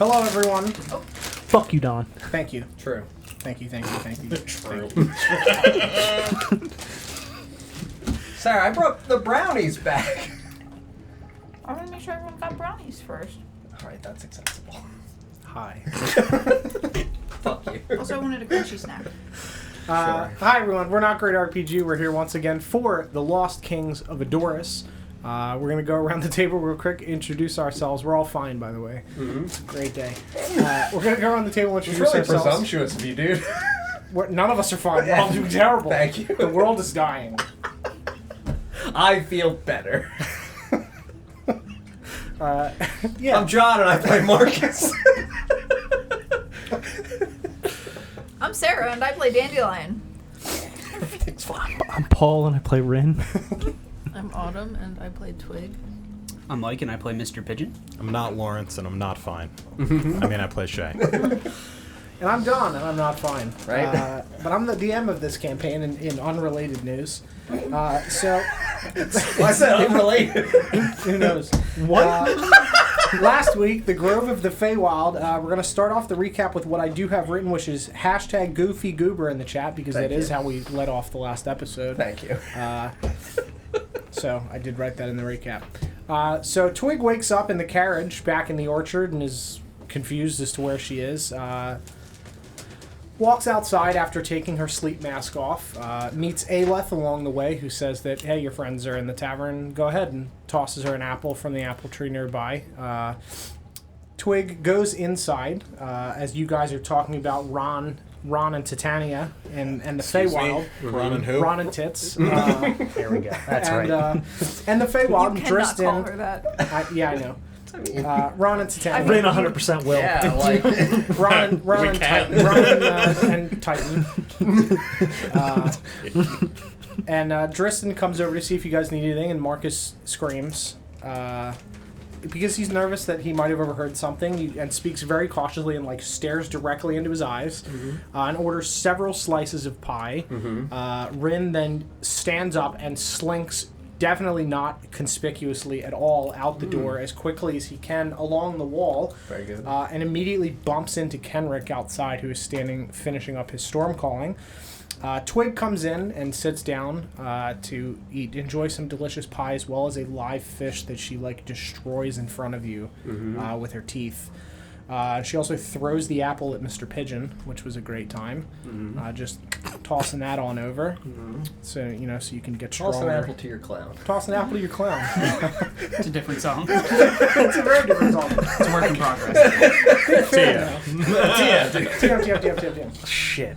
Hello, everyone. Oh. Fuck you, Don. Thank you. True. Thank you. True. Sarah, I brought the brownies back. I want to make sure everyone got brownies first. Alright, that's acceptable. Hi. Fuck you. Also, I wanted a crunchy snack. Sure. Hi, everyone. We're Not Great RPG. We're here once again for the Lost Kings of Adoris. We're going to go around the table real quick, introduce ourselves. We're all fine, by the way. Mm-hmm. It's a great day. We're going to go around the table and It's introduce really ourselves. presumptuous of you, dude. None of us are fine. We're all doing terrible. Thank you. The world is dying. I feel better. Yeah. I'm John and I play Marcus. I'm Sarah, and I play Dandelion. Everything's fine. I'm Paul and I play Rin. I'm Autumn, and I play Twig. I'm Mike, and I play Mr. Pigeon. I'm not Lawrence, and I'm not fine. I mean, I play Shay. And I'm Don, and I'm not fine. Right. But I'm the DM of this campaign in unrelated news. So... Why is that unrelated? Who knows? What? Last week, the Grove of the Feywild. We're going to start off the recap with what I do have written, which is hashtag Goofy Goober in the chat, because Thank that is you. how we led off the last episode. Thank you. So I did write that in the recap. So Twig wakes up in the carriage back in the orchard and is confused as to where she is. Walks outside after taking her sleep mask off. Meets Aleph along the way, who says that, hey, your friends are in the tavern. Go ahead, and tosses her an apple from the apple tree nearby. Twig goes inside as you guys are talking about Ron and Titania and the Feywild. Ron and who? Ron and Tits. There we go. That's and, right. And the Feywild, You cannot Dristin. call her that. Yeah, I know. Ron and Titania. Rin 100% will. Yeah, like... Ron and Titan. Ron and Titan. And Dristin comes over to see if you guys need anything, and Marcus screams. Because he's nervous that he might have overheard something, and speaks very cautiously and stares directly into his eyes, and orders several slices of pie. Rin then stands up and slinks, definitely not conspicuously at all, out the door as quickly as he can along the wall. Very good. And immediately bumps into Kenrick outside, who is finishing up his storm calling. Twig comes in and sits down to enjoy some delicious pie, as well as a live fish that she destroys in front of you with her teeth. She also throws the apple at Mr. Pigeon, which was a great time. Just tossing that on over, so you can get stronger. Toss an apple to your clown. Toss an apple to your clown. It's a different song. It's a very different song. It's a work in progress. TM. Shit.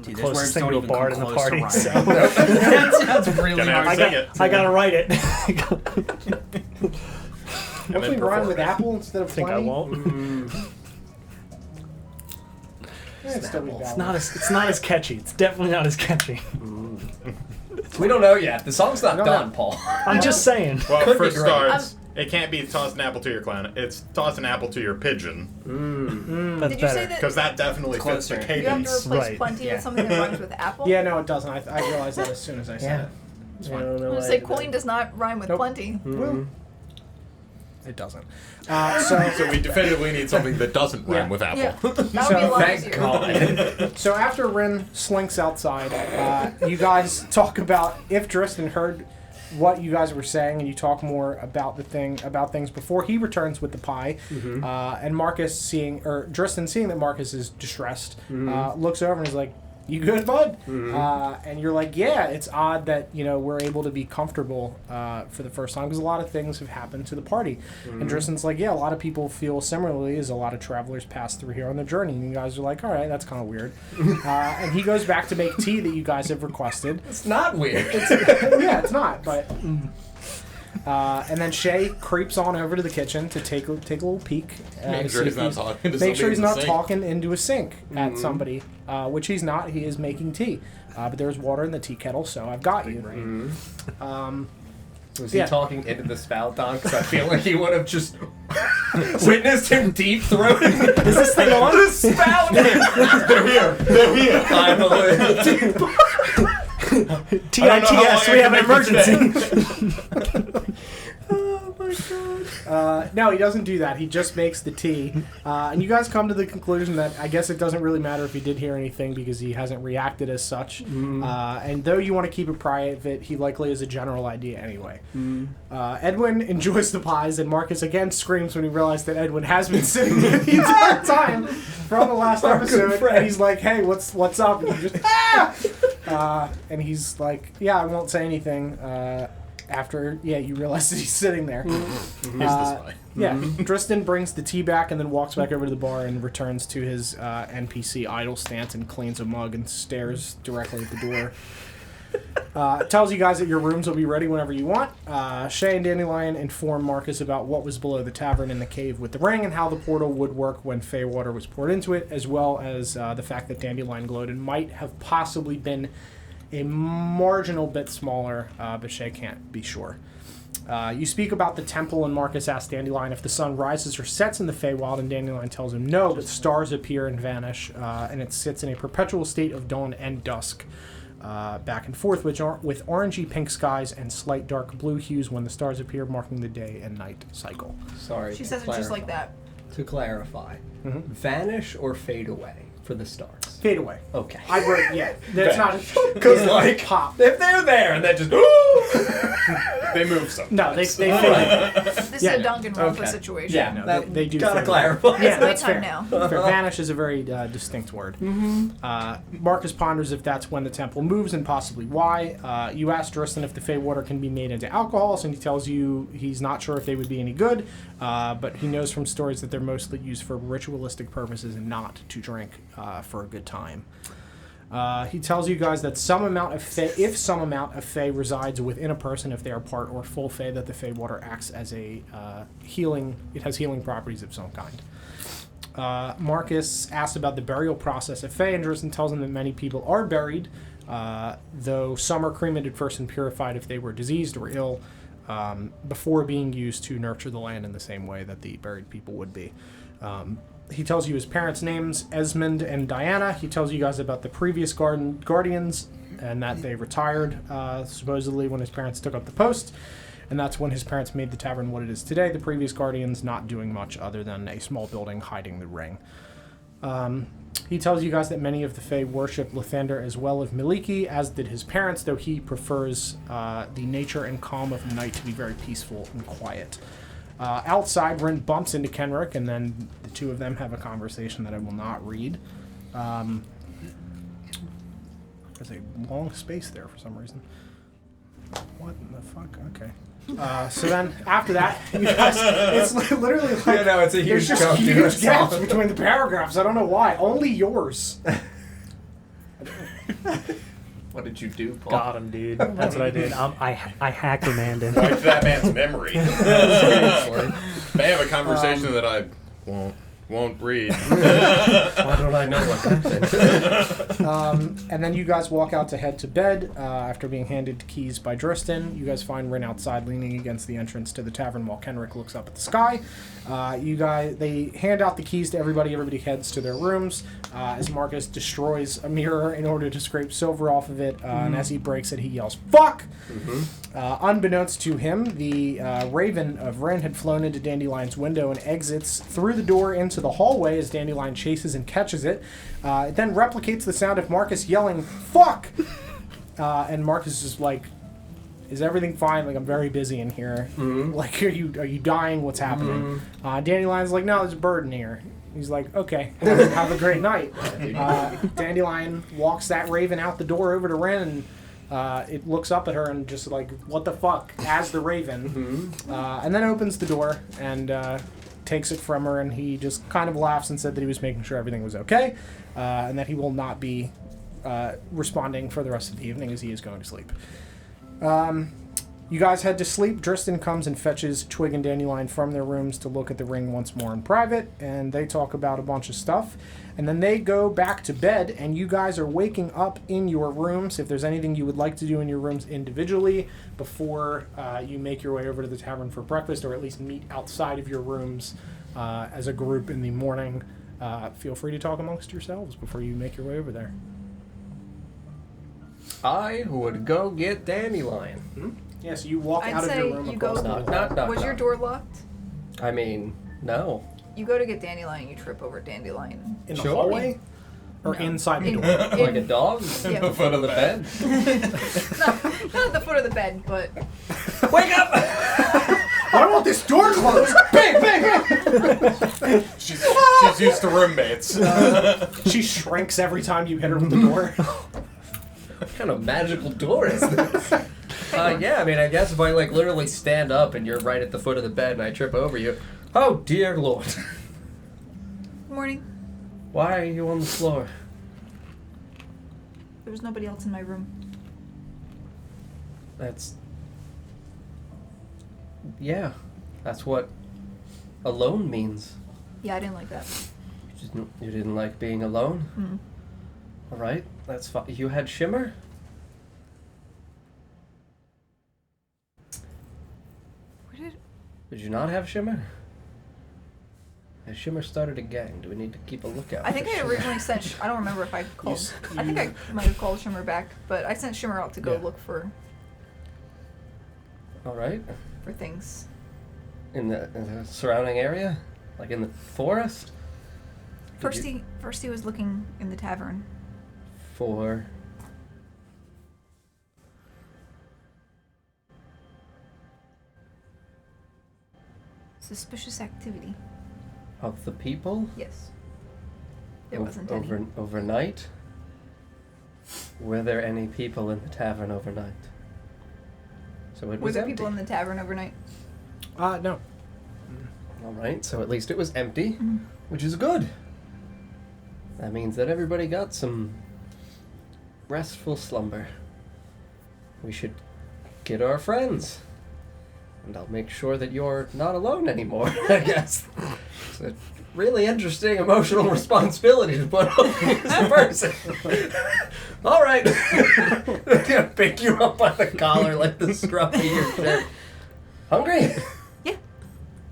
Dude, there's Closest words thing don't to a even bard come in the close to party. rhyming. So. That sounds really Gonna have hard. to sing it. I gotta write it. Hopefully rhyme with apple instead of I think I plenty. won't. It's still be It's valid. not as catchy. It's definitely not as catchy. We don't know yet. The song's not No, done, no. Paul. I'm just saying. Well, Could for be great. starts, it can't be toss an apple to your clown. It's toss an apple to your pigeon. That's Did you say better. that Because that definitely fits the Closer. you have to cadence. replace Right. plenty Yeah. with something that rhymes with apple? Yeah, no, it doesn't. I realized that as soon as I said Yeah. it. It's I fine. don't know I was why gonna I say did coin does not rhyme with Nope. plenty. Well, it doesn't. So we definitively need something that doesn't rhyme with apple. Yeah, that would be a lot Thank easier. God. So after Rin slinks outside, you guys talk about if Dristin heard what you guys were saying, and you talk more about things before he returns with the pie. And Dristin, seeing that Marcus is distressed, looks over and is like, "You good, bud?" And you're like, "Yeah, it's odd that we're able to be comfortable for the first time, because a lot of things have happened to the party." And Dristin's like, "Yeah, a lot of people feel similarly as a lot of travelers pass through here on their journey." And you guys are like, "All right, that's kind of weird." And he goes back to make tea that you guys have requested. It's not weird. Yeah, it's not, but. And then Shay creeps on over to the kitchen to take a little peek. Make sure he's not talking to Make sure somebody he's in the not sink. talking into a sink at somebody, which he's not. He is making tea. But there's water in the tea kettle, so I've got you. Was he Yeah. talking into the spout, Don? Because I feel like he would have just witnessed him deep throating. Is this thing on? The spout! They're here. Finally. TITS, we have an emergency. Oh my God. No, he doesn't do that. He just makes the tea. And you guys come to the conclusion that I guess it doesn't really matter if he did hear anything because he hasn't reacted as such. And though you want to keep it private, he likely has a general idea anyway. Edwin enjoys the pies, and Marcus again screams when he realizes that Edwin has been sitting there the entire time from the last episode. And he's like, "Hey, what's up?" And you just and he's like, "Yeah, I won't say anything." After you realize that he's sitting there. He's the spy. Yeah, Dristan brings the tea back and then walks back over to the bar and returns to his NPC idle stance and cleans a mug and stares directly at the door. Tells you guys that your rooms will be ready whenever you want. Shay and Dandelion inform Marcus about what was below the tavern in the cave with the ring and how the portal would work when Fey water was poured into it, as well as the fact that Dandelion glowed and might have possibly been a marginal bit smaller, but Shay can't be sure. You speak about the temple, and Marcus asks Dandelion if the sun rises or sets in the Feywild, and Dandelion tells him no, but stars appear and vanish, and it sits in a perpetual state of dawn and dusk, back and forth, with orangey pink skies and slight dark blue hues when the stars appear, marking the day and night cycle. Sorry. She says it just like that. To clarify, vanish or fade away for the stars? Fade away. Okay. I wrote, that's not Because, like, pop. if they're there and that just... They move sometimes. No, they fade. This is Yeah, a Danganronpa okay. situation. Yeah, no, that, they do gotta fade. clarify. Yeah, It's that's nighttime fair. now. Fair. Vanish is a very distinct word. Marcus ponders if that's when the temple moves and possibly why. You ask Dristan if the Fey water can be made into alcohols, and he tells you he's not sure if they would be any good, but he knows from stories that they're mostly used for ritualistic purposes and not to drink for a good time. He tells you guys that if some amount of Fey resides within a person, if they are part or full Fey, that the Fey water acts as a healing. It has healing properties of some kind. Marcus asks about the burial process of Fey, and Dristan tells him that many people are buried, though some are cremated first and purified if they were diseased or ill, before being used to nurture the land in the same way that the buried people would be. He tells you his parents' names, Esmond and Diana. He tells you guys about the previous guardians and that they retired, supposedly when his parents took up the post. And that's when his parents made the tavern what it is today. The previous guardians not doing much other than a small building hiding the ring. He tells you guys that many of the Fae worship Lathander as well as Miliki, as did his parents, though he prefers the nature and calm of the night to be very peaceful and quiet. Outside, Rin bumps into Kenrick, and then the two of them have a conversation that I will not read. There's a long space there for some reason. What in the fuck? Okay. So then, after that, you guys, it's literally like... Yeah, no, it's a There's huge just chunk, dude. huge gaps between the paragraphs. I don't know why. Only yours. What did you do, Paul? Got him, dude. That's what I did. I hacker manned him. Wiped that man's memory. May have a conversation that I won't read. Why don't I know what happened? And then you guys walk out to head to bed after being handed keys by Dristan. You guys find Rin outside leaning against the entrance to the tavern while Kenrick looks up at the sky. They hand out the keys to everybody. Everybody heads to their rooms as Marcus destroys a mirror in order to scrape silver off of it. And as he breaks it, he yells, "Fuck!" Unbeknownst to him, the raven of Rin had flown into Dandelion's window and exits through the door into the hallway as Dandelion chases and catches it. It then replicates the sound of Marcus yelling, "Fuck!" And Marcus is like, "Is everything fine? Like, I'm very busy in here. Like, are you dying? What's happening?" Dandelion's like, "No, there's a bird in here." He's like, "Okay, have a great night." Dandelion walks that raven out the door over to Ren, and it looks up at her and just like, "What the fuck?" as the raven. And then opens the door and takes it from her, and he just kind of laughs and said that he was making sure everything was okay, and that he will not be responding for the rest of the evening as he is going to sleep. You guys head to sleep. Dristan comes and fetches Twig and Dandelion from their rooms to look at the ring once more in private, and they talk about a bunch of stuff. And then they go back to bed, and you guys are waking up in your rooms. If there's anything you would like to do in your rooms individually before you make your way over to the tavern for breakfast, or at least meet outside of your rooms as a group in the morning, feel free to talk amongst yourselves before you make your way over there. I would go get Dandelion. Yes, you walk I'd out of say your room you across go- the hall. Knock, knock, Was your knock. door locked? I mean, no. You go to get Dandelion, you trip over Dandelion. In the Sure. hallway? Or No. inside the In- door? Like a dog? Yeah. The foot of the bed. Not at the foot of the bed, but Wake up! I want this door closed! Bang, bang! She's used to roommates. She shrinks every time you hit her with the door. What kind of magical door is this? Yeah, I mean, I guess if I, like, literally stand up and you're right at the foot of the bed and I trip over you, oh, dear Lord. good morning. Why are you on the floor? There was nobody else in my room. That's... Yeah, that's what alone means. Yeah, I didn't like that. You didn't like being alone? Mm. All right, that's fine. You had Shimmer? Where did? Did you not have Shimmer? Has Shimmer started a gang? Do we need to keep a lookout? I think for I Shimmer? originally sent. I don't remember if I called. s- I think I might have called Shimmer back, but I sent Shimmer out to go Yeah. look for All right. things. In the surrounding area? Like in the forest? First he was looking in the tavern. For... Suspicious activity. Of the people? Yes. There Ov- wasn't any. Overnight? Were there any people in the tavern overnight? So it Were was there empty. people in the tavern overnight? No. All right, so at least it was empty, Mhm. which is good. That means that everybody got some restful slumber. We should get our friends. And I'll make sure that you're not alone anymore, I guess. It's a really interesting emotional responsibility to put on this person. All right. I'm gonna pick you up by the collar like the scruff of your shirt. Hungry? Yeah.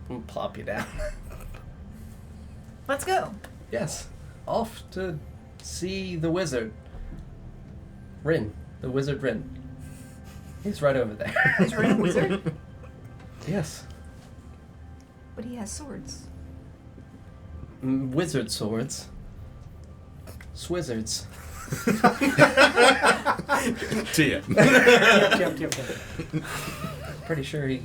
And plop you down. Let's go. Yes. Off to see the wizard. Rin. The wizard Rin. He's right over there. Is Rin a wizard? Yes. But he has swords. Wizard swords. Swizzards. TM. Yep. Pretty sure he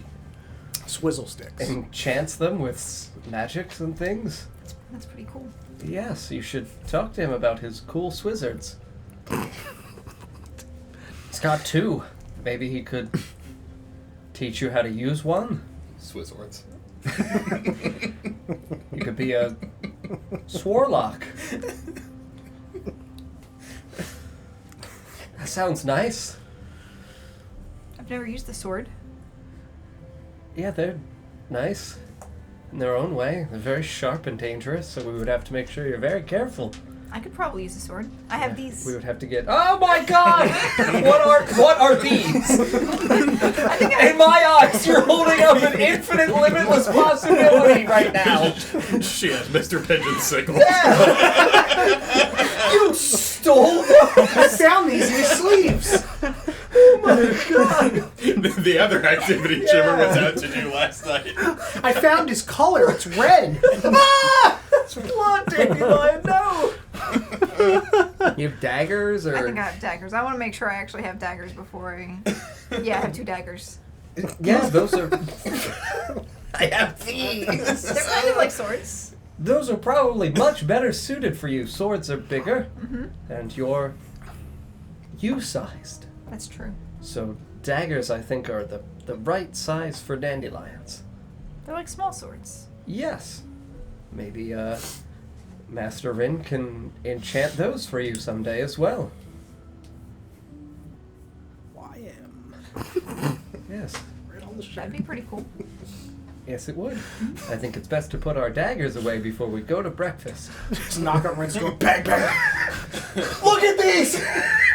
Swizzle sticks. enchants them with magics and things. That's pretty cool. Yes, you should talk to him about his cool swizzards. He's got two. Maybe he could teach you how to use one. Swizzwords. You could be a Swarlock. That sounds nice. I've never used the sword. Yeah, they're nice in their own way. They're very sharp and dangerous, so we would have to make sure you're very careful. I could probably use the sword. I have these. We would have to get. Oh my God! what are these? In my eyes, you're holding up an infinite, limitless possibility right now. Shit, Mr. Pigeon's sickle. You stole them. I found these in his sleeves! Oh my God! The other activity Shimmer was out to do last night. I found his color, it's red! It's blood, Dandelion. No. You have daggers, or I think I have daggers. I want to make sure I actually have daggers before I. Yeah, I have 2 daggers. yes, those are. I have these. They're kind of like swords. Those are probably much better suited for you. Swords are bigger, and you're you-sized. That's true. So daggers, I think, are the right size for dandelions. They're like small swords. Yes. Maybe Master Rin can enchant those for you someday as well. Yes. That'd be pretty cool. Yes, it would. I think it's best to put our daggers away before we go to breakfast. Just knock on Ren's door, bang, bang! Look at these!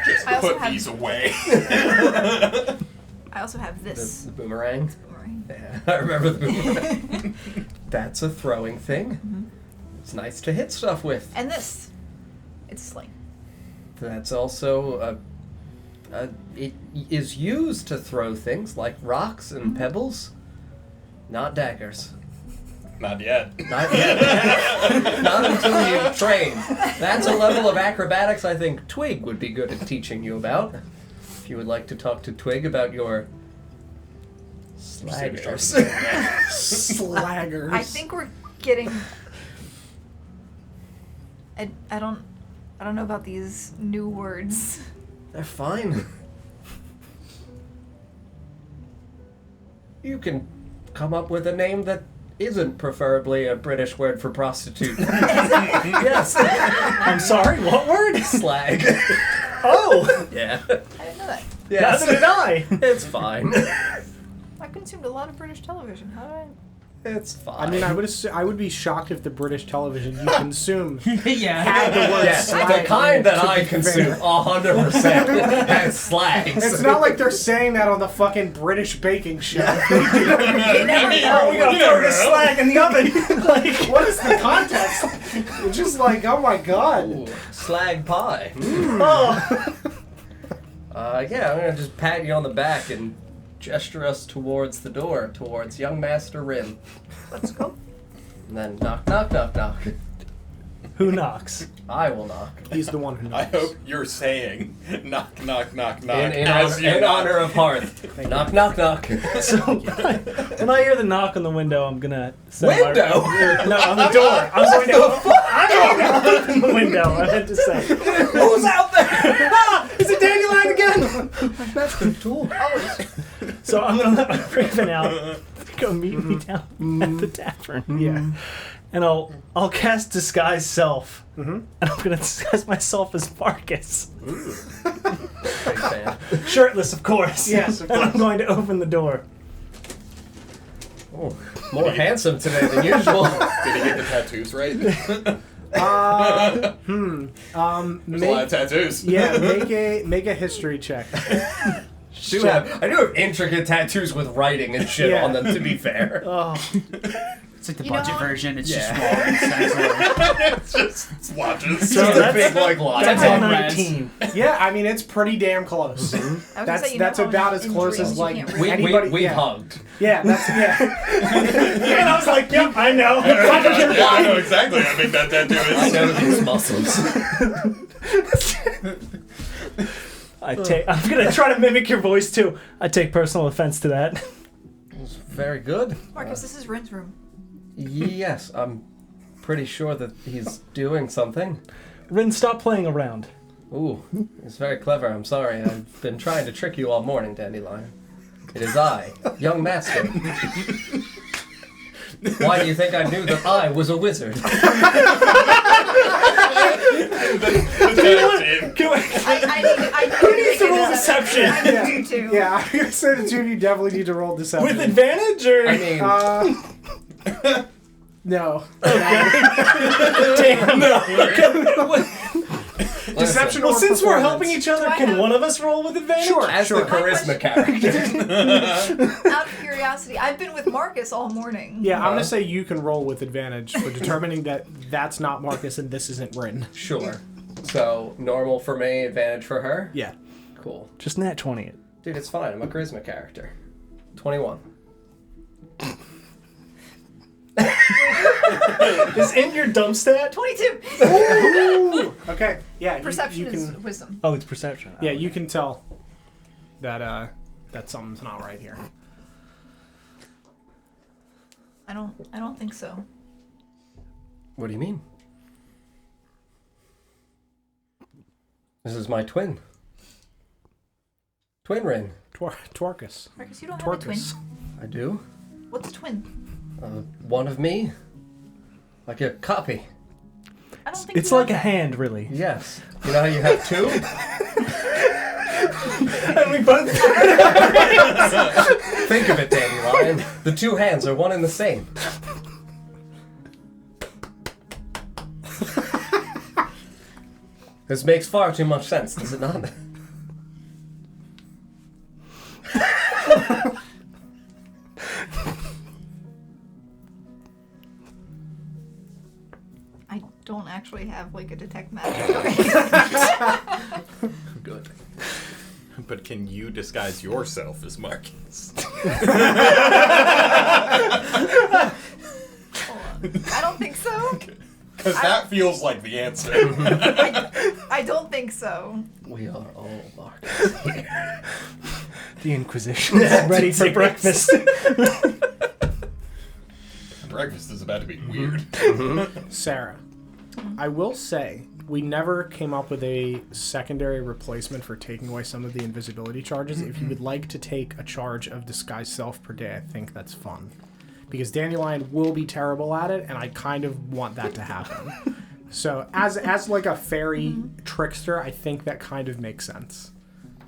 Just I also put have- these away. I also have this. The boomerang. Boomerang. Yeah, I remember the boomerang. That's a throwing thing. It's nice to hit stuff with. And this. It's a sling. That's also it is used to throw things like rocks and pebbles, not daggers. Not yet. Not yet. Not until you train. That's a level of acrobatics I think Twig would be good at teaching you about. If you would like to talk to Twig about your slaggers. Slaggers. I think we're getting. I don't know about these new words. They're fine. You can come up with a name that isn't preferably a British word for prostitute. Yes. I'm sorry, what word? Slag. Oh! Yeah. I didn't know that. Yes. Neither did I. It's fine. I consumed a lot of British television. How did I? It's fine. I mean, I would be shocked if the British television you consume Yeah. had the word yes, slag. the kind that to I be consume fair. 100% has slags. It's not like they're saying that on the fucking British baking show. You never know. We gotta throw this slag in the oven. Like, What is the context? It's just like, oh my god. Ooh, slag pie. oh. Yeah, I'm gonna just pat you on the back and gesture us towards the door, towards young Master Rim. Let's go. And then knock, knock, knock, knock. Who knocks? I will knock. He's the one who knows. I hope you're saying knock, knock, knock, knock. In as you knock. honor of Hearth. Knock, knock, knock. So, when I hear the knock on the window, I'm gonna... Window? No, on the door. I'm going to open the window, I meant to say. Who's out there? Ah! Is it Dandelion again? That's the door. So I'm gonna let my Raven out to go meet me down at the tavern. Yeah. And I'll cast Disguise Self. Mm-hmm. And I'm gonna disguise myself as Marcus. Big fan. Shirtless, of course. Yes, of And I'm course. going to open the door. Oh, more handsome today than usual. Did he get the tattoos right? There's a lot of tattoos. Yeah, make a history check. I do have intricate tattoos with writing and shit Yeah. on them, to be fair. Oh, It's like the You know budget what? version. It's Yeah. just wall and stencil. It's just swatches. So Just a that's- big, like, line. that's That's a all 19. Yeah, I mean it's pretty damn close. I was gonna That's say, you know that's how about in as close dreams as you like can't read? We anybody. yeah. hugged. Yeah, that's yeah. And I was like, yep, I know. Yeah, I know exactly how big that tattoo I is. know these muscles. I'm gonna try to mimic your voice too. I take personal offense to that. Very good. Marcus, this is Rin's room. Yes, I'm pretty sure that he's doing something. Rin, stop playing around. Ooh, it's very clever. I'm sorry. I've been trying to trick you all morning, Dandelion. It is I, young master. Why do you think I knew that I was a wizard? The detective. I Who needs to roll deception? I need you to. Yeah, I'm gonna say the two of you definitely need to roll deception. With advantage or? I mean, No. Damn. Deception. Well, or since we're performance. helping each other, Do I can have- one of us roll with advantage? Sure. as the charisma character. Out of curiosity, I've been with Marcus all morning. Yeah, I'm gonna say you can roll with advantage for determining that that's not Marcus and this isn't Rin. Sure. So, normal for me, advantage for her? Yeah. Cool. Just nat 20 it. Dude, it's fine. I'm a charisma character. 21. Is in your dump stat? 22. Ooh. Okay. Yeah. Perception you is can. wisdom. Oh, it's perception. Yeah, you can tell that that something's not right here. I don't think so. What do you mean? This is my twin. Twin Rin. Twarkus. Marcus, you don't have a twin. Twarkus. I do. What's a twin? One of me. Like a copy. I don't think It's you like a have that. hand, really. Yes. You know how you have two? And we both. Think of it, Dandelion. The two hands are one and the same. This makes far too much sense, does it not? I don't actually have like a detect magic. Good. But can you disguise yourself as Marcus? Oh I don't think so. Because that feels like the answer. I don't think so. We are all Marcus here. The Inquisition is ready for breakfast. Breakfast is about to be weird. Sarah, I will say we never came up with a secondary replacement for taking away some of the invisibility charges. If you would like to take a charge of disguise self per day, I think that's fun. Because Dandelion will be terrible at it, and I kind of want that to happen. So as like a fairy trickster, I think that kind of makes sense.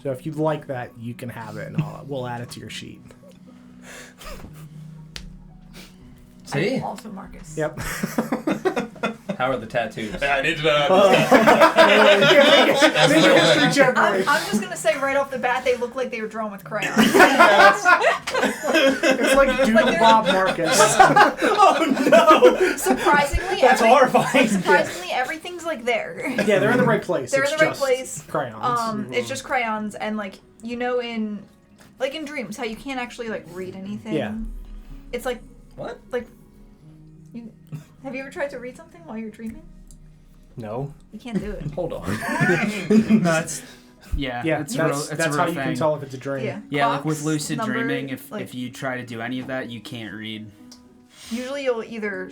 So if you'd like that, you can have it, and we'll add it to your sheet. See? I'm also Marcus. Yep. How are the tattoos? I need to know. Make a history check, I'm Ray. just gonna say right off the bat, they look like they were drawn with crayons. It's like Doodle Bob Marcus. Surprisingly, That's horrifying. Surprisingly, everything's like there. Yeah, they're in the right place. They're It's in the right just place. Crayons. It's just crayons, and like in dreams, how you can't actually like read anything. Yeah. It's like What? have you ever tried to read something while you're dreaming? No. You can't do it. Hold on. No, that's yeah. Yeah, it's that's a real how thing. you can tell if it's a dream. Yeah. Yeah, like with Clocks, lucid number, dreaming, like, if you try to do any of that, you can't read. usually you'll either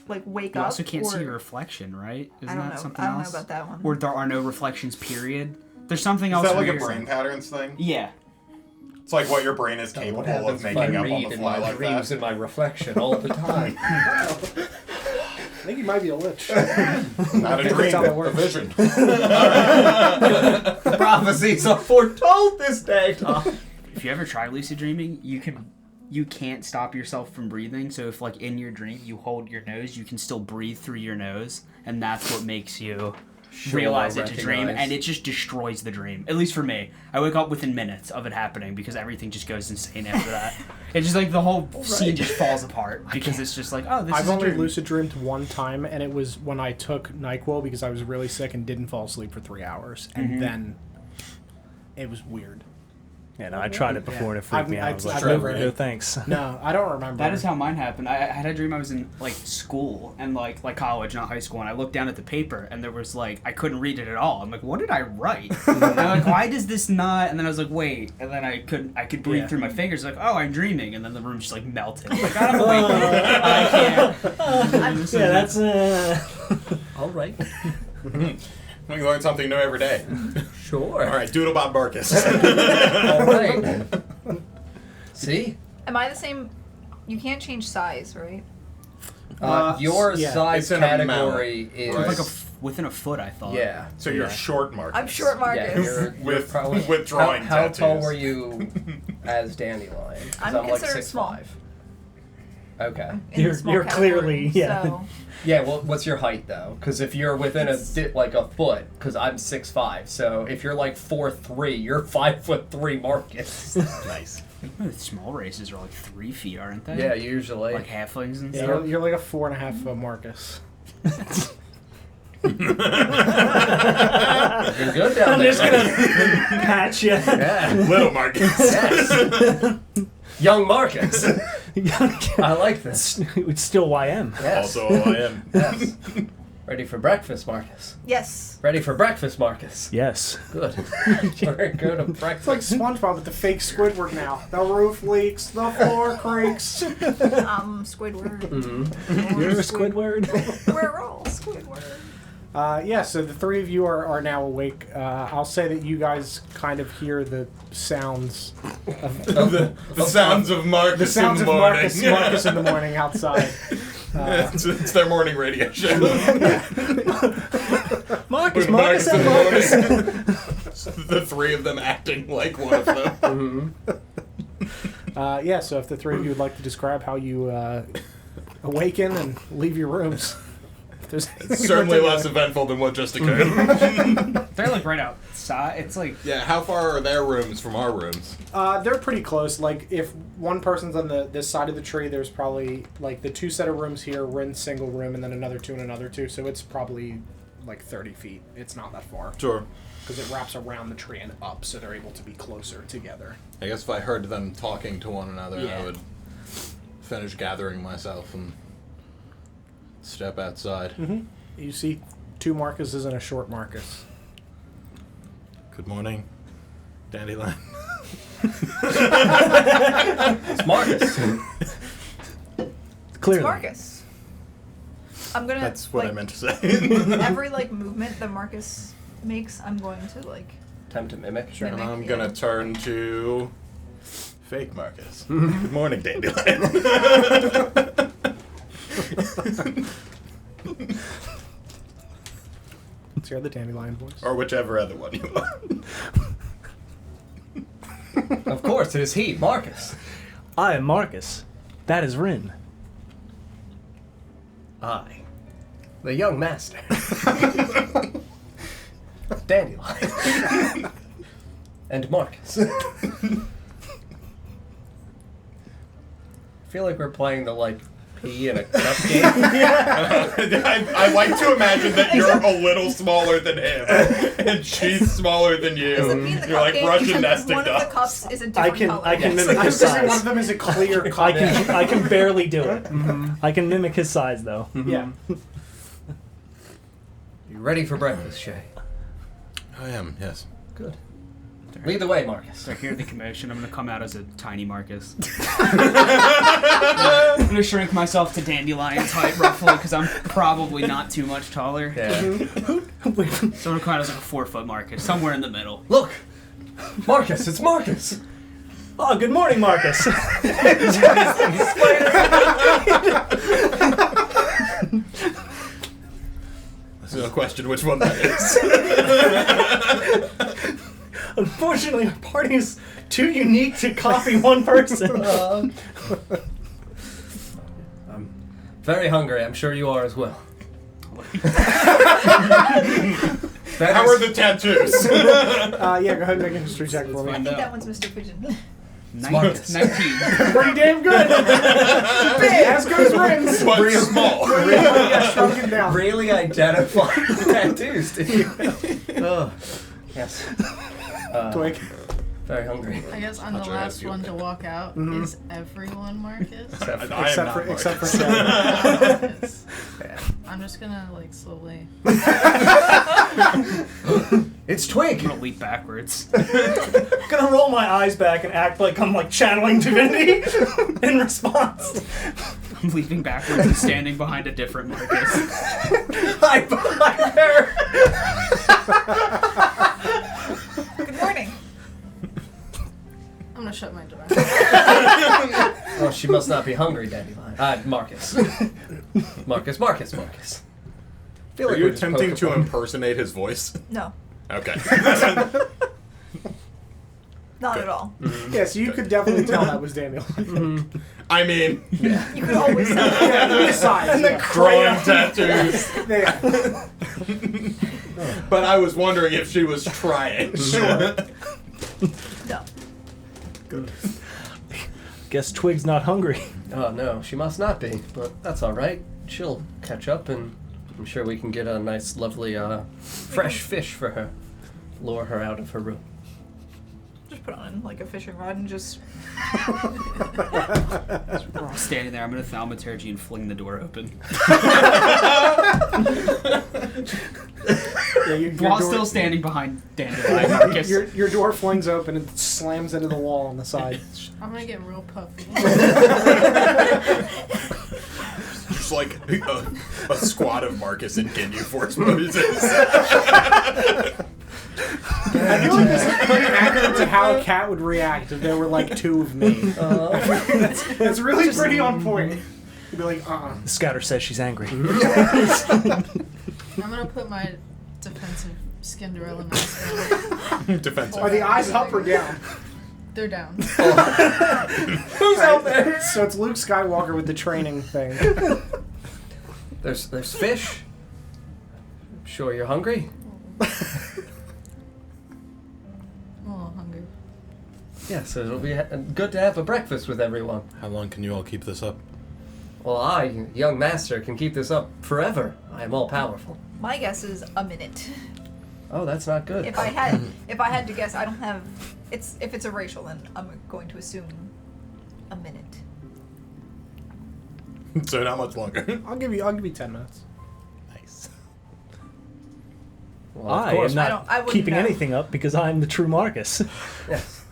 like wake You up. also can't or, see your reflection, right? Isn't I don't that know. something I don't know else? about that one. Or there are no reflections. Period. There's something Is else. that like a weird. brain patterns thing? Yeah. It's like what your brain is What capable happens of if making I up on read the in fly my like dreams that. and my reflection all the time? I think you might be a lich. Not a That's dream, how that a works. vision. Prophecies are foretold this day, Tom. If you ever try lucid dreaming, you can't stop yourself from breathing. So if like in your dream you hold your nose, you can still breathe through your nose, and that's what makes you realize it's a dream, and it just destroys the dream. At least for me, I wake up within minutes of it happening because everything just goes insane after that. It's just like the whole scene just falls apart because it's just like, oh, this I've is a only dream. lucid dreamed one time, and it was when I took NyQuil because I was really sick and didn't fall asleep for 3 hours, and then it was weird. Yeah, no, I tried it before and it freaked me out. I was like, I've no, never- no thanks. No, I don't remember. That is how mine happened. I had a dream I was in like school and like college, not high school, and I looked down at the paper and there was like I couldn't read it at all. I'm like, what did I write? And I'm like, why does this not? And then I was like, wait. And then I could breathe through my fingers. Like, oh, I'm dreaming. And then the room just like melted. Like, I'm awake. I can't. Yeah, that's All right. We learn something new every day. Sure. All right, Doodle Bob Marcus. All right. See? Am I the same? You can't change size, right? Your yeah. size It's in a category mount, is... right? Like within a foot, I thought. Yeah. So you're short Marcus. I'm short Marcus. Yeah, you're With- probably, with drawing how tall tattoos. were you as Dandelion? 'Cause I'm like considered 6'5". small. Okay. In the You're- small you're clearly- category, yeah. So. Yeah, well, what's your height, though? Because if you're within a foot, because I'm 6'5", so if you're like 4'3", you're 5'3", Marcus. Nice. Small races are like 3 feet, aren't they? Yeah, usually. Like halflings and Yeah, stuff. you're like a 4.5 foot Marcus. You're good down I'm there. just gonna buddy. patch you. Yeah. Little Marcus. Yes. Young Marcus. I like this. It's still YM. Yes. Also, I am. Yes. Ready for breakfast, Marcus? Yes. Ready for breakfast, Marcus? Yes. Good. We're good to It's like breakfast. SpongeBob with the fake Squidward now. The roof leaks, the floor creaks. Squidward. Mm-hmm. You're a Squidward. We're all Squidward. Yeah, so the three of you are now awake. I'll say that you guys kind of hear the sounds The sounds of Marcus the sounds in of the morning. Marcus in the morning outside. It's their morning radio show. Marcus, With Marcus, in and the Marcus. morning. The three of them acting like one of them. Yeah, so if the three of you would like to describe how you awaken and leave your rooms. If there's anything Certainly particular. less eventful than what just occurred. They're like right outside. It's like Yeah, how far are their rooms from our rooms? They're pretty close. Like, if one person's on this side of the tree, there's probably, like, the 2 set of rooms here, we're in single room, and then another 2 and another 2, so it's probably, like, 30 feet. It's not that far. Sure. Because it wraps around the tree and up, so they're able to be closer together. I guess if I heard them talking to one another, Yeah. I would finish gathering myself and step outside. You see 2 Marcuses and a short Marcus. Good morning, Dandelion. It's Marcus. Clearly. It's Marcus. I'm gonna. That's what I like, meant to say. Every movement that Marcus makes, I'm going to Time to mimic. Sure. And mimic, I'm yeah. gonna turn to fake Marcus. Good morning, Dandelion. Let's hear the Dandelion voice. Or whichever other one you want. Of course, it is he, Marcus. I am Marcus. That is Rin. I, the young master. Dandelion. And Marcus. I feel like we're playing the pea in a cup game. I like to imagine that you're a little smaller than him, and she's smaller than you. Does it mean the You're cup like game? Russian Because nesting one of the dolls. cups is a different color. I can Yes. mimic I'm his thinking one of size. them is a clear cup. I can barely do it. I can mimic his size though. Yeah. You ready for breakfast, Shay? I am, yes. Good. Lead the way, Marcus. So I hear the commotion. I'm gonna come out as a tiny Marcus. I'm gonna shrink myself to Dandelion's height roughly because I'm probably not too much taller. Yeah. So I'm gonna come out as a 4-foot Marcus, somewhere in the middle. Look! Marcus, it's Marcus! Oh, good morning, Marcus. There's no question which one that is. Unfortunately, our party is too unique to copy one person. I'm very hungry. I'm sure you are as well. How are the tattoos? Yeah, go ahead and make a history check for I me. think that one's Mr. Pigeon. 19. Pretty damn good. As good as Rin's. But small. Yeah, shrunk it down. Really identify the tattoos, did you? Oh, yes. Twig. Very hungry. I guess I'm the Not sure how to last feel one with to it. walk out. Is everyone Marcus? Except for, I am not Except for Marcus. Shay. Marcus. I'm just gonna slowly. it's Twig! I'm gonna leap backwards. Gonna roll my eyes back and act like I'm channeling divinity in response. I'm leaping backwards and standing behind a different Marcus. I'm behind her! Good morning. I'm gonna shut my door. Oh, she must not be hungry, Dandelion. Marcus. Marcus. Feel Are like you we're just attempting poker to playing. impersonate his voice? No, Okay. not at all. Yeah, so you could definitely tell that was Dandelion. I mean, You could always tell. Yeah, the size. And the Yeah. drawing tattoos. Yeah. But I was wondering if she was trying. Sure. No. Guess Twig's not hungry. Oh, no, she must not be, but that's alright. She'll catch up, and I'm sure we can get a nice, lovely, fresh fish for her. Lure her out of her room. Just put on a fishing rod and just. Standing there, I'm gonna thaumaturgy and fling the door open. Yeah, While still standing behind Dandelion Marcus. Your door flings open and slams into the wall on the side. I'm gonna get real puffy. Just like a squad of Marcus in Ginyu Force poses. I feel like this is pretty accurate to how a cat would react if there were 2 of me. It's really pretty on point. You'd be like, The scouter says she's angry. I'm gonna put my defensive Skinderella mask on. Defensive. Are the eyes up or down? They're down. Who's out there? So it's Luke Skywalker with the training thing. There's fish. Sure you're hungry? I'm a little hungry. Yes, it'll be good to have a breakfast with everyone. How long can you all keep this up? Well, I, young master, can keep this up forever. I am all powerful. My guess is a minute. Oh, that's not good. If I had to guess, I don't have. If it's a racial, then I'm going to assume a minute. So how much longer? I'll give you 10 minutes. Nice. Well, of I course. am I not wouldn't keeping know. anything up because I'm the true Marcus. Yes.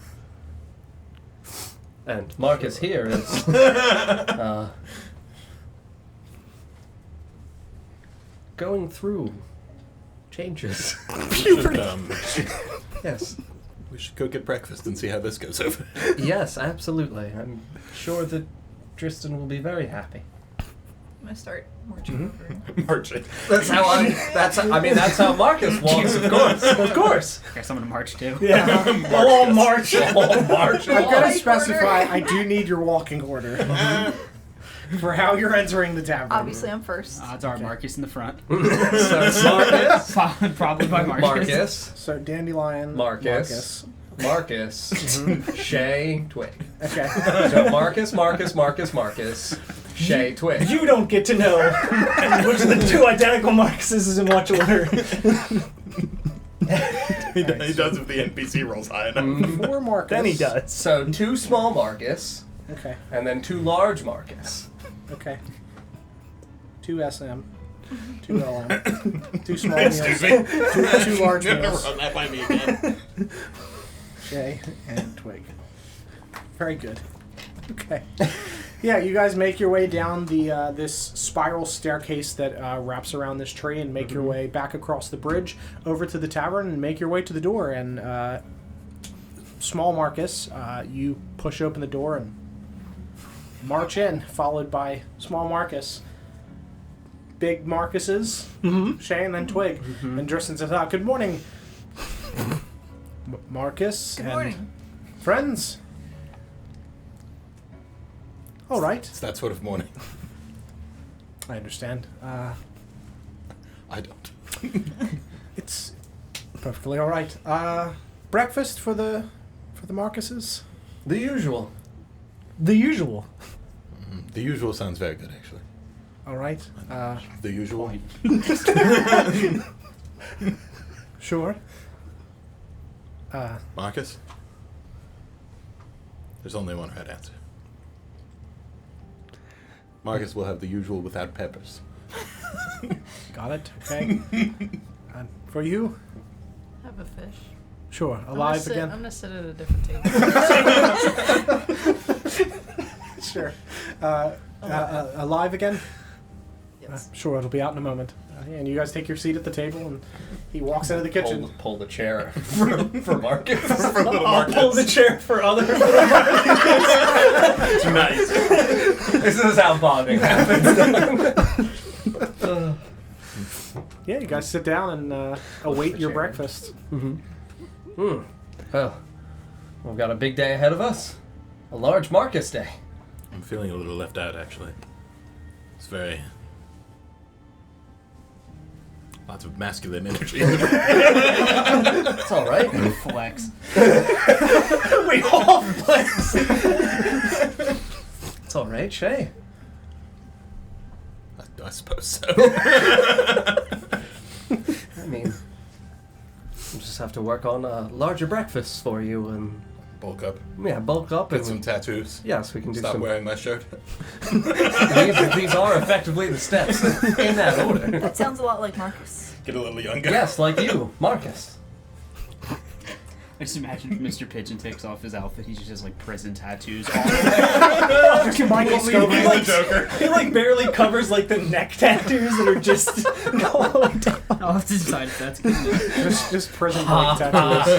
And Marcus here is going through changes. Yes. We should go get breakfast and see how this goes over. Yes, absolutely. I'm sure that Tristan will be very happy. I'm gonna start marching over. Marching. That's how that's how Marcus walks, of course. Of course. Okay, so I'm gonna march too. Yeah. All march. All march. I'm gonna Walking specify. order. I do need your walking order for how you're entering the tavern. Obviously, I'm first. Odds are Marcus in the front. So Marcus. Followed probably by Marcus. Marcus. So Dandelion. Marcus. Shay, Twig. Okay. So Marcus, Shay, Twig. You don't get to know which of the two identical Marcuses is in what order. He does if the NPC rolls high enough. 4 Marcus. Then he does. So 2 small Marcus, Okay. and then 2 large Marcus. Okay. 2 SM. 2 LM. 2 small Excuse meals. me. 2 large You're gonna meals. run that by me again. Shay and Twig. Very good. Okay. Yeah, you guys make your way down the this spiral staircase that wraps around this tree, and make your way back across the bridge over to the tavern, and make your way to the door. And small Marcus, you push open the door and march in, followed by small Marcus. Big Marcuses, Shay, and then Twig. And Dristan says, "Good morning, Marcus." Good and morning. friends. All right, It's that sort of morning. I understand. I don't. It's perfectly all right. Breakfast for the Marcuses. The usual. The usual. The usual sounds very good, actually. All right. The usual. Sure. Marcus? There's only one right answer. Marcus will have the usual without peppers. Got it. Okay. For you, Have a fish. sure. I'm Alive I'm again. gonna sit at a different table. Sure. Alive again. Yes. Sure. It'll be out in a moment. And you guys take your seat at the table, and he walks into the kitchen. Pull the chair for Marcus. For little I'll Marcus. pull the chair for other. Nice. This is how bonding happens. Yeah, you guys sit down and await your chair. breakfast. Well, we've got a big day ahead of us. A large Marcus day. I'm feeling a little left out, actually. It's very... Lots of masculine energy. It's all right. Flex. We all flex. It's all right, Shay. I suppose so. I mean, we'll just have to work on larger breakfasts for you and Bulk up. bulk up Get and some tattoos. yes, we can do Stop some. wearing my shirt. These are effectively the steps in that order. That sounds a lot like Marcus. Get a little younger. Yes, like you, Marcus. I just imagine if Mr. Pigeon takes off his outfit, he just has like prison tattoos all Michael Scobie. He's the Joker. He like barely covers like the neck tattoos that are just going down. I'll have to decide if that's good. Just prison break tattoos.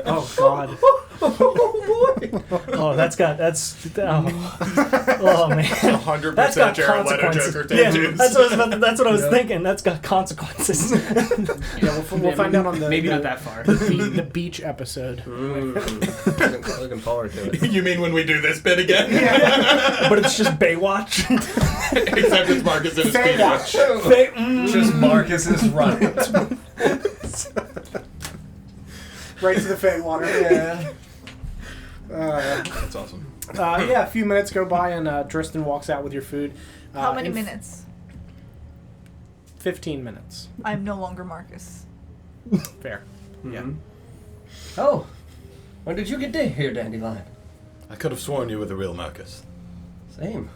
Oh God. Oh, that's oh man. 100% That's got Jared Leto consequences. Joker Yeah, tattoos. that's what I was thinking. That's got consequences. Yeah, we'll find out on the Maybe not that far. the beach episode. Looking forward to it. You mean when we do this bit again? But it's just Baywatch. Except it's Marcus in his Baywatch. speed. Just Marcus's right. Right to the Fey water. Yeah. That's awesome. Yeah, a few minutes go by and Tristan walks out with your food. How many in minutes? 15 minutes. I'm no longer Marcus. Fair. Yeah. Oh, when did you get here, Dandelion? I could have sworn you were the real Marcus. Same.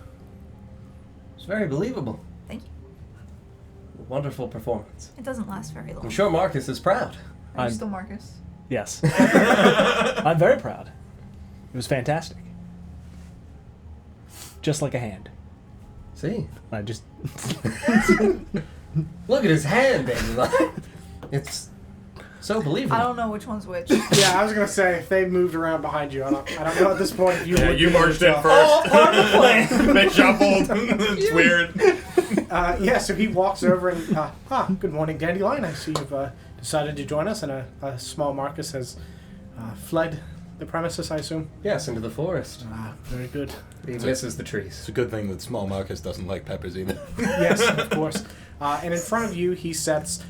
It's very believable. Thank you. Wonderful performance. It doesn't last very long. I'm sure Marcus is proud. Are I'm- you still Marcus? Yes. I'm very proud. It was fantastic. Just like a hand. See? I just. Look at his hand, Dandelion. It's so believable. I don't know which one's which. Yeah, I was gonna say if they moved around behind you, I don't know at this point if you. Yeah, would you be marched in yourself. first. Part of the plan. They shuffled. It's weird. Yeah, so he walks over and good morning, Dandelion. I see you've decided to join us, and a small Marcus has fled the premises, I assume. Yes, into the forest. Very good. He misses the trees. It's a good thing that small Marcus doesn't like peppers either. Yes, of course. And in front of you, he sets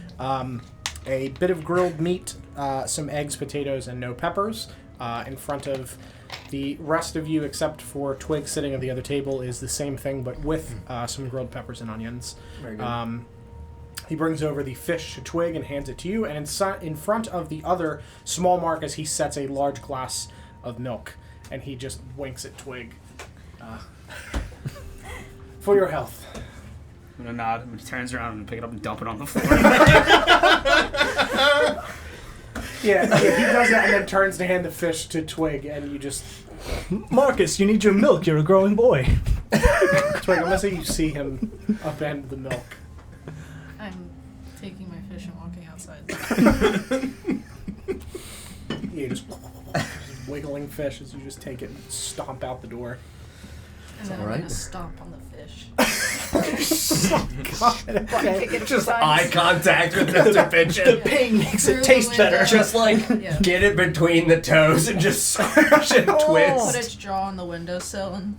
a bit of grilled meat, some eggs, potatoes, and no peppers. In front of the rest of you, except for Twig sitting at the other table, is the same thing, but with some grilled peppers and onions. Very good. He brings over the fish to Twig and hands it to you, and in front of the other small Marcus, he sets a large glass of milk, and he just winks at Twig. For your health. I'm gonna nod. When he turns around, I'm gonna pick it up and dump it on the floor. Yeah, he does that and then turns to hand the fish to Twig, and you just... Marcus, you need your milk. You're a growing boy. Twig, I'm gonna say you see him upend the milk. I'm taking my fish and walking outside. You just wiggling fish as you just take it and stomp out the door. And then I'm alright. gonna stomp on the fish. God, okay. Just eye contact with Mr. Pigeon. Pain makes Through it the taste window. better. Just like Yeah. get it between the toes and just squish and Put twist. its jaw on the windowsill and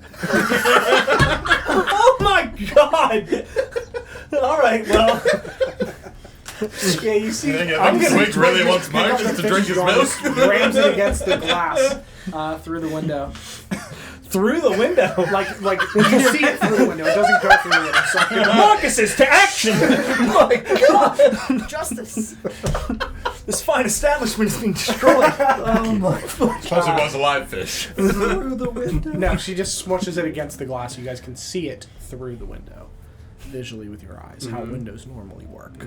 Oh my god! Alright, well. Yeah, you see... I think Twig really wants pick up Marcus the to drink fish his jar and milk. just rams it against the glass through the window. Through the window. Like you see it through the window. It doesn't go through the window. So Marcus, to action! My god! Justice. This fine establishment is being destroyed. Oh my god. Plus it was a live fish. Through the window. No, she just smushes it against the glass. You guys can see it through the window, visually with your eyes, how windows normally work.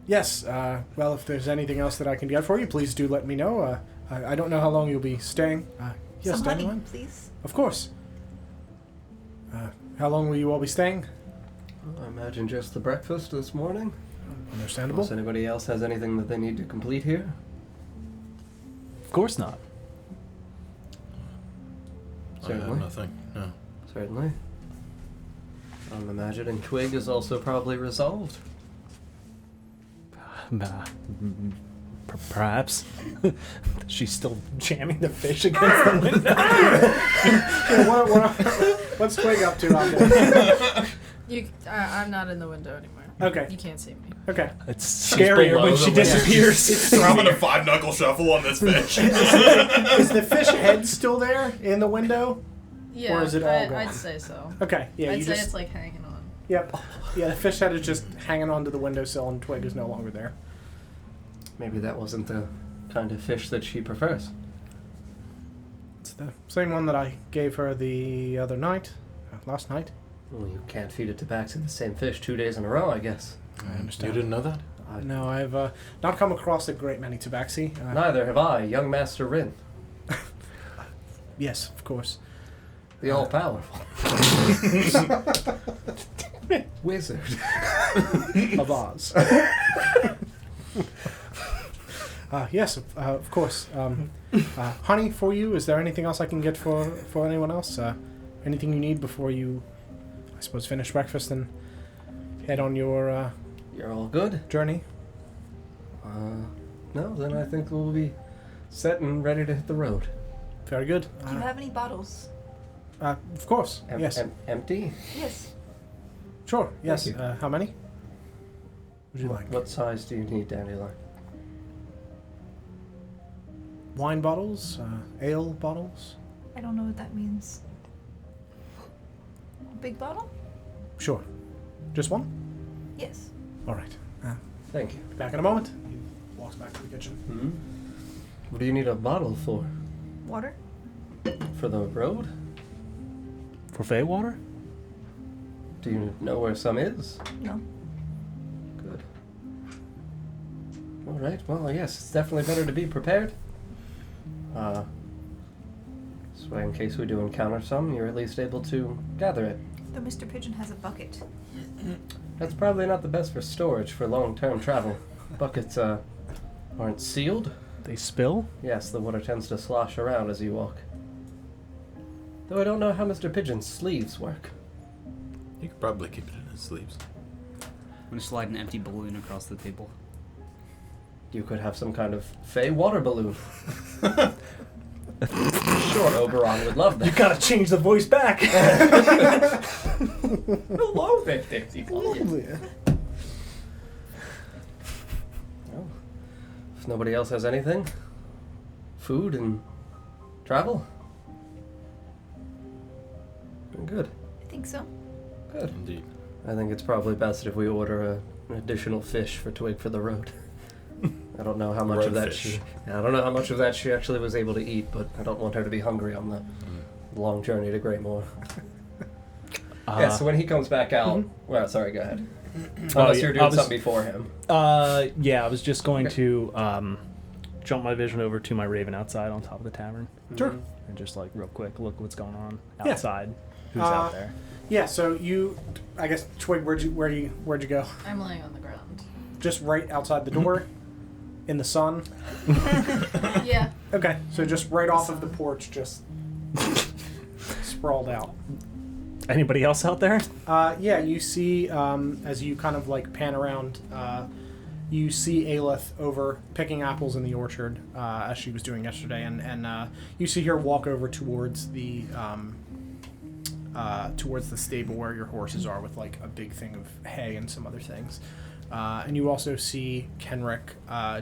Yes, well, if there's anything else that I can get for you, please do let me know. I don't know how long you'll be staying. Yes, Some honey, Dandelion? please. Of course. How long will you all be staying? I imagine just the breakfast this morning. Understandable. Unless anybody else has anything that they need to complete here. Of course not. Certainly. Nothing. No. Certainly. I'm imagining Twig is also probably resolved. Perhaps. She's still jamming the fish against the window. Yeah, what's Twig up to out there? I'm not in the window anymore. Okay. You can't see me. Okay. It's scarier below when the she window. disappears. I'm gonna 5-knuckle shuffle on this fish. Is the fish head still there in the window? Yeah, Or is it all gone? I'd say so. Okay. Yeah, I'd you say just... it's like hanging on. Yep. Yeah, the fish head is just hanging onto the windowsill and Twig is no longer there. Maybe that wasn't the kind of fish that she prefers. It's the same one that I gave her the other night, last night. Well, you can't feed it to Baxter the same fish 2 days in a row, I guess. I understand. You didn't know that? No, I've not come across a great many tabaxi. Neither have I, young Master Rin. Yes, of course. The all-powerful. Wizard. Of Oz. Yes, of course. Honey, for you, is there anything else I can get for anyone else? Anything you need before you, I suppose, finish breakfast and head on your You're all good? journey? No, then I think we'll be set and ready to hit the road. Very good. Do you have any bottles? Of course. Yes. Empty? Yes. Sure. Yes. Thank you. How many would you like? What size do you need, Dandelion? Wine bottles? Ale bottles? I don't know what that means. A big bottle? Sure. Just one? Yes. All right. Thank you. Back in a moment. He walks back to the kitchen. Hmm? What do you need a bottle for? Water? For the road? For Fey water? Do you know where some is? No. Good. All right. Well, yes, it's definitely better to be prepared. So in case we do encounter some, you're at least able to gather it. Though Mr. Pigeon has a bucket. That's probably not the best for storage for long-term travel. Buckets aren't sealed. They spill? Yes, the water tends to slosh around as you walk. Though I don't know how Mr. Pigeon's sleeves work. You could probably keep it in his sleeves. I'm gonna slide an empty balloon across the table. You could have some kind of fey water balloon. Sure, Oberon would love that. You gotta change the voice back. Hello, Big Dixie. Well, if nobody else has anything, food and travel. Good. I think so. Good. Indeed. I think it's probably best if we order an additional fish for Twig for the road. I don't know how much Road of that fish. I don't know how much of that she actually was able to eat, but I don't want her to be hungry on the long journey to Greymoor. Yeah, so when he comes back out, well, sorry, go ahead. Unless you're doing something before him. Yeah, I was just going to jump my vision over to my raven outside on top of the tavern. Sure. And just like real quick, look what's going on Yeah. outside. Who's out there? Yeah, so you, I guess, Twig, where'd you go? I'm laying on the ground. Just right outside the door, in the sun. Yeah. Okay, so just right off of the porch, just sprawled out. Anybody else out there? Yeah, you see, as you kind of like pan around, you see Aelith over picking apples in the orchard, as she was doing yesterday, and you see her walk over towards the stable where your horses are, with like a big thing of hay and some other things. And you also see Kenrick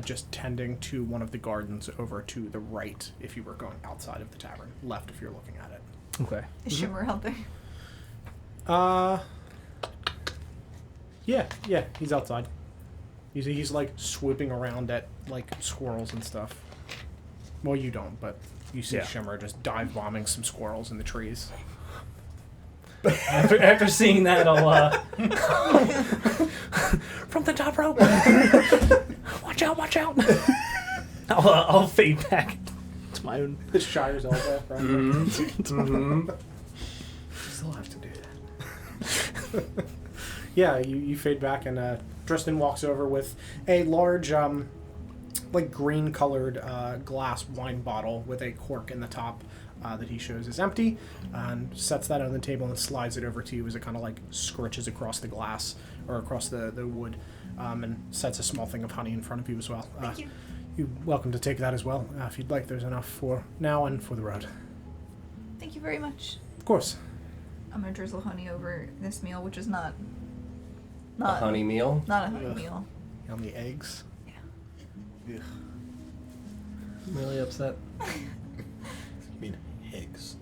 just tending to one of the gardens over to the right if you were going outside of the tavern, left if you're looking at it. Okay. Is Shimmer out there? Yeah, he's outside. He's like swooping around at like squirrels and stuff. Well, you don't, but you see Yeah. Shimmer just dive bombing some squirrels in the trees. After seeing that, I'll from the top rope. Watch out! I'll fade back to my own. The Shire's elbow, right? Mm-hmm. Still have to do that. Yeah, you fade back, and Tristan walks over with a large, like green-colored glass wine bottle with a cork in the top that he shows is empty, and sets that on the table and slides it over to you as it kind of like scritches across the glass or across the wood, and sets a small thing of honey in front of you as well. Thank you. You're welcome to take that as well if you'd like. There's enough for now and for the road. Thank you very much. Of course. I'm gonna drizzle honey over this meal, which is not A honey meal. not a honey Ugh. meal. On the eggs. Yeah. Ugh. I'm really upset. I mean, Higgs.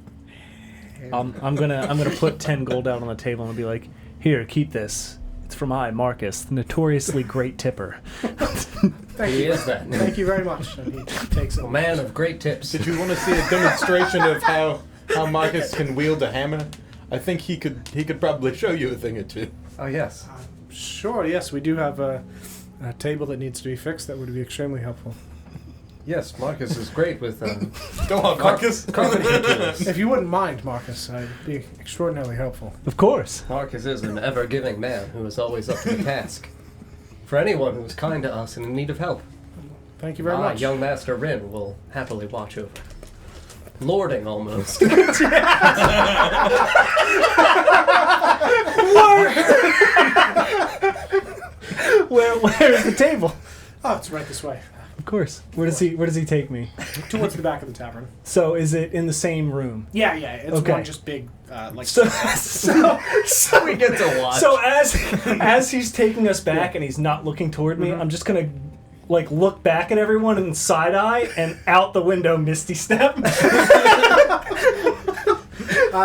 I'm gonna put 10 gold out on the table and be like, "Here, keep this. It's from I, Marcus, the notoriously great tipper." Thank He you. is that. Thank you very much. And he takes it. A man of great tips. Did you want to see a demonstration of how Marcus can wield a hammer? I think he could probably show you a thing or two. Oh, yes. Sure, yes, we do have a table that needs to be fixed. That would be extremely helpful. Yes, Marcus is great with Go on, Marcus. carpentry. If you wouldn't mind, Marcus, I'd be extraordinarily helpful. Of course. Marcus is an ever-giving man who is always up to the task. For anyone who is kind to us and in need of help, Thank you very much. young Master Rin will happily watch over. Lording, almost. Where's the table? Oh, it's right this way. Of course. Where does he take me? Towards the back of the tavern. So is it in the same room? Yeah, it's Okay. one just big, like... So We get to watch. So as he's taking us back and he's not looking toward me, I'm just gonna like look back at everyone and side eye and out the window misty step.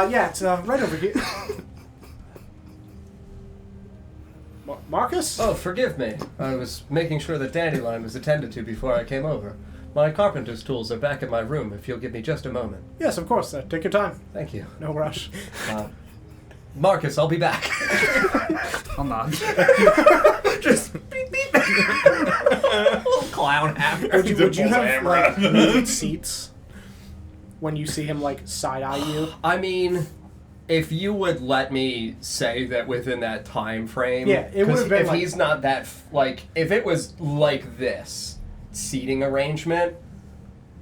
Yeah, it's right over here. Marcus? Oh, forgive me. I was making sure that Dandelion was attended to before I came over. My carpenter's tools are back in my room, if you'll give me just a moment. Yes, of course. Take your time. Thank you. No rush. Marcus, I'll be back. Hold on. Just beep beep. Little clown hammer. Would you have hammer like out. moved seats when you see him like side eye you? I mean, if you would let me say that within that time frame, Yeah, it would 'cause have been if like- he's not that like if it was like this seating arrangement,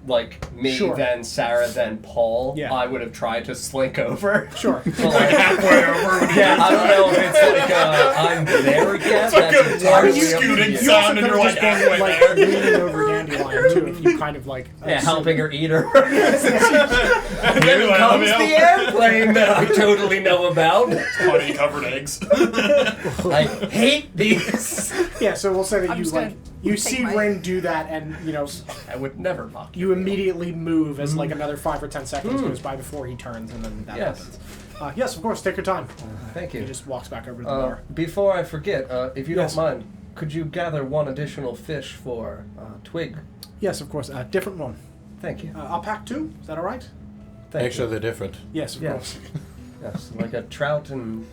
like me, Sure. then Sarah, then Paul, Yeah. I would have tried to slink over. Sure. But, like, Halfway over. yeah, I don't know if it's like I'm there yet. It's like That's a entirely tiny up to scooting you. You also sound, and could you're have like just been halfway like there. leaning over Dandelion too, if you kind of like Yeah, helping her eat her. And Here then like, comes let me the airplane that I totally know about. honey covered eggs. I hate these. Yeah, so we'll say that I'm you just like gonna you take see my- Rin do that, and you know I would never mock you immediately move as like another 5 or 10 seconds goes by before he turns, and then that Yes. happens. Yes, of course. Take your time. Thank He you. just walks back over to the bar. Before I forget, if you Yes. don't mind, could you gather one additional fish for Twig? Yes, of course. Different one. Thank you. I'll pack 2. Is that all right? Thank Actually, you. they're different. Yes, of Yes. course. Yes, like a trout and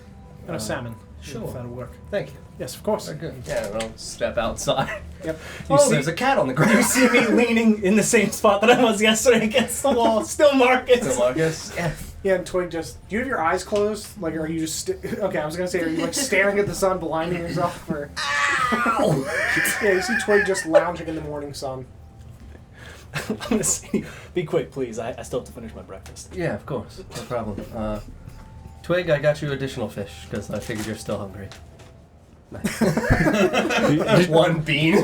And a salmon. sure. If that'll work. Thank you. Yes, of course. Very good. Yeah, and I'll step outside. Yep. Oh, there's a cat on the ground. You see me leaning in the same spot that I was yesterday against the wall. Still Marcus. So, Marcus. Yeah. Yeah, and Twig just. Do you have your eyes closed? Like, are you just. Okay, I was gonna say, are you like staring at the sun, blinding yourself? Or. Yeah, you see Twig just lounging in the morning sun. I'm gonna say, be quick, please. I still have to finish my breakfast. Yeah, of course. No problem. Twig, I got you additional fish because I figured you're still hungry. Nice. One bean.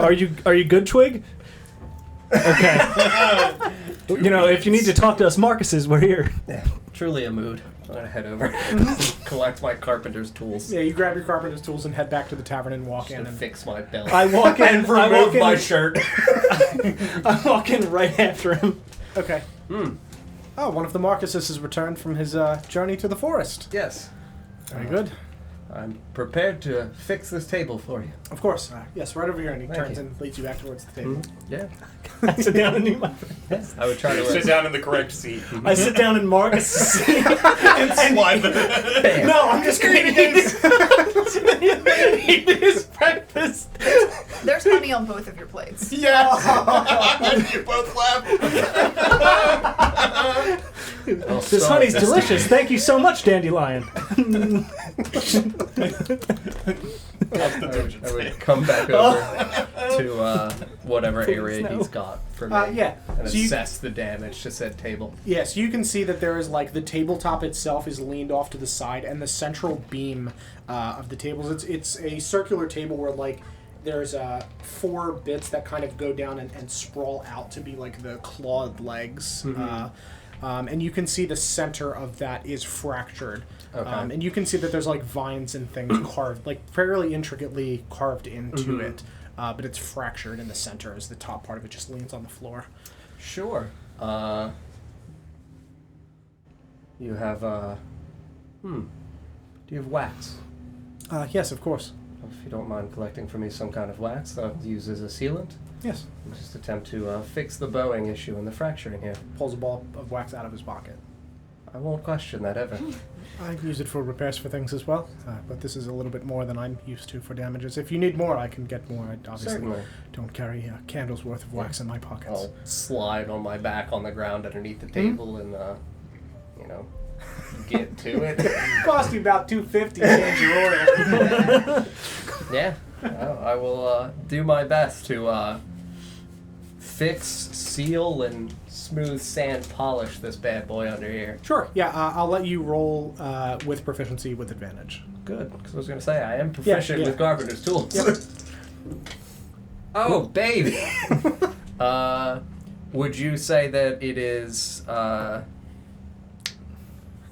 Are you good, Twig? Okay. You know, if you need to talk to us Marcuses, we're here. Yeah, truly a mood. I'm gonna head over, collect my carpenter's tools, Yeah, you grab your carpenter's tools and head back to the tavern and walk just in. to And fix my belt. I walk in. and I walk remove my in. shirt. I walk in right after him. Okay. Oh, one of the Marcuses has returned from his journey to the forest. Yes, Very good. I'm prepared to fix this table for you. Of course. Yes, right over here, and he Thank turns you. and leads you back towards the table. Yeah, I sit down and eat my. yes. I would try to Sit down in the correct seat. I sit down in Marcus' seat. and slide the... No, I'm just gonna eat his breakfast. There's honey on both of your plates. Yes! You both laugh. This honey's delicious. Thank you so much, Dandelion. I would come back over to whatever area no. he's got for me. Yeah. And So you, assess the damage to said table. yes, you can see that there is like the tabletop itself is leaned off to the side, and the central beam of the tables. It's a circular table where like there's 4 bits that kind of go down and sprawl out to be like the clawed legs. And you can see the center of that is fractured. Okay. And you can see that there's like vines and things carved, like fairly intricately carved into it. But it's fractured in the center as the top part of it just leans on the floor. Sure. You have do you have wax? Yes, of course. If you don't mind collecting for me some kind of wax that I'll use as a sealant. Yes. I'll just attempt to fix the bowing issue and the fracturing here. Pulls a ball of wax out of his pocket. I won't question that ever. I use it for repairs for things as well, but this is a little bit more than I'm used to for damages. If you need more, I can get more. I obviously Certainly. don't carry a candle's worth of wax in my pockets. I'll slide on my back on the ground underneath the table and get to it. Cost you about $250 to change your order. Yeah. Well, I will do my best to fix, seal, and smooth sand polish this bad boy under here. Sure. Yeah, I'll let you roll with proficiency with advantage. Good, because I was going to say, I am proficient yeah. with carpenter's tools. Yep. Oh, baby! Would you say that it is...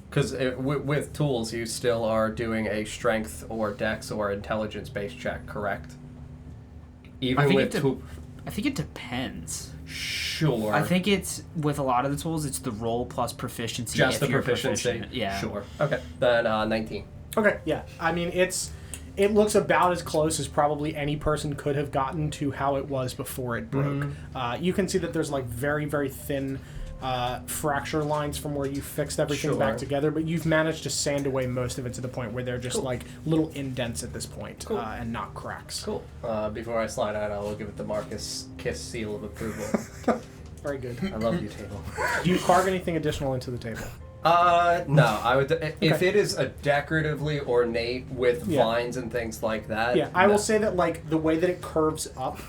Because with tools, you still are doing a strength or dex or intelligence-based check, correct? Even I think with I think it depends. Sure. I think it's with a lot of the tools, it's the roll plus proficiency. just if the you're proficiency. proficient. Yeah. Sure. Okay. Then 19. Okay, yeah. I mean, it looks about as close as probably any person could have gotten to how it was before it broke. You can see that there's like very, very thin fracture lines from where you fixed everything back together, but you've managed to sand away most of it to the point where they're just like little indents at this point, and not cracks. Cool. Before I slide out, I will give it the Marcus kiss seal of approval. Very good. I love you, table. Do you carve anything additional into the table? No. I would if it is a decoratively ornate with vines and things like that. Yeah, I will say that like the way that it curves up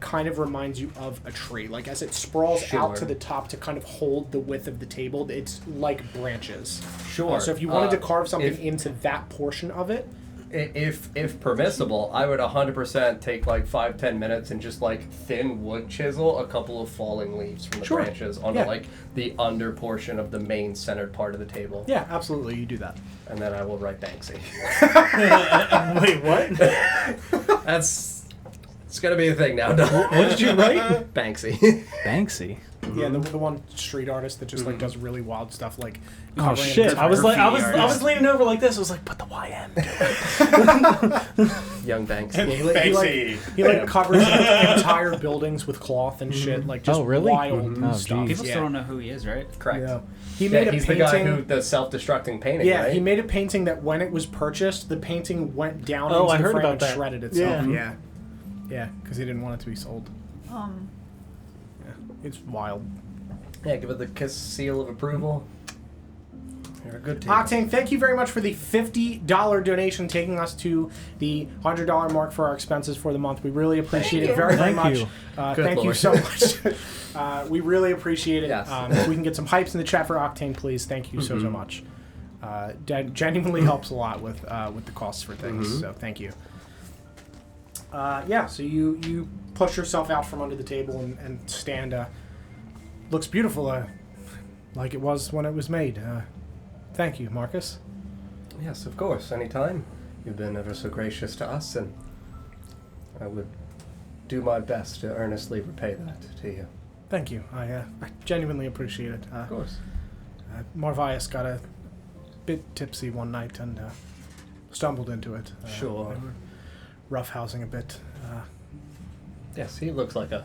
kind of reminds you of a tree. Like as it sprawls out to the top to kind of hold the width of the table, it's like branches. Sure. So if you wanted to carve something into that portion of it, if permissible, I would 100% take like 5-10 minutes and just like thin wood chisel a couple of falling leaves from the branches onto like the under portion of the main centered part of the table. Yeah, absolutely, you do that. And then I will write Banksy. Wait, what? It's gonna be a thing now. What did you write? Banksy. Banksy. Yeah, the one street artist that just like does really wild stuff like. Oh shit! I was leaning over like this. I was like, put the YM. Young Banksy. Yeah, he like covers entire buildings with cloth and shit, like just wild stuff. People still don't know who he is, right? Correct. Yeah. He's the guy who the self-destructing painting. Yeah, right? he made a painting that when it was purchased, the painting went down Oh, into I the heard frame about and that. shredded itself. Yeah. Yeah, because he didn't want it to be sold. Yeah, it's wild. Yeah, give it the kiss seal of approval. You're a good team. Octane, thank you very much for the $50 donation, taking us to the $100 mark for our expenses for the month. We really appreciate it very, very much. Thank you so much. We really appreciate it. Yes. If we can get some hypes in the chat for Octane, please. Thank you so much. Genuinely helps a lot with the costs for things. So thank you. So you push yourself out from under the table and stand. Looks beautiful, like it was when it was made. Thank you, Marcus. Yes, of course. Anytime. You've been ever so gracious to us, and I would do my best to earnestly repay that to you. Thank you. I genuinely appreciate it. Of course. Marvius got a bit tipsy one night and stumbled into it. Sure. They were roughhousing a bit. Yes, he looks like a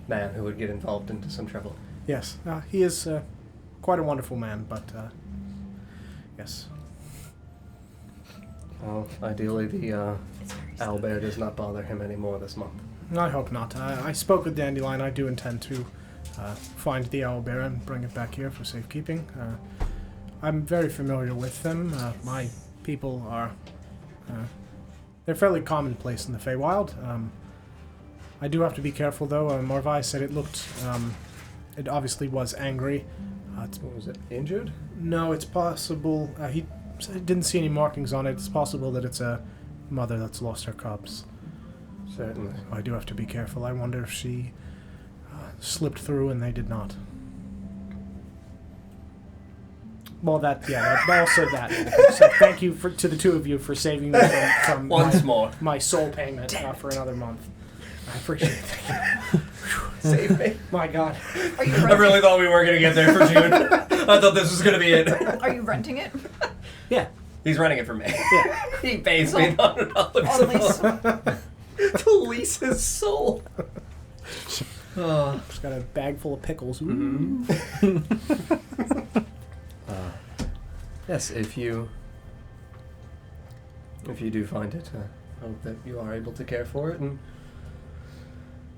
man who would get involved into some trouble. Yes, he is quite a wonderful man, but yes. Well, ideally the owlbear does not bother him anymore this month. I hope not. I spoke with Dandelion. I do intend to find the owlbear and bring it back here for safekeeping. I'm very familiar with them. My people are... they're fairly commonplace in the Feywild. I do have to be careful, though. Marvi said it looked... it obviously was angry. What was it? Injured? No, it's possible... he didn't see any markings on it. It's possible that it's a mother that's lost her cubs. Certainly. I do have to be careful. I wonder if she slipped through and they did not. Well, also that. So thank you to the two of you for saving me from my soul payment for another month. I appreciate it. Save me. My God. Are you I really thought we were going to get there for June. I thought this was going to be it. Are you renting it? Yeah. He's renting it for me. Yeah. He pays me $100 a month to lease his soul. Just got a bag full of pickles. Yes, if you do find it, I hope that you are able to care for it, and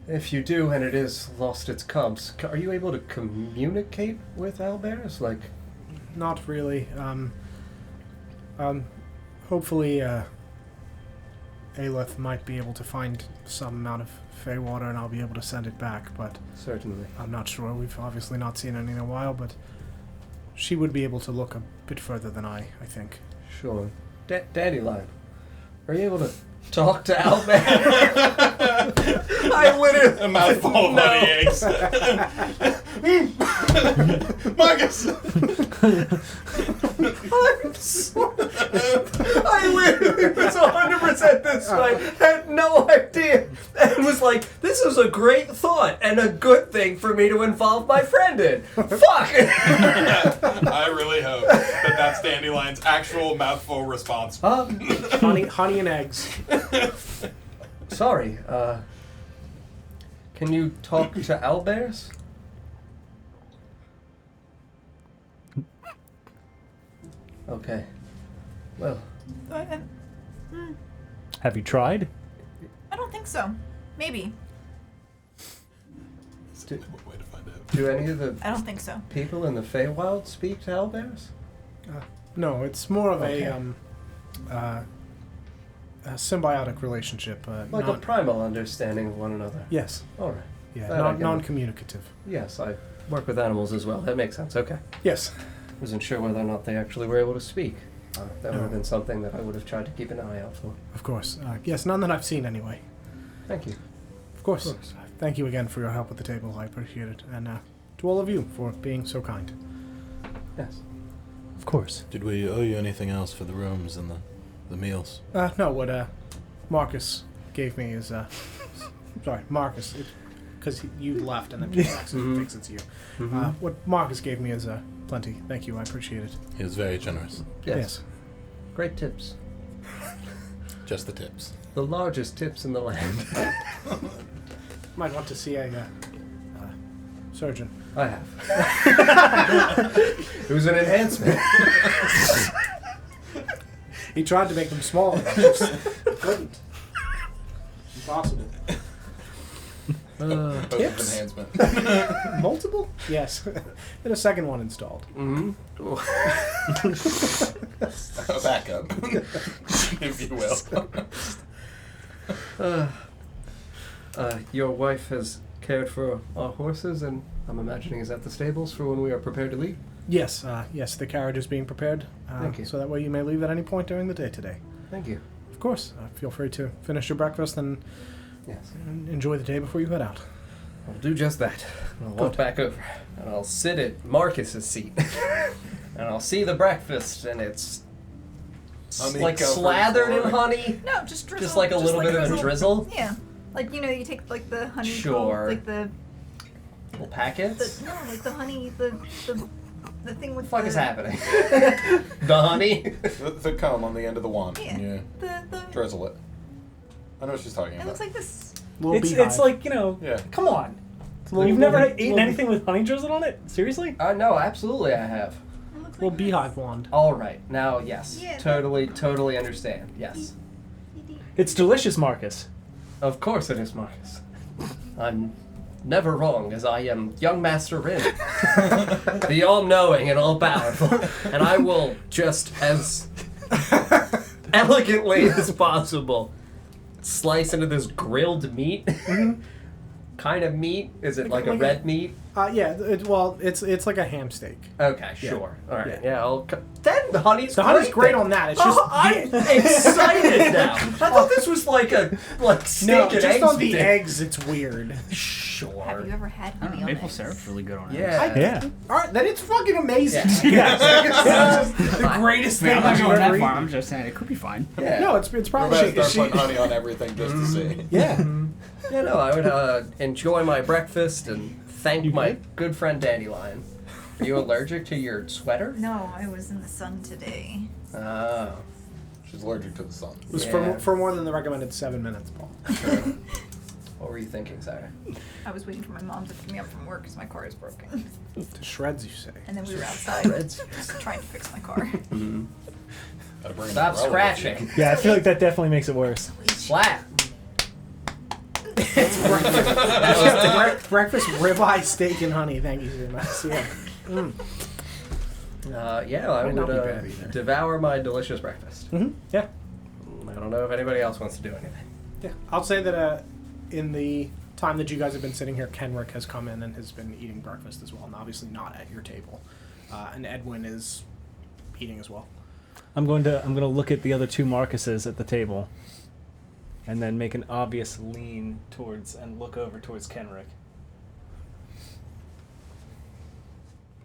if you do and it is lost its cubs, are you able to communicate with owlbears? Like, not really. Hopefully, Aelith might be able to find some amount of Fey water and I'll be able to send it back, but... Certainly. I'm not sure. We've obviously not seen any in a while, but she would be able to look a bit further than I think. Sure. Dandelion, are you able to talk to owlbear? I literally... A mouthful of honey eggs. Marcus! I'm sorry. I literally was 100% this way, had no idea, and was like, this is a great thought and a good thing for me to involve my friend in. Fuck! I really hope that that's Dandelion's actual mouthful response. Honey and eggs. Sorry, can you talk to owlbears? Okay. Well, Have you tried? I don't think so. Maybe. do, Way to find out. do any of the I don't think so. people in the Feywild speak to owlbears? No, it's more of Okay. a symbiotic relationship. Like a primal understanding of one another. Yes. All right. Yeah. That I can- Non-communicative. Yes, I work with animals as well. That makes sense. Okay. Yes. Wasn't sure whether or not they actually were able to speak. That would No. have been something that I would have tried to keep an eye out for. Of course. Yes. None that I've seen anyway. Thank you. Of course. Of course. Thank you again for your help at the table. I appreciate it, and to all of you for being so kind. Yes. Of course. Did we owe you anything else for the rooms and the meals? No, what Marcus gave me is sorry, Marcus, because you left and then just thinks it's you. What Marcus gave me is plenty. Thank you, I appreciate it. He was very generous. Yes. Great tips. Just the tips. The largest tips in the land. Might want to see a surgeon. I have. It was an enhancement. He tried to make them smaller. Just couldn't. Impossible. Tips? Enhancement. Multiple? Yes. Then a second one installed. Mm-hmm. A backup, if you will. Your wife has cared for our horses, and I'm imagining is at the stables for when we are prepared to leave. Yes, yes, the carriage is being prepared. Thank you. So that way you may leave at any point during the day today. Thank you. Of course. Feel free to finish your breakfast and Yes. enjoy the day before you head out. I'll do just that. I'll walk back over, and I'll sit at Marcus's seat, and I'll see the breakfast, and it's Honey like covered slathered in floor. honey. No, just drizzle. Just like a little bit of a drizzle. Yeah. Like, you know, you take like the honey. Sure. Like the Little packets. no, like the honey, the thing with What the fuck the is happening? The honey. The comb on the end of the wand. Yeah. The Drizzle it. I know what she's talking it about. looks like this. Little It's beehive. like, you know, Yeah. come on. little- You've never little- eaten little- anything with honey drizzled on it? Seriously? No, absolutely I have. It looks Little like beehive wand. All right, now yes, Yeah. totally understand. Yes, It's delicious, Marcus. of course it is, Marcus. I'm never wrong, as I am young Master Rin, the all-knowing and all-powerful, and I will just as elegantly as possible slice into this grilled meat. Kind of meat? Is it like a Like red meat? Yeah. It's like a ham steak. Okay, Yeah. sure. All right, Yeah. yeah. Then the honey's The great. honey's great then. on that. It's just I'm excited now. I thought this was like a steak no, and just eggs. on the thing. eggs. It's weird. Have Sure. you ever had honey on Maple eggs? syrup's really good on it. Yeah. Yeah. All right, then it's fucking amazing. Yeah. It's just the greatest I mean, thing I'm not I've going ever that eaten. far. I'm just saying it could be fine. Yeah. No, it's We're probably about to start putting honey on everything just to see. Yeah. Yeah, no, I would enjoy my breakfast and thank my good friend Dandelion. Are you allergic to your sweater? No, I was in the sun today. Oh. She's allergic to the sun. It was Yeah. for more than the recommended 7 minutes, Paul. What were you thinking, Sarah? I was waiting for my mom to pick me up from work because my car is broken. To shreds, you say. And then we were outside Shreds? just trying to fix my car. Gotta bring an Stop umbrella with scratching. Yeah, I feel like that definitely makes it worse. Slap. Breakfast ribeye steak and honey. Thank you very much. Yeah. Yeah, I Might not would be bad either. devour my delicious breakfast. Yeah. I don't know if anybody else wants to do anything. Yeah. I'll say that in the time that you guys have been sitting here, Kenrick has come in and has been eating breakfast as well, and obviously not at your table. And Edwin is eating as well. I'm going to look at the other two Marcuses at the table, and then make an obvious lean towards and look over towards Kenrick.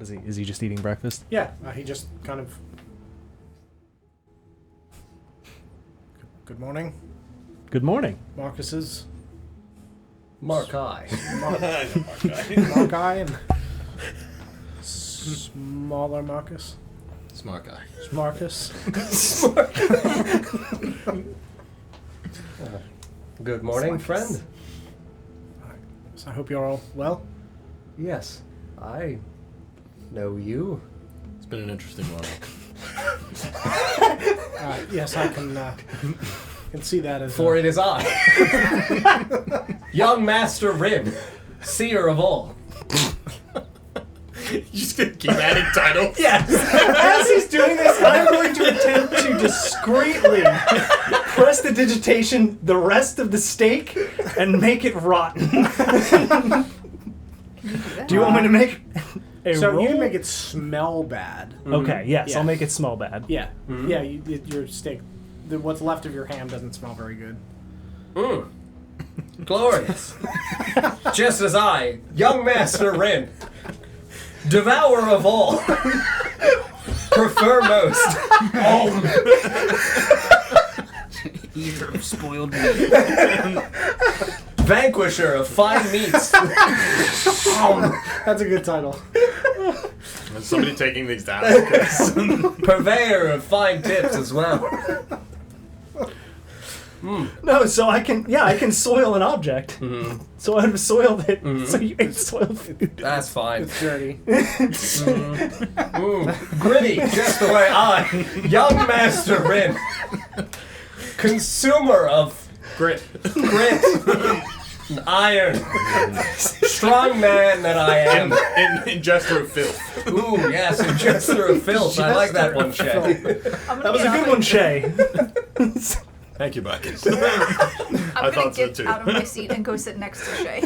Is he just eating breakfast? Yeah. He just kind of. Good morning, Good morning. Marcus's. Markai. Markai and smaller Marcus. Smart guy. Marcus. Good morning, friend. So I hope you're all well. Yes, I know you. It's been an interesting one. Yes, I can see that as. For it is I, young Master Rin, seer of all. You're just gonna keep adding titles? Yes. As he's doing this, I'm going to attempt to discreetly press the digitation the rest of the steak and make it rotten. Do you want me to make a So roll? you can make it smell bad. Okay, yes, Yeah. I'll make it smell bad. Yeah, yeah. Your steak, what's left of your ham doesn't smell very good. Glorious. Just as I, young Master Rin, devourer of all, prefer most. Eater of spoiled meat. Vanquisher of fine meats. That's a good title. Is somebody taking these down? 'Cause- Purveyor of fine tips as well. No, so I can soil an object. So I've soiled it. So you ate soiled food. That's fine. It's dirty. Gritty, just the way I, young Master Rin, consumer of Grit. grit, and iron, strong man that I am. Ingester of filth. Ooh, yes, ingester of filth. I like that one, Shay. That was a good one, Shay. Thank you, Marcus. I'm I gonna thought so get too. out of my seat and go sit next to Shay.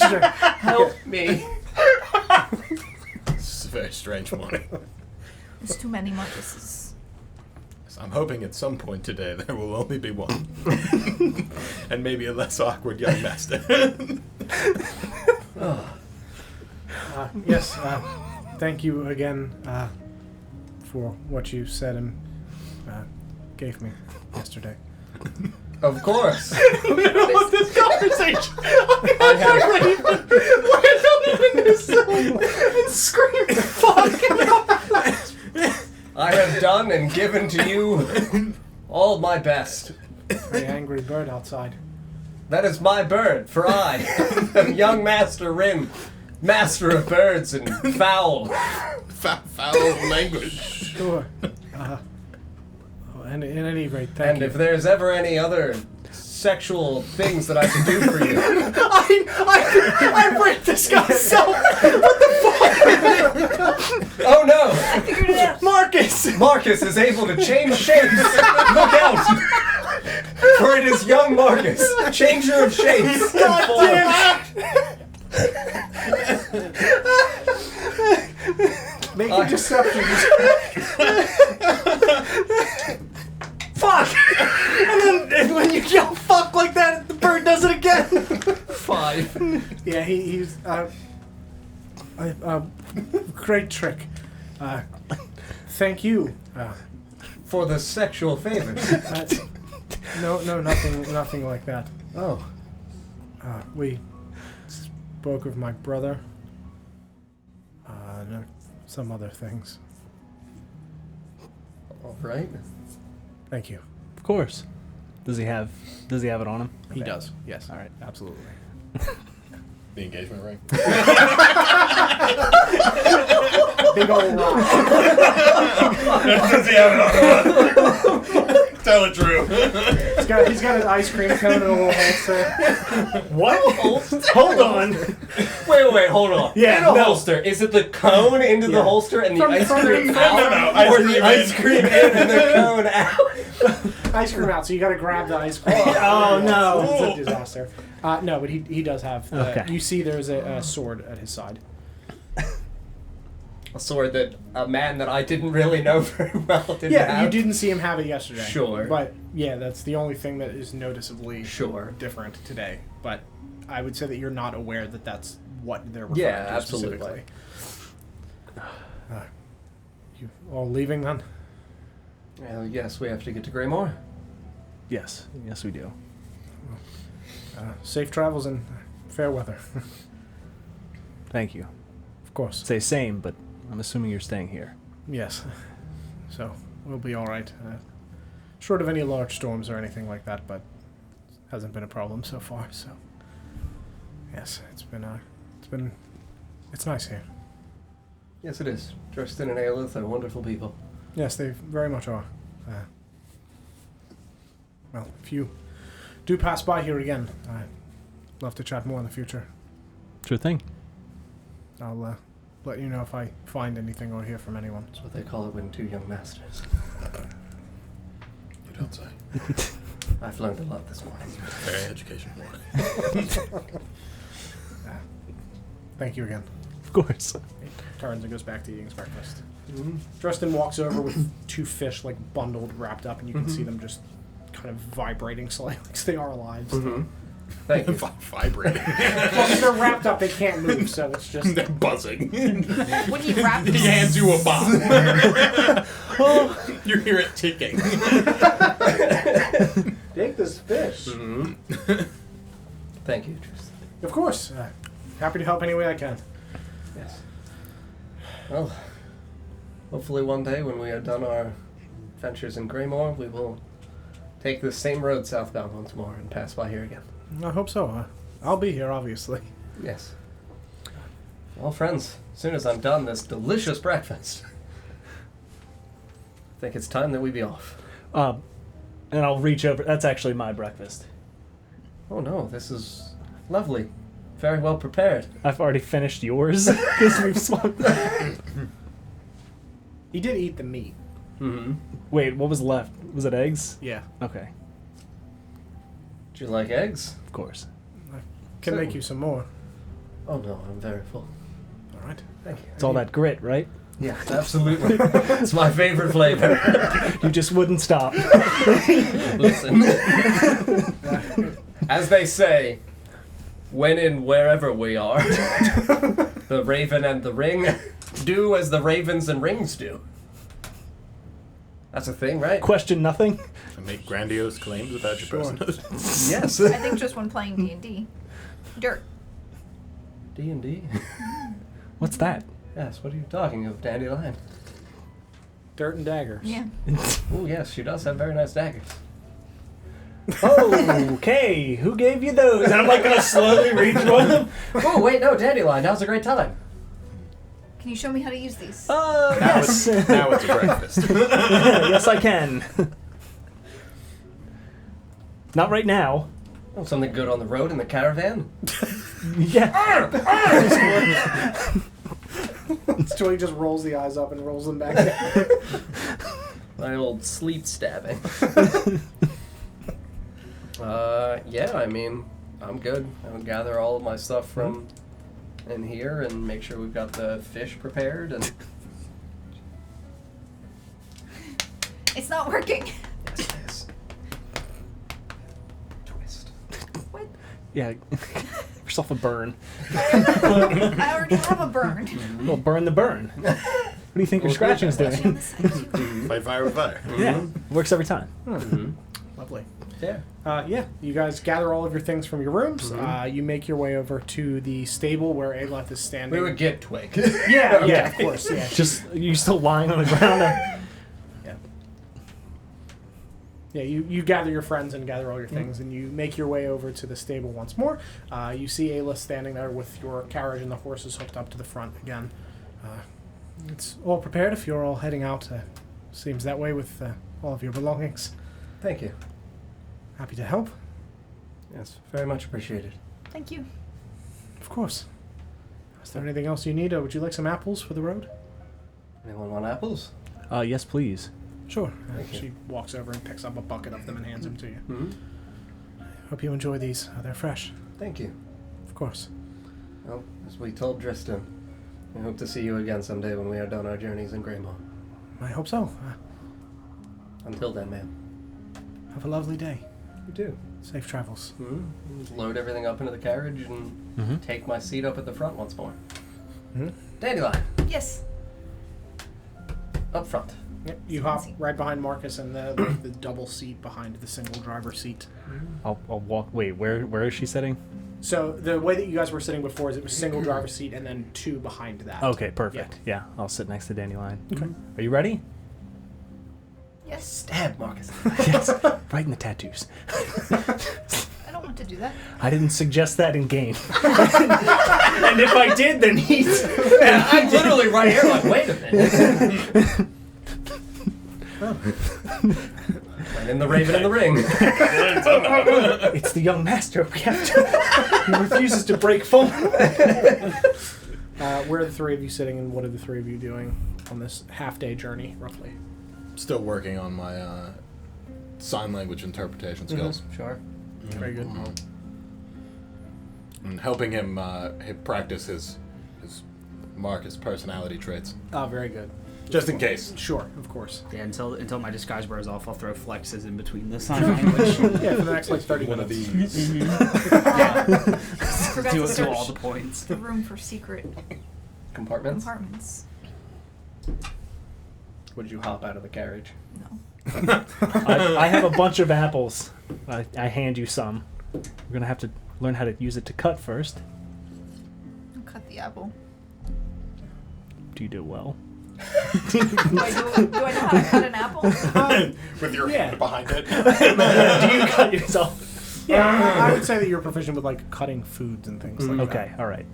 Sure. Help me. This is a very strange morning. There's too many Marcuses. I'm hoping at some point today there will only be one. And maybe a less awkward young master. Yes. Thank you again for what you said and gave me yesterday. Of course. This conversation. Scream fuck. I have done and given to you all my best. Very angry bird outside. That is my bird, for I am young Master Rin, master of birds and fowl. Foul language. Sure. And at any rate, thank And you. if there's ever any other sexual things that I can do for you, I raped this guy's self. oh no! I figured it out. Marcus. Marcus is able to change shapes. Look out! For it is young Marcus, changer of shapes and forms. Make a deception. Fuck. And when you yell fuck like that, the bird does it again. 5. Yeah, he's great trick. Thank you. For the sexual favors. No, nothing like that. Oh. We spoke of my brother. And some other things. All right. Thank you. Of course. Does he have it on him? He does. Yes. All right. Absolutely. The engagement ring. Big old rock. Does he have it on? Tell it true. He's got an ice cream cone and a little holster. What? Hold on. Wait, hold on. Yeah, in a no. holster. Is it the cone into the holster and the ice cream out? No, or the ice cream in and the cone out? Ice cream out, so you got to grab the ice cream. Oh, no. It's a disaster. No, but he does have. Okay. You see, there's a sword at his side. A sword that a man that I didn't really know very well didn't Yeah, have. you didn't see him have it yesterday. Sure. But yeah, that's the only thing that is noticeably Sure. different today. But I would say that you're not aware that that's what they're referring Yeah, to absolutely. specifically. You all leaving then? Well, yes, we have to get to Greymoor. Yes, we do. Safe travels and fair weather. Thank you. Of course. Say same, but I'm assuming you're staying here. Yes. So we'll be all right. Short of any large storms or anything like that, but hasn't been a problem so far. So yes, it's nice here. Yes, it is. Dresden and Aelith are wonderful people. Yes, they very much are. Well, if you do pass by here again, I'd love to chat more in the future. Sure thing. I'll let you know if I find anything or hear from anyone. That's what they call it when two young masters. You don't say. I've learned a lot this morning. Very educational. Thank you again. Of course. He turns and goes back to eating his breakfast. Mm-hmm. Dresden walks over with 2 fish, like, bundled, wrapped up, and you can Mhm. see them just kind of vibrating slightly, like they are alive. Mm-hmm. Thank you. Vibrating. Well, if they're wrapped up, they can't move, so it's just... They're buzzing. When he wrapped He hands you a bomb. You hear it ticking. Take this fish. Mm-hmm. Thank you, Tristan. Of course. Happy to help any way I can. Yes. Well, hopefully one day when we are done our adventures in Greymoor, we will take this same road southbound once more and pass by here again. I hope so. I'll be here, obviously. Yes. Well, friends, as soon as I'm done this delicious breakfast, I think it's time that we be off. And I'll reach over. That's actually my breakfast. Oh no, this is lovely. Very well prepared. I've already finished yours because we've smoked. He did eat the meat. Mm-hmm. Wait, what was left? Was it eggs? Yeah. Okay, Do you like eggs? of course. Can So- make you some more. Oh no, I'm very full. All right. Thank you. It's all that grit, right? Yeah, absolutely. It's my favorite flavor. You just wouldn't stop. Listen. As they say, when and wherever we are, the raven and the ring do as the ravens and rings do. That's a thing, right? Question nothing. I make grandiose claims about your personhood. Yes. I think just when playing D&D. Dirt. D&D? What's that? Yes, what are you talking of, Dandelion? Dirt and daggers. Yeah. Oh yes, she does have very nice daggers. Okay, who gave you those? And I'm like gonna slowly reach one of them. Oh wait, no, Dandelion, now's a great time. Can you show me how to use these? Oh, Now yes. it's a breakfast. Yes, I can. Not right now. Oh, something good on the road in the caravan? Yeah. Joey just rolls the eyes up and rolls them back down. My old sleep stabbing. Yeah, I mean, I'm good. I'll gather all of my stuff from in here and make sure we've got the fish prepared and... It's not working. Yes, it is. Twist. What? Yeah. Yourself a burn. I already have a burn. Well, burn the burn. What do you think your scratching's Actually, on doing? the side, too. Fight fire with fire. Yeah, works every time. Mm-hmm. Lovely. Yeah. Yeah, you guys gather all of your things from your rooms. Mhm. You make your way over to the stable where Aeleth is standing. We would get Twig. Yeah, yeah, of course, yeah. Just you still lying on the ground. Yeah, you gather your friends and gather all your things, and you make your way over to the stable once more. You see Ayla standing there with your carriage and the horses hooked up to the front again. It's all prepared if you're all heading out. Seems that way with all of your belongings. Thank you. Happy to help. Yes, very much appreciated. Thank you. Of course. Is there anything else you need? Would you like some apples for the road? Anyone want apples? Yes, please. Sure. Thank you. She walks over and picks up a bucket of them and hands them to you. Mm-hmm. Hope you enjoy these. They're fresh. Thank you. Of course. Well, as we told Tristan, we hope to see you again someday when we are done our journeys in Greymoor. I hope so. Until then, ma'am. Have a lovely day. You too. Safe travels. Mm-hmm. Load everything up into the carriage and take my seat up at the front once more. Mm-hmm. Dandelion, Yes. up front. Yep, you hop right behind Marcus and the double seat behind the single driver seat. I'll walk. Wait, where is she sitting? So the way that you guys were sitting before is it was single driver seat and then 2 behind that. Okay, perfect. Yeah, I'll sit next to Dandelion. Okay. Are you ready? Yes. Stab, Marcus. Yes. Right in the tattoos. I don't want to do that. I didn't suggest that in game. And if I did, then he's. Yeah, I'm literally right here like, wait a minute. And in the Raven in the Ring. It's the young master, Captain. He refuses to break form. Where are the three of you sitting, and what are the three of you doing on this half-day journey, roughly? Still working on my sign language interpretation skills. Sure. Very good. And helping him practice his Marcus personality traits. Oh, very good. Just in case. Sure, of course. Yeah, until my disguise wears off, I'll throw flexes in between the sign language. Yeah, for the next like 30 One minutes. of these. Forgot do to search all the points. the room for secret Compartments? compartments. Would you hop out of the carriage? No. I have a bunch of apples. I hand you some. We're gonna have to learn how to use it to cut first. I'll cut the apple. Do you do well? Do I know how to cut an apple? With your Yeah. hand behind it. Do you cut yourself? Yeah, I would say that you're proficient with like cutting foods and things like that. Okay, all right.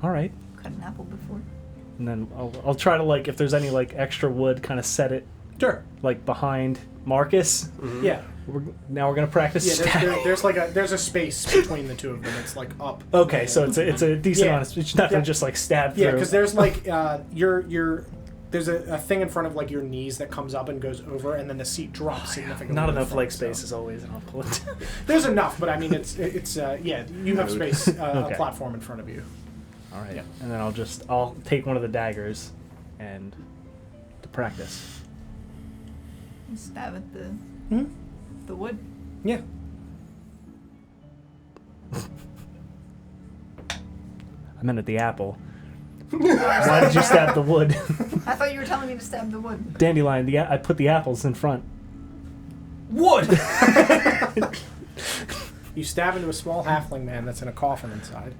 All right. Cut an apple before. And then I'll try to, like, if there's any, like, extra wood, kind of set it, Sure. like, behind Marcus. Yeah. Now we're going to practice Yeah, stabbing. there's a space between the two of them. It's like up. Okay, so it's a decent Yeah. amount of, it's not going to just, like, stab through. Yeah, because there's like there's a thing in front of like your knees that comes up and goes over, and then the seat drops significantly. Not in enough front, leg so. space as always, and I'll pull it. There's enough, but I mean it's yeah, you have space, Okay. a platform in front of you. All right. Yeah. And then I'll take one of the daggers and to practice. And stab at the Hmm? wood. Yeah. I meant at the apple. Why did you stab the wood? I thought you were telling me to stab the wood. Dandelion, I put the apples in front. Wood! You stab into a small halfling man that's in a coffin inside.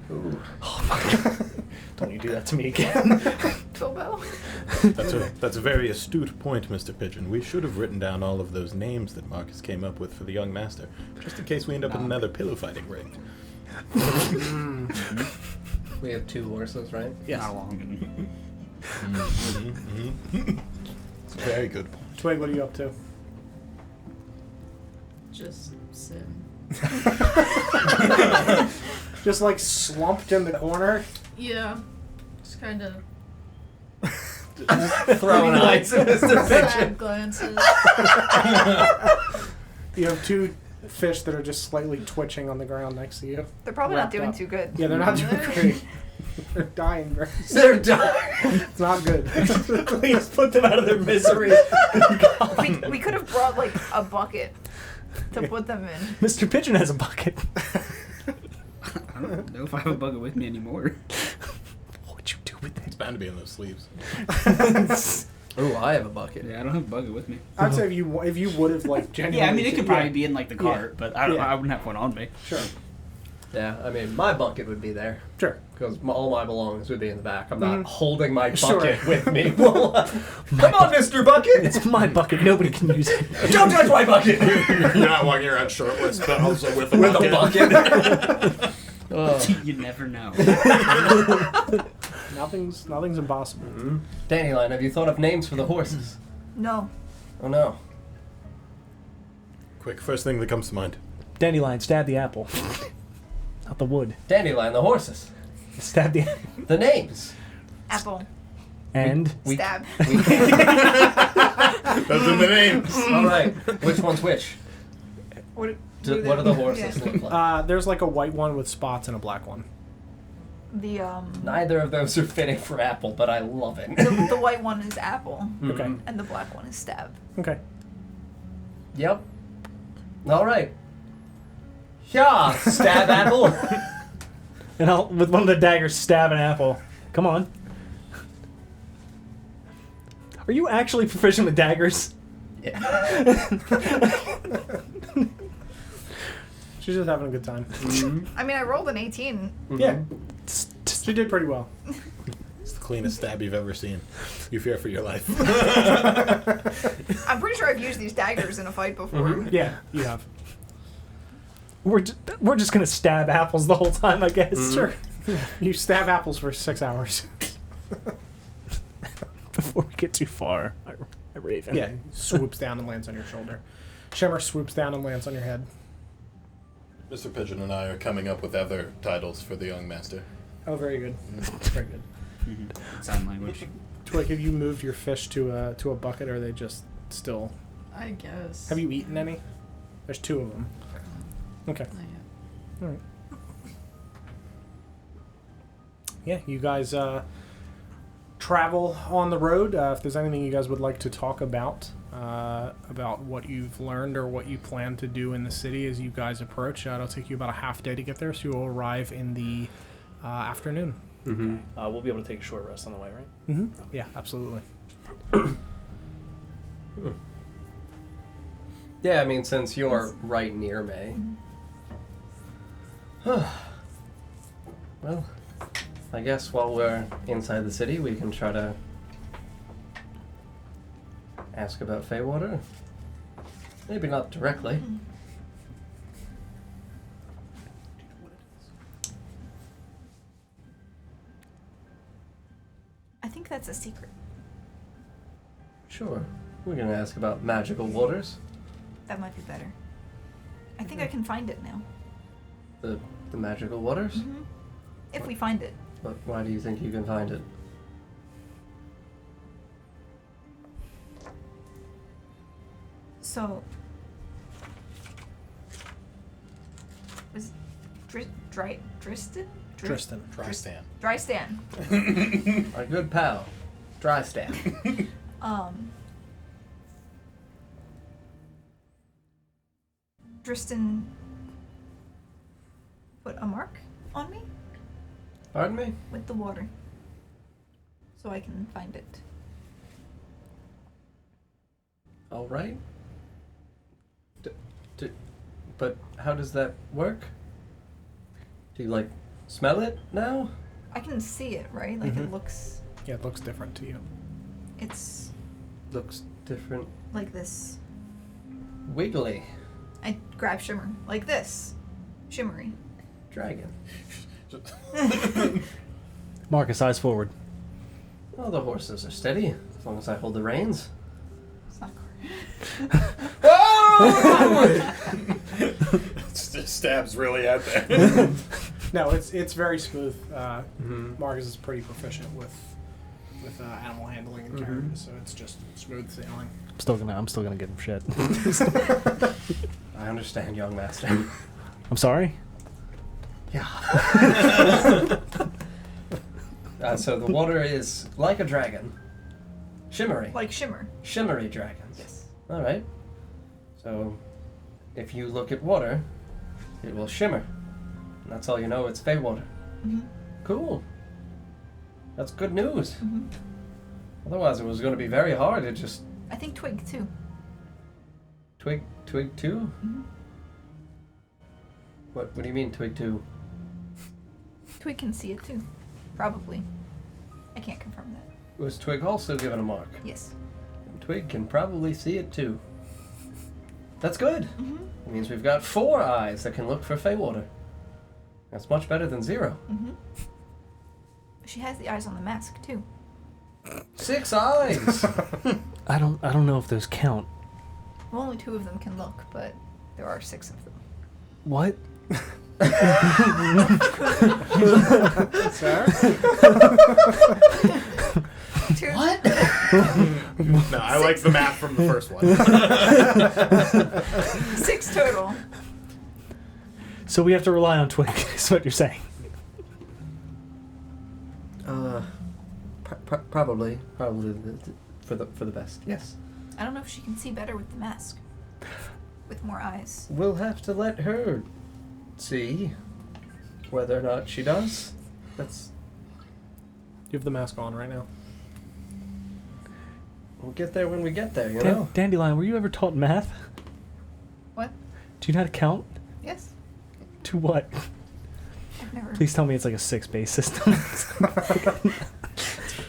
Don't you do that to me again. Bilbo. That's a very astute point, Mr. Pigeon. We should have written down all of those names that Marcus came up with for the young master, just in case we end up in another pillow fighting ring. We have 2 horses, right? Yes. Not long. It's a very good point. Twig, what are you up to? Just sit. Just like slumped in the corner. Yeah. Just kind of Throwing eyes at Mr. Pigeon. sad glances. You have 2 fish that are just slightly twitching on the ground next to you. They're probably not Wrapped doing up. too good. Yeah, they're not doing great. They're dying very soon. They're dying. It's not good. Please put them out of their misery. We could have brought like a bucket to put them in. Mr. Pigeon has a bucket. I don't know if I have a bucket with me anymore. What'd you do with It's bound to be in those sleeves. it? Ooh, I have a bucket. Yeah, I don't have a bucket with me. I'd say if you would have like genuinely. Yeah, I mean it could probably be in like the Yeah. cart, but I Yeah. wouldn't have one on me. Sure. Yeah, I mean, my bucket would be there. Sure. Because all my belongings would be in the back. I'm not Mhm. holding my Sure. bucket with me. Come on, Mr. Bucket! It's my bucket. Nobody can use it. Don't touch my bucket! You're not walking around shirtless, but also with a With bucket. a bucket. You never know. Nothing's impossible. Dandelion, have you thought of names for the horses? No. Oh no. Quick, first thing that comes to mind. Dandelion, stab the apple. Not the wood. Dandelion, the horses. Stab the The names. Apple. and We- Stab. we- Those are the names. Alright, which one's which? What What do the horses look like? There's like a white one with spots and a black one. The Neither of those are fitting for Apple, but I love it. the white one is apple, Okay. and the black one is stab. Okay. Yep. Alright. Yeah, stab Apple. and I'll with one of the daggers stab an apple. Come on. Are you actually proficient with daggers? Yeah. She's just having a good time. I mean, I rolled an 18. Yeah. She did pretty well. It's the cleanest stab you've ever seen. You fear for your life. I'm pretty sure I've used these daggers in a fight before. Yeah, you have. We're just gonna stab apples the whole time, I guess. Sure. You stab apples for 6 hours. Before we get too far, A raven. Yeah, swoops down and lands on your shoulder. Shimmer swoops down and lands on your head. Mr. Pigeon and I are coming up with other titles for the young master. Oh, very good. Very good. Sign language. Twig, have you moved your fish to a bucket, or are they just still... I guess. Have you eaten any? There's 2 of them. Okay. Not yet. All right. Yeah, you guys travel on the road. If there's anything you guys would like to talk about what you've learned or what you plan to do in the city as you guys approach, it'll take you about a half day to get there, so you'll arrive in the afternoon. Mm-hmm. We'll be able to take a short rest on the way, right? Mm-hmm. Yeah, absolutely. Yeah, I mean, since you're right near May. Well, I guess while we're inside the city, we can try to ask about Feywater. Maybe not directly. I think that's a secret. Sure. We're gonna ask about magical waters. That might be better. I think I can find it now. The magical waters? Mm-hmm. If we find it. But why do you think you can find it? So... Was Dristan? Tristan. Trystan. Drystan. Our good pal, Drystan. Tristan put a mark on me Pardon me? with the water. So I can find it. All right. But how does that work? Do you, like, smell it now? I can see it, right? Like Mhm. it looks... Yeah, it looks different to you. It's Looks different. like this. Wiggly. I grab Shimmer. Like this. Shimmery. Dragon. Marcus, eyes forward. Oh, the horses are steady, as long as I hold the reins. It's not Stabs really out there. No, it's very smooth. Mm-hmm. Marcus is pretty proficient with animal handling and carriages, so it's just smooth sailing. I'm still gonna give him shit. I understand, young master. I'm sorry? Yeah. So the water is like a dragon. Shimmery. like Shimmer. Shimmery dragons. Yes. Alright. So, if you look at water, it will shimmer. And that's all you know, it's Feywater. Mm-hmm. Cool. That's good news. Mm-hmm. Otherwise it was going to be very hard to just I think Twig too. twig 2? Mm-hmm. What do you mean twig 2? Twig can see it too. Probably. I can't confirm that. Was Twig also given a mark? Yes. And Twig can probably see it too. That's good. Mm-hmm. It means we've got 4 eyes that can look for Feywater. That's much better than 0. Mm-hmm. She has the eyes on the mask too. 6 eyes! I don't know if those count. Well, only 2 of them can look, but there are 6 of them. What? Sir? What? No, I like the math from the first one. 6 total. So we have to rely on Twig, is what you're saying. Probably for the best. Yes. I don't know if she can see better with the mask. With more eyes. We'll have to let her see whether or not she does. That's. You have the mask on right now. We'll get there when we get there, you know. Dandelion, were you ever taught math? What? Do you know how to count? Yes. To what? I've never. Please tell me it's like a 6-base system.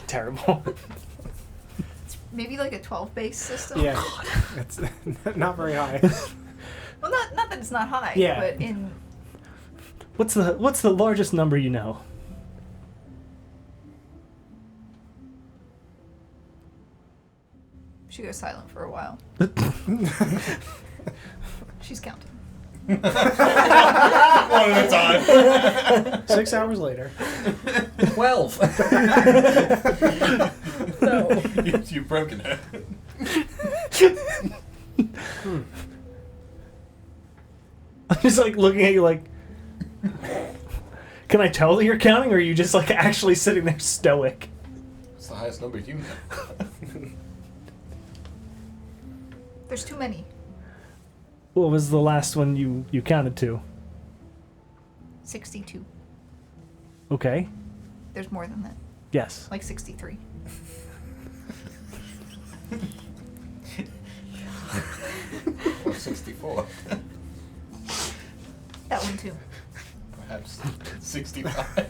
Terrible. Maybe like a 12-base system. Yeah, it's not very high. Well, not that it's not high. Yeah. But in. What's the largest number you know? She goes silent for a while. She's counting. One at a time. 6 hours later. 12. No. You've broken her. I'm just like looking at you like, can I tell that you're counting, or are you just like actually sitting there stoic? It's the highest number you know. There's too many. What was the last one you counted to? 62. Okay. There's more than that. Yes. Like 63. Or 64. That one too. Perhaps 65.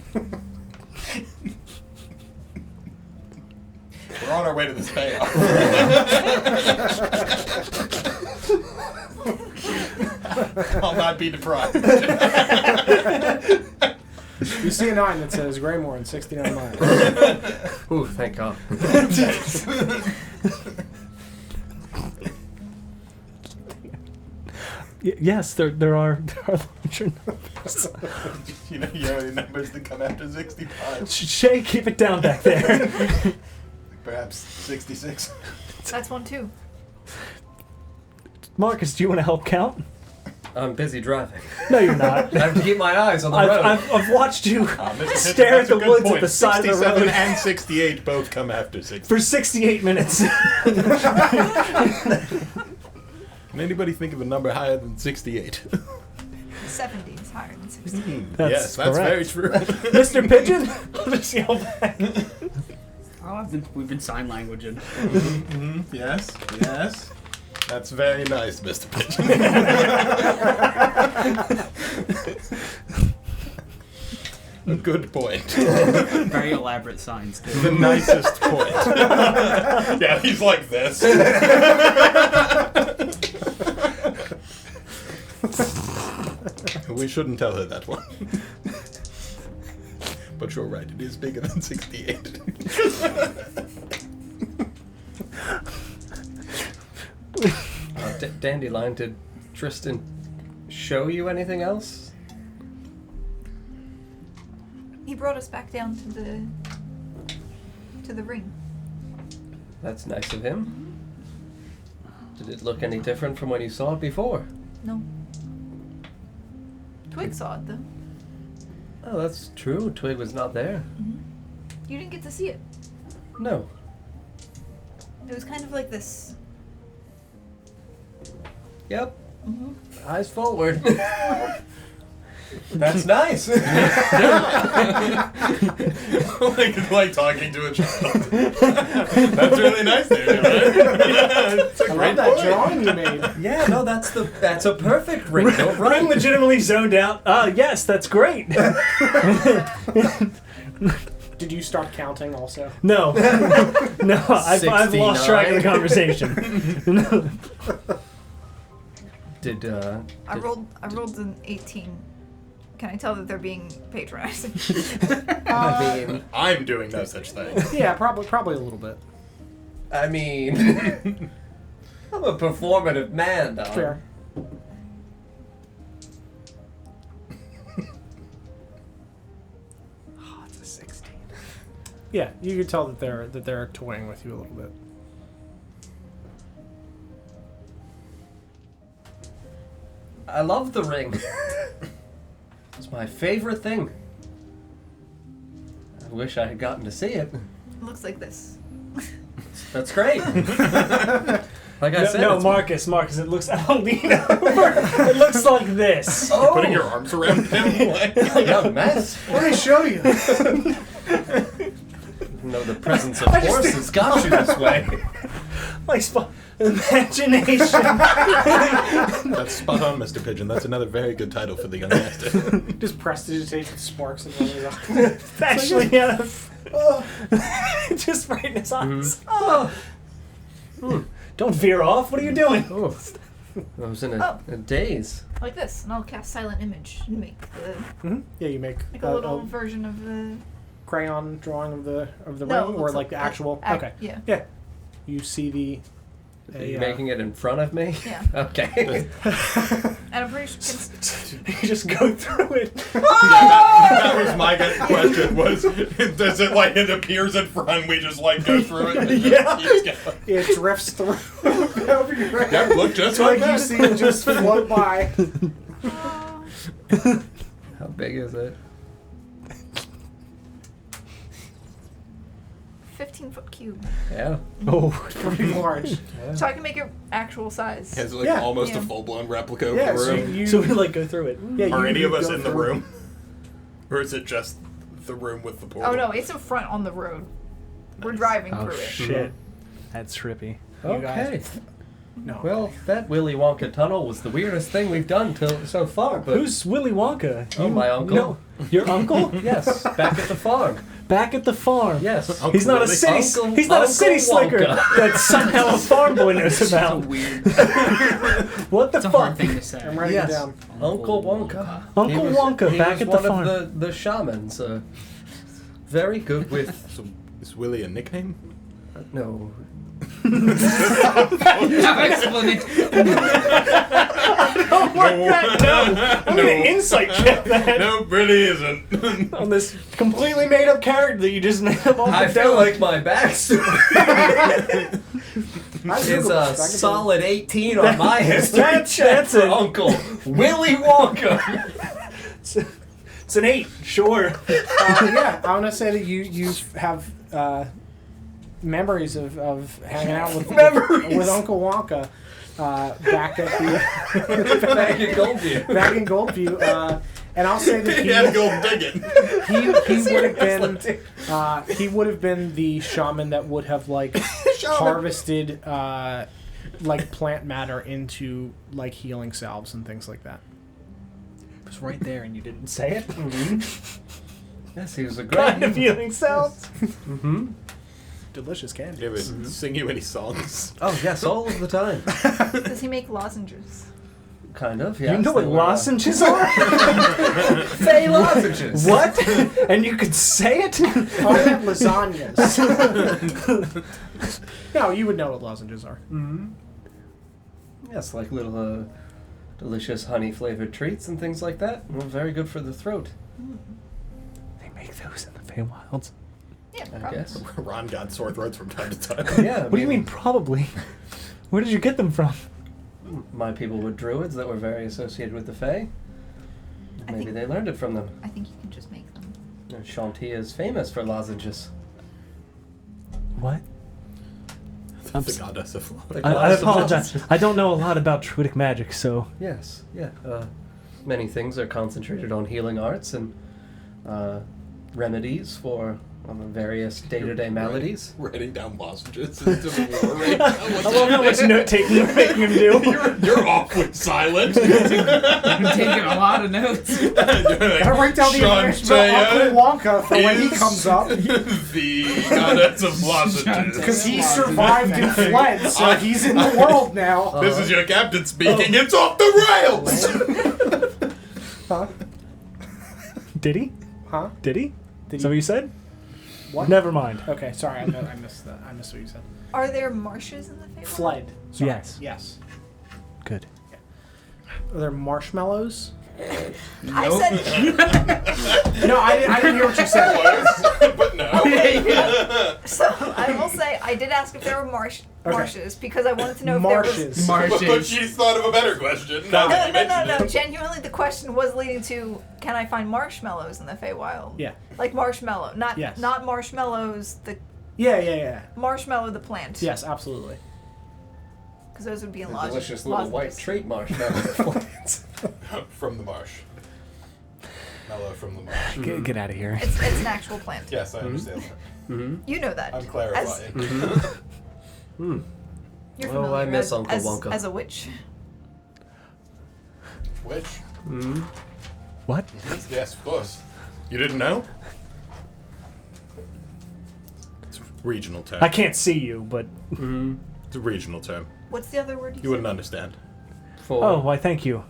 We're on our way to this payoff. I'll not be deprived. You see a 9 that says Greymoor and 69 miles. Ooh, thank God. Yes, there are larger numbers. You know the numbers that come after 65. Shay, keep it down back there. Perhaps 66. That's one too. Marcus, do you want to help count? I'm busy driving. No, you're not. I have to keep my eyes on the road. I've watched you Mr. stare at That's a the good woods point. at the side of the 67 road and 68 both come after 60. for 68 minutes. Can anybody think of a number higher than 68? 70 is higher than 60. Yes, that's very true. Mr. Pigeon, I'll just yell back. Oh, we've been sign languaging. Yes, yes. That's very nice, Mr. Pigeon. A good point. Very elaborate signs, too. The nicest point. Yeah, he's like this. We shouldn't tell her that one. But you're right, it is bigger than 68. Dandelion, did Tristan show you anything else? He brought us back down to the ring. That's nice of him. Did it look any different from when you saw it before? No. Twig saw it though. Oh, that's true. Twig was not there. You didn't get to see it. No. It was kind of like this. Yep. Mm-hmm. Eyes forward. That's nice. like talking to a child. That's really nice, dude. It's a I great love that point. drawing you made. Yeah, no, that's a perfect ring. Don't I'm legitimately zoned out. Yes, that's great. Did you start counting also? No. No, I've lost track of the 69. conversation. Did I rolled an 18. Can I tell that they're being patronizing? I mean, I'm doing no such thing. Yeah, probably a little bit. I'm a performative man, dog. Fair. Oh, it's a 16. Yeah, you could tell that they're toying with you a little bit. I love the ring. It's my favorite thing. I wish I had gotten to see it. It looks like this. That's great. Like I said, No, it's- Marcus, it looks. I'll lean over. It looks like this. Oh, Putting your arms around him. Like, young mess. What did I show you? No, the presence of force has got you this way. Like imagination. That's spot on, Mr. Pigeon. That's another very good title for the young master. Just prestidigitate with sparks in his eyes. Actually, yeah. Just right in his eyes. Oh. Don't veer off. What are you doing? Oh, I was in a daze. Like this. And I'll cast Silent Image and make Yeah, you make a little version of the... crayon drawing of the No, it ring, or looks like the actual. Okay. Yeah. Yeah. You see Are you making it in front of me? Yeah. Okay. And I'm pretty sure. You just go through it. That was my question. Was does it like it appears in front? We just like go through it. And it Yeah. just keeps going? It drifts through over your head. Yeah, look just Like like you that. see it just float by. How big is it? 15-foot cube. Yeah. Oh. Pretty large. So I can make it actual size. Has like Yeah. almost Yeah. a full blown replica of Yeah, the so room. you. So we like go through it. Yeah, Are you any of us go in the through- room? Or is it just the room with the portal? Oh no, it's in front on the road. We're driving Oh through it. shit. That's trippy. You guys- Okay. No. Well, that Willy Wonka tunnel was the weirdest thing we've done so far. But Who's Willy Wonka? Oh, my uncle. No, your uncle? yes, back at the farm. Back at the farm. Yes. Uncle He's not a Willy. city. Uncle- he's not a Uncle city slicker Wonka. that somehow a farm boy knows It's so about. weird. What the It's a hard fuck? thing to say. I'm writing Yes. it down. Uncle Wonka. Uncle Wonka he back was at the one farm. of the shamans. Very good with So, is Willie a nickname? no. Have explanation. Oh my god, no! I'm gonna insight check that No, really isn't. on this completely made up character that you just made up off I the feel dome. like my backstory is a solid 18 on my history That's check for it. Uncle Willy Wonka. It's an 8, sure. Yeah, I want to say that you have memories of hanging out with Memories. with Uncle Wonka back at the Back in Goldview. back in Goldview, and I'll say that He had to go digging. he would have been the shaman that would have like harvested like plant matter into like healing salves and things like that. It was right there and you didn't say it. Yes, he was a great. Kind of healing cells. Mm-hmm. Delicious candy. Did he sing you any songs? Oh yes, all of the time. Does he make lozenges? Kind of. Yes. You know what they were, lozenges are? Fey lozenges. What? And you could say it? Oh, I meant lasagnas. No, you would know what lozenges are. Mm-hmm. Yes, like little delicious honey flavored treats and things like that. Well, very good for the throat, They make those in the Feywilds. Yeah, I probably. guess. Ron got sore throats from time to time. Yeah. What do you mean, probably? Where did you get them from? My people were druids that were very associated with the Fae. I Maybe think- they learned it from them. I think you can just make them. And Shanti is famous for lozenges. What? The goddess of love. The I goddess of apologize. lozenges. I don't know a lot about druidic magic, so... Yes, yeah. Many things are concentrated on healing arts and remedies for various day-to-day maladies. Writing down lozenges into the war right now. I love how much note-taking you're making him do. You're awfully silent. I'm taking a lot of notes. Gotta write down the original Uncle Wonka for when he comes up. The goddess of lozenges. Because he survived and fled, so he's in the world now. This is your captain speaking. It's off the rails. Huh? Did he? Huh? Did he? Did Is that what you said? What? Never mind. Okay, sorry, I missed that. I missed what you said. Are there marshes in the Feywild? Fled. Sorry. Yes. Yes. Good. Are there marshmallows? I said. No, I didn't hear what you said. But no. So I will say I did ask if there were marshes because I wanted to know if Marshes. But Marshes. she's thought of a better question. Now that there you was. No. mentioned it. Genuinely, the question was leading to: can I find marshmallows in the Feywild? Yeah. Like marshmallow, not Yes. not marshmallows. The Yeah. marshmallow, the plant. Yes, absolutely. Because those would be in The lozenges. delicious little white treat marshmallow. From the marsh. Mellow from the marsh. Get out of here. It's an actual plant. Yes, I understand that. Mm-hmm. You know that. I'm clarifying. You're Oh, familiar I miss as, Uncle as, Wonka. as a witch. Which? Mm-hmm. What? Yes, of course. You didn't know? It's a regional term. I can't see you, but... Mm-hmm. It's a regional term. What's the other word You you wouldn't said? understand. For Oh, why thank you.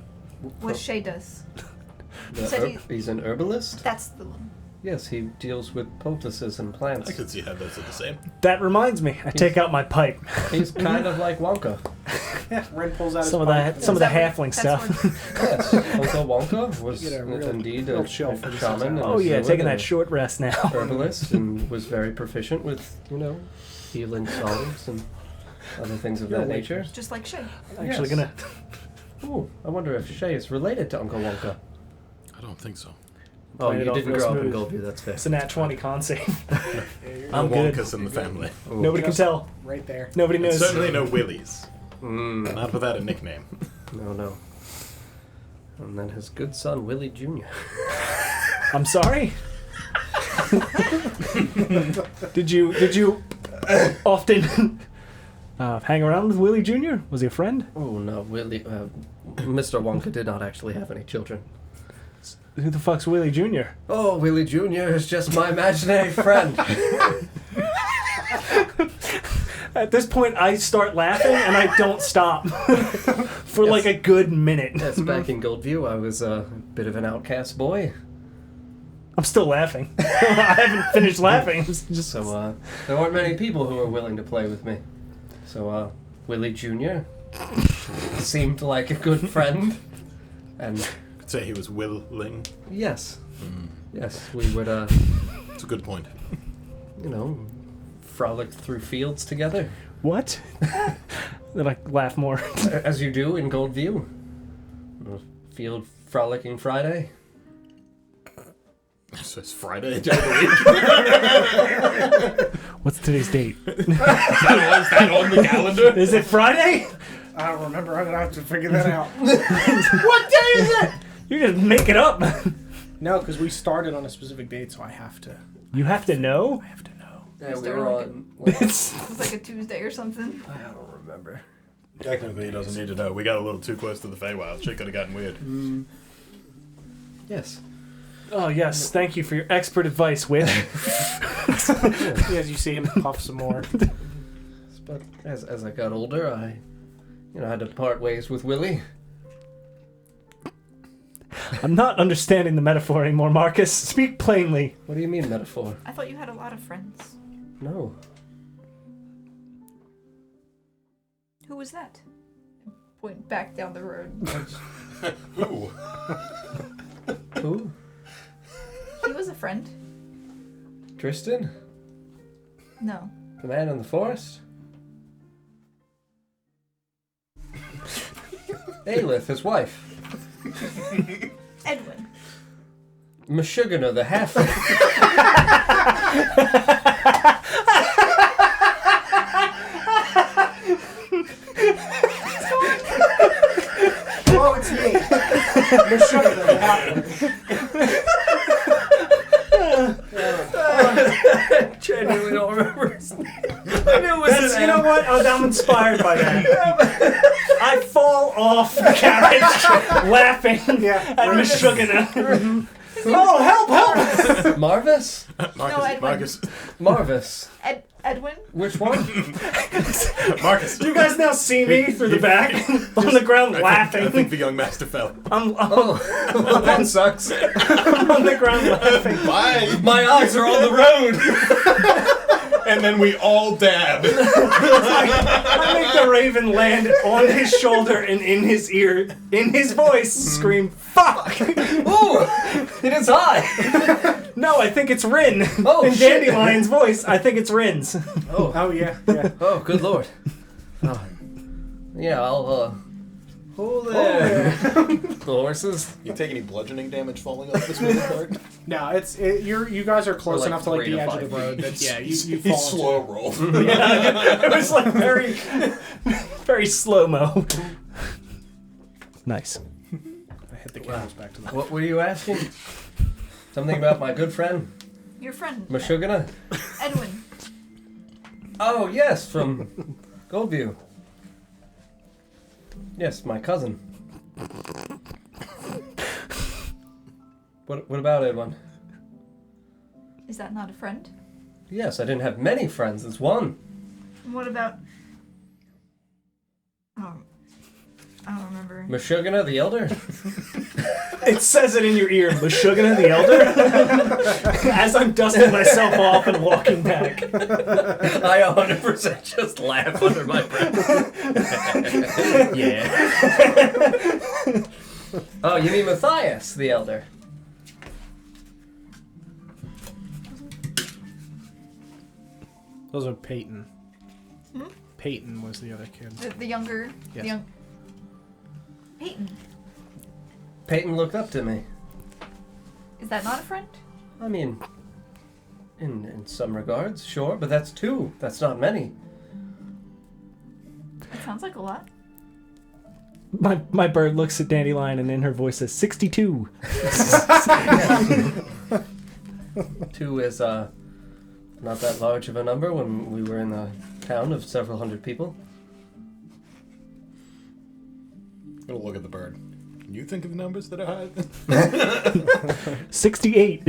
What Shay does. the said he's an herbalist. That's the one. Yes, he deals with poultices and plants. I could see how those are the same. That reminds me. I take out my pipe. He's kind of like Wonka. Yeah, Ren pulls out Some of his that, pipe. some of the That's halfling what- stuff. Yes, Uncle Wonka was Get a real- indeed real a shelf for this shaman. and Oh a yeah, druid taking and that short rest now. a herbalist, and was very proficient with, healing solids and other things of that nature. Just like Shay. Actually Yes. gonna. Ooh, I wonder if Shay is related to Uncle Wonka. I don't think so. Oh, Playing it you off didn't real grow up in smooth. Goldview, that's fair. It's a nat 20 con save. No I'm good. Wonkas in the family. Ooh. Nobody can Just tell. right there. Nobody And knows. certainly no Willies. Mm, Not without a nickname. no. And then his good son, Willie Jr. I'm sorry. Did you often hang around with Willie Jr.? Was he a friend? Oh, no, Willie... Mr. Wonka did not actually have any children. Who the fuck's Willie Jr.? Oh, Willie Jr. is just my imaginary friend. At this point, I start laughing and I don't stop for like a good minute. Yes, back in Goldview, I was a bit of an outcast boy. I'm still laughing. I haven't finished laughing. It's just So, there weren't many people who were willing to play with me. So, Willie Jr. seemed like a good friend. And, Could say he was willing. yes. Yes, we would, It's a good point. frolic through fields together. what? Then I laugh more. As you do in Goldview. Field Frolicking Friday. So it's Friday during the week. What's today's date? Is that on the calendar? Is it Friday? I don't remember. I'm gonna have to figure that out. What day is it? You just make it up. No, because we started on a specific date, so I have to. You have to know. I have to know. Yeah, we Started were like on... It's It was like a Tuesday or something. I don't remember. Technically, he doesn't need to know. We got a little too close to the Feywild. Shit could have gotten weird. Yes. oh yes, thank you for your expert advice, Witch. As you see him puff some more. But as I got older, I had to part ways with Willie. I'm not understanding the metaphor anymore, Marcus. Speak plainly. What do you mean, metaphor? I thought you had a lot of friends. No. Who was that? Point back down the road. Ooh. Who? He was a friend. Tristan? No. The man in the forest? Aelith, his wife. Edwin. Meshuggah, the half. Oh, it's me. Genuinely don't remember his name. I knew it was That's, you know what? I'm inspired by that. I fall off the carriage laughing at Meshuggah. Oh, help! Marvis? Edwin. Marcus. Marvis. Edwin? Which one? Marcus. You guys now see me through the back on the ground laughing. I think the young master fell. I'm Oh, that sucks. on the ground laughing. Bye. My eyes are on the road. And then we all dab. I make the raven land on his shoulder and in his ear, in his voice, scream, "Fuck!" Ooh, it is I. No, I think it's Rin. Oh, in shit. Dandelion's voice, I think it's Rin's. Oh yeah. Oh, good lord. Oh. Yeah, I'll, hold there. The horses. You take any bludgeoning damage falling off this wooden cart? No, you guys are close Or like enough to like 3 the to edge of 5 the road feet. that you He fall slow roll. It was like very, very slow mo. Nice. I hit the cameras back to the. What were you asking? Something about my good friend, Your friend. Meshuggah? Edwin. Oh, yes, from Goldview. Yes, my cousin. What about Edwin? Is that not a friend? Yes, I didn't have many friends. It's one. And what about... Oh, I don't remember. Meshuggah the Elder? It says it in your ear, Meshuggah the Elder. As I'm dusting myself off and walking back. I 100% just laugh under my breath. Yeah. Oh, you mean Matthias the Elder? Those are Peyton. Peyton was the other kid. The younger. Yes. The young. Peyton. Peyton looked up to me. Is that not a friend? I mean, in some regards, sure, but that's 2. That's not many. That sounds like a lot. My bird looks at Dandelion and in her voice says 62. 2 is not that large of a number when we were in a town of several hundred people. I'm gonna look at the bird. Can you think of numbers that are high? 68.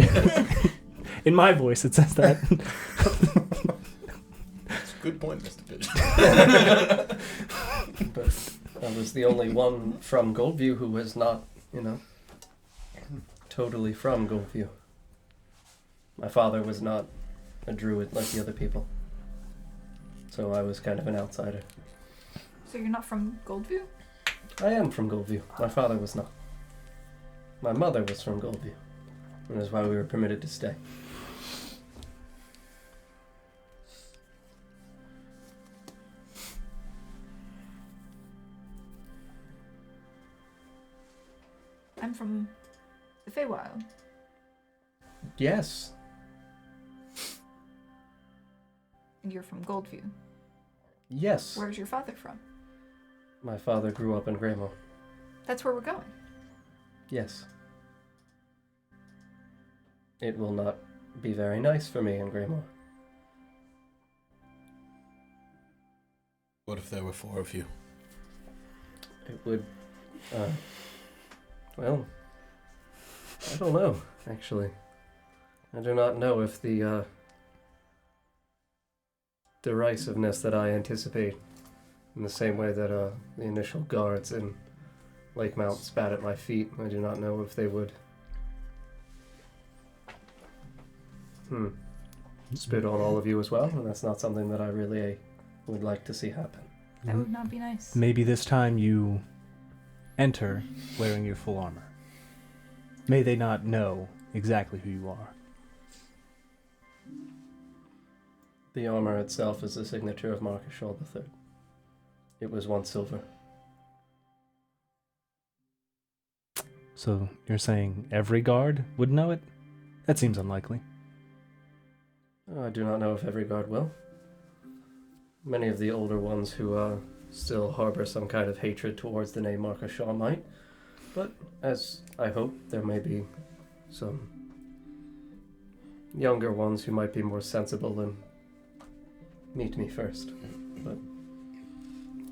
In my voice, it says that. That's a good point, Mr. Pigeon. But I was the only one from Goldview who was not, totally from Goldview. My father was not a druid like the other people. So I was kind of an outsider. So you're not from Goldview? I am from Goldview. My father was not. My mother was from Goldview. And that's why we were permitted to stay. I'm from the Feywild. Yes. And you're from Goldview. Yes. Where's your father from? My father grew up in Greymoor. That's where we're going. Yes. It will not be very nice for me in Greymoor. What if there were 4 of you? It would, well, I don't know, actually. I do not know if the derisiveness that I anticipate, in the same way that the initial guards in Lake Mount spat at my feet, I do not know if they would spit on all of you as well, and that's not something that I really would like to see happen. That would not be nice. Maybe this time you enter wearing your full armor. May they not know exactly who you are. The armor itself is the signature of Marcus Shaw III. It was once silver. So you're saying every guard would know it? That seems unlikely. I do not know if every guard will. Many of the older ones who still harbor some kind of hatred towards the name Marcus Shaw might. But as I hope, there may be some younger ones who might be more sensible and meet me first. But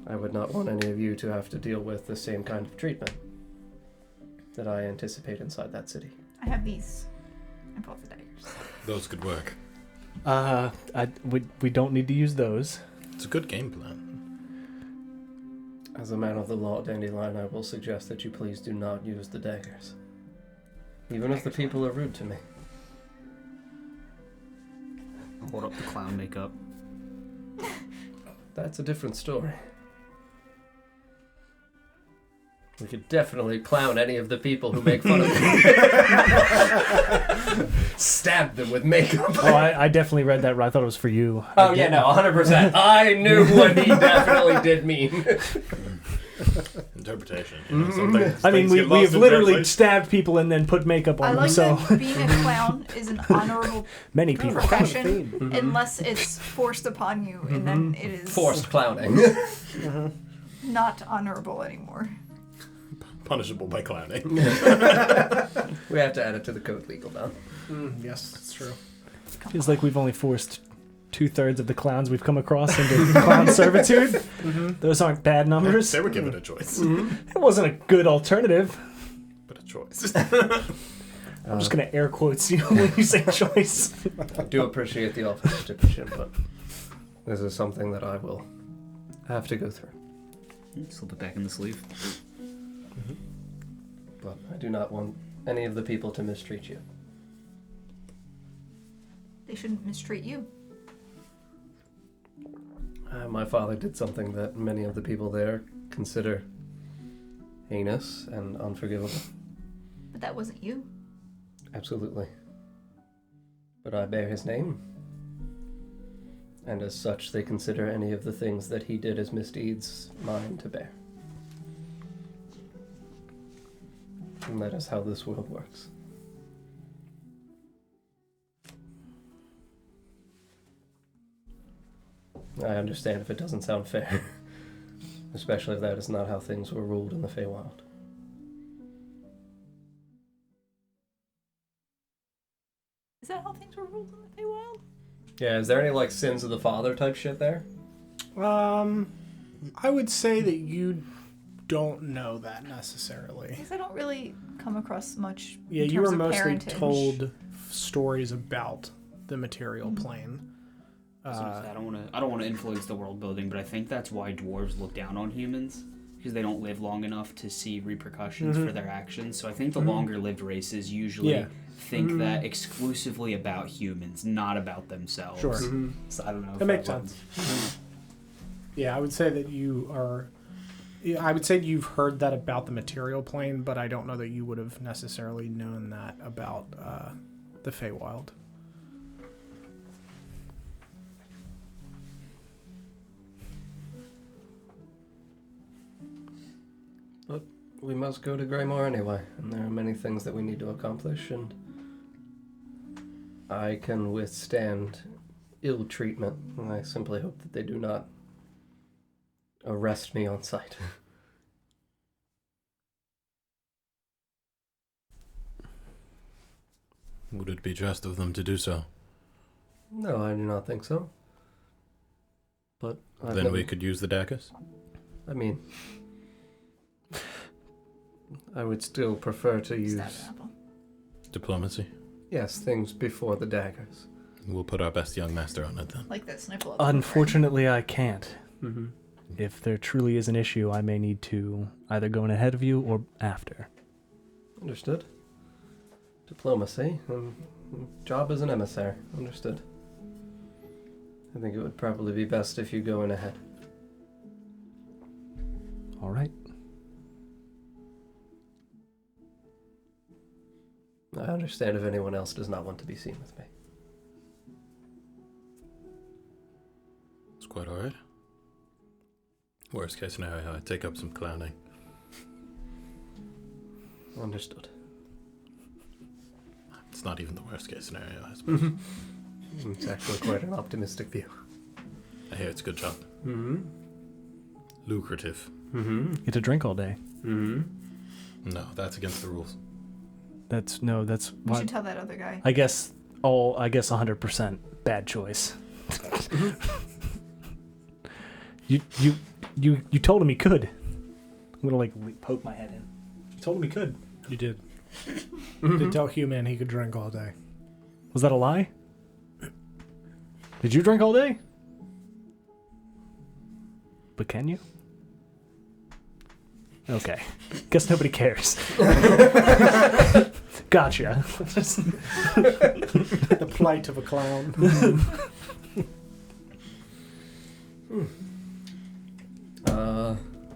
I would not want any of you to have to deal with the same kind of treatment that I anticipate inside that city. I have these. I brought the daggers. Those could work. We don't need to use those. It's a good game plan. As a man of the law, Dandelion, I will suggest that you please do not use the daggers. Even if the people are rude to me. Hold up the clown makeup. That's a different story. We could definitely clown any of the people who make fun of me. Stab them with makeup. Oh, I definitely read that. I thought it was for you. Oh, yeah, no, 100%. I knew what he definitely did mean. Interpretation. I mean, we have literally stabbed people and then put makeup on I them, like so... that being a clown is an honorable Many people. profession, unless it's forced upon you, and then it is Forced clowning. not honorable anymore. Punishable by clowning. We have to add it to the code legal now. Yes, that's true. Feels like we've only forced 2/3 of the clowns we've come across into clown servitude. Those aren't bad numbers. They were given a choice. It wasn't a good alternative. But a choice. I'm just going to air quotes you when you say choice. I do appreciate the offer of stipulation, but this is something that I will have to go through. Slip it back in the sleeve. But I do not want any of the people to mistreat you. They shouldn't mistreat you. My father did something that many of the people there consider heinous and unforgivable. But that wasn't you. Absolutely. But I bear his name. And as such, they consider any of the things that he did as misdeeds mine to bear. And that is how this world works. I understand if it doesn't sound fair. Especially if that is not how things were ruled in the Feywild. Is that how things were ruled in the Feywild? Yeah, is there any, like, sins of the father type shit there? I would say that you don't know that necessarily. Because I don't really come across much. Yeah, in you were terms of mostly parentage. told stories about the material plane. I don't want to influence the world building, but I think that's why dwarves look down on humans, because they don't live long enough to see repercussions for their actions. So I think the longer lived races usually think that exclusively about humans, not about themselves. Sure. So I don't know. That makes sense. Yeah, I would say that you are. Yeah, I would say you've heard that about the material plane, but I don't know that you would have necessarily known that about the Feywild. But we must go to Greymoor anyway, and there are many things that we need to accomplish, and I can withstand ill treatment. And I simply hope that they do not arrest me on sight. Would it be just of them to do so? No, I do not think so. But Then we could use the daggers? I mean, I would still prefer to use, Diplomacy? yes, things before the daggers. We'll put our best young master on it then. Like that sniffle. Unfortunately, I can't. Mm-hmm. If there truly is an issue, I may need to either go in ahead of you or after. Understood. Diplomacy. Job as an emissary. Understood. I think it would probably be best if you go in ahead. All right. I understand if anyone else does not want to be seen with me. It's quite alright. Worst case scenario, I take up some clowning. Understood. It's not even the worst case scenario, I suppose. It's actually quite an optimistic view. I hear it's a good job. Mm-hmm. Lucrative. Mm-hmm. Get to drink all day. Mm-hmm. No, that's against the rules. That's You what should tell that other guy. I guess 100% bad choice. You told him he could. I'm gonna like poke my head in. You told him he could. You did. You did tell Hugh-Man he could drink all day. Was that a lie? Did you drink all day? But can you? Okay. Guess nobody cares. Gotcha. The plight of a clown.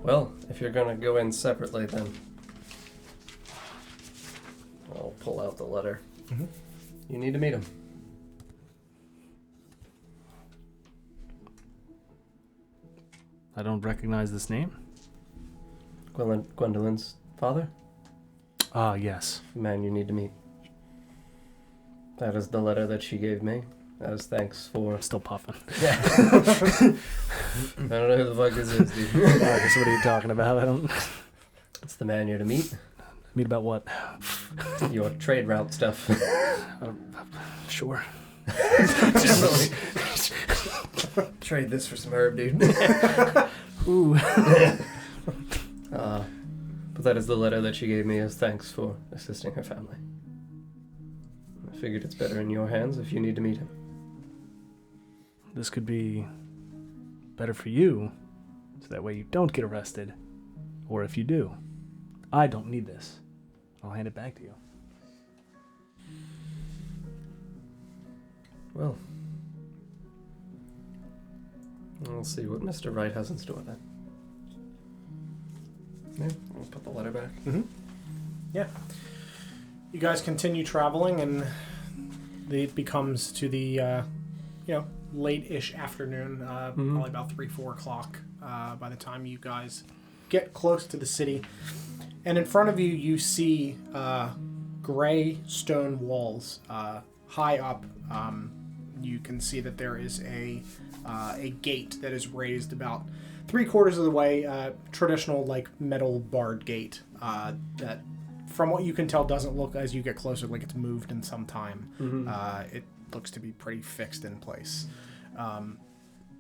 Well, if you're gonna go in separately, then I'll pull out the letter. Mm-hmm. You need to meet him. I don't recognize this name. Gwendolyn's father? Ah, yes. The man you need to meet. That is the letter that she gave me as thanks for... Still puffing. Yeah. I don't know who the fuck this is, dude. I guess what are you talking about? I don't... It's the man you're to meet. Meet about what? Your trade route stuff. Sure. Definitely. Trade this for some herb, dude. Ooh. But that is the letter that she gave me as thanks for assisting her family. I figured it's better in your hands if you need to meet him. This could be better for you, so that way you don't get arrested. Or if you do, I don't need this. I'll hand it back to you. Well, we'll see what Mr. Wright has in store then. Yeah, I'll put the letter back. Mm-hmm. Yeah. You guys continue traveling, and it becomes to the, late-ish afternoon, probably about 3-4 o'clock by the time you guys get close to the city. And in front of you, you see gray stone walls high up. You can see that there is a gate that is raised about 3/4 of the way, traditional like metal barred gate that, from what you can tell, doesn't look as you get closer like it's moved in some time. It looks to be pretty fixed in place.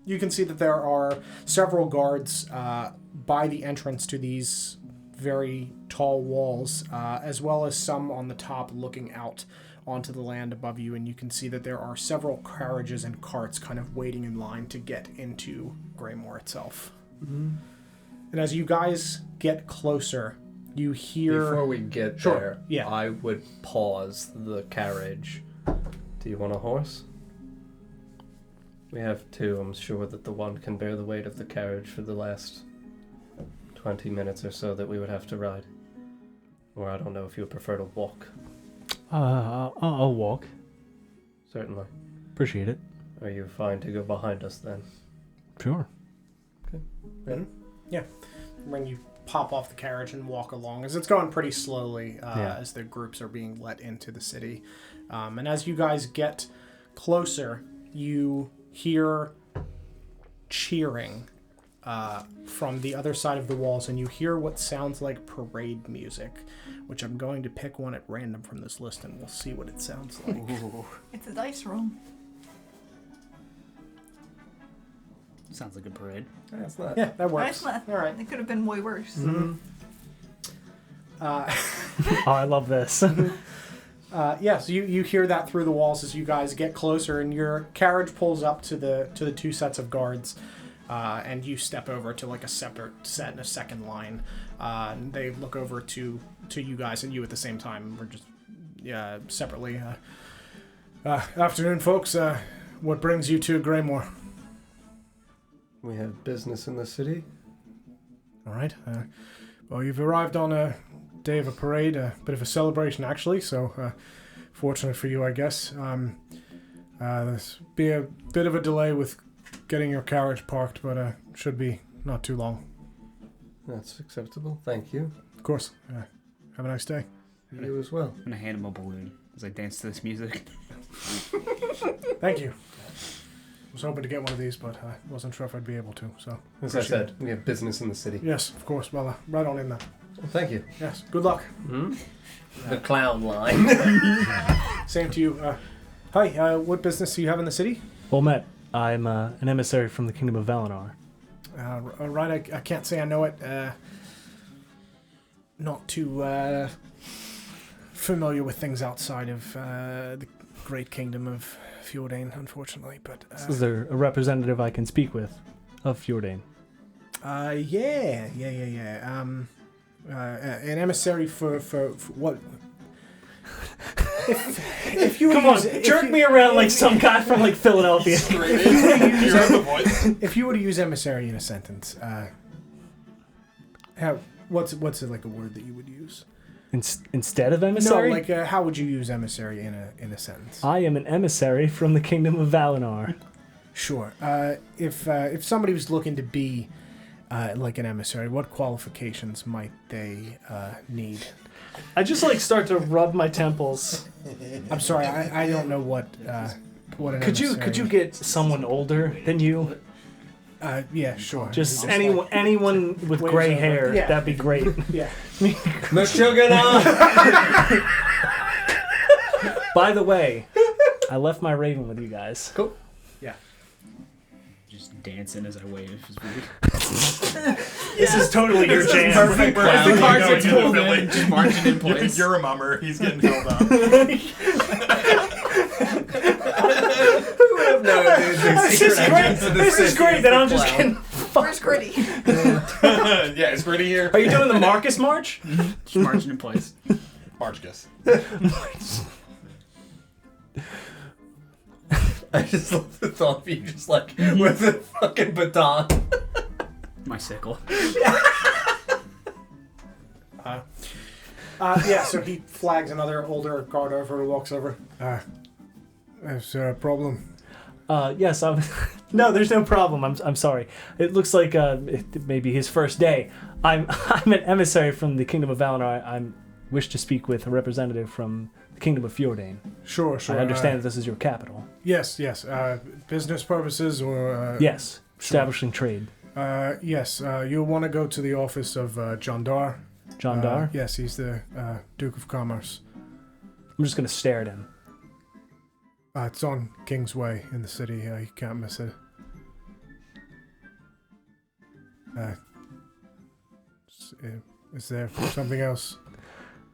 You can see that there are several guards by the entrance to these very tall walls, as well as some on the top looking out onto the land above you, and you can see that there are several carriages and carts kind of waiting in line to get into Greymoor itself. And as you guys get closer, you hear... Before we get Sure, there, yeah. I would pause the carriage. Do you want a horse? We have two. I'm sure that the one can bear the weight of the carriage for the last 20 minutes or so that we would have to ride. Or I don't know if you would prefer to walk. I'll walk. Certainly. Appreciate it. Are you fine to go behind us then? Sure. Yeah. When you pop off the carriage and walk along, as it's going pretty slowly as the groups are being let into the city. And as you guys get closer, you hear cheering from the other side of the walls, and you hear what sounds like parade music, which I'm going to pick one at random from this list, and we'll see what it sounds like. It's a dice roll. Sounds like a parade. That's not. Yeah, that works. Dice math. All right. It could have been way worse. Oh, I love this. So you hear that through the walls as you guys get closer, and your carriage pulls up to the two sets of guards, and you step over to like a separate set in a second line. And they look over to you guys and you at the same time. We're just separately. Afternoon, folks. What brings you to Greymoor? We have business in the city. All right. Well, you've arrived on a day of a parade, a bit of a celebration, actually. So, fortunate for you, I guess. There's be a bit of a delay with getting your carriage parked, but should be not too long. That's acceptable. Thank you. Of course. Have a nice day. You as well. I'm gonna hand him a balloon as I dance to this music. Thank you. I was hoping to get one of these, but I wasn't sure if I'd be able to. So, As I said, we have business in the city. yes, of course. Well, right on in there. Well, thank you. Yes. Good luck. The clown line. Same to you. Hi. What business do you have in the city? Well met. I'm an emissary from the Kingdom of Valinor. Right. I can't say I know it. Not too familiar with things outside of the great kingdom of Fjordain, unfortunately. But Is there a representative I can speak with of Fjordain? Yeah. An emissary for what? If you Come on, jerk me around like some guy from like Philadelphia. If you were to use emissary in a sentence, what's like a word that you would use? Instead of emissary? No, like how would you use emissary in a sentence? I am an emissary from the Kingdom of Valinor. Sure. If somebody was looking to be like an emissary, what qualifications might they need? I just like start to rub my temples. I'm sorry, I don't know what an emissary. Could you get someone older than you? Yeah, sure. Just anyone with gray hair. Yeah. That'd be great. Yeah. By the way, I left my raven with you guys. Cool. Just dancing as I wave is weird. This is totally your jam. Perfect. We're As the cards going are to the pulled in, village. just marching in place. You're a mummer. He's getting held up. This is great that I'm just getting. Where's Gritty? Yeah, is Gritty here? Are you doing the Marcus March? Just marching in place. Barchkus. I just love the thought of you just like with a fucking baton. My sickle. Yeah, so he flags another older guard over and walks over. Is there a problem? Yes, no, there's no problem. I'm sorry. It looks like it may be his first day. I'm an emissary from the Kingdom of Valinor. I wish to speak with a representative from the Kingdom of Fjordan. Sure. I understand that this is your capital. Yes. Business purposes or... Yes, establishing trade. Yes, you'll want to go to the office of John Dar. John Dar? Yes, he's the Duke of Commerce. I'm just going to stare at him. It's on Kingsway in the city. You can't miss it. Is there something else?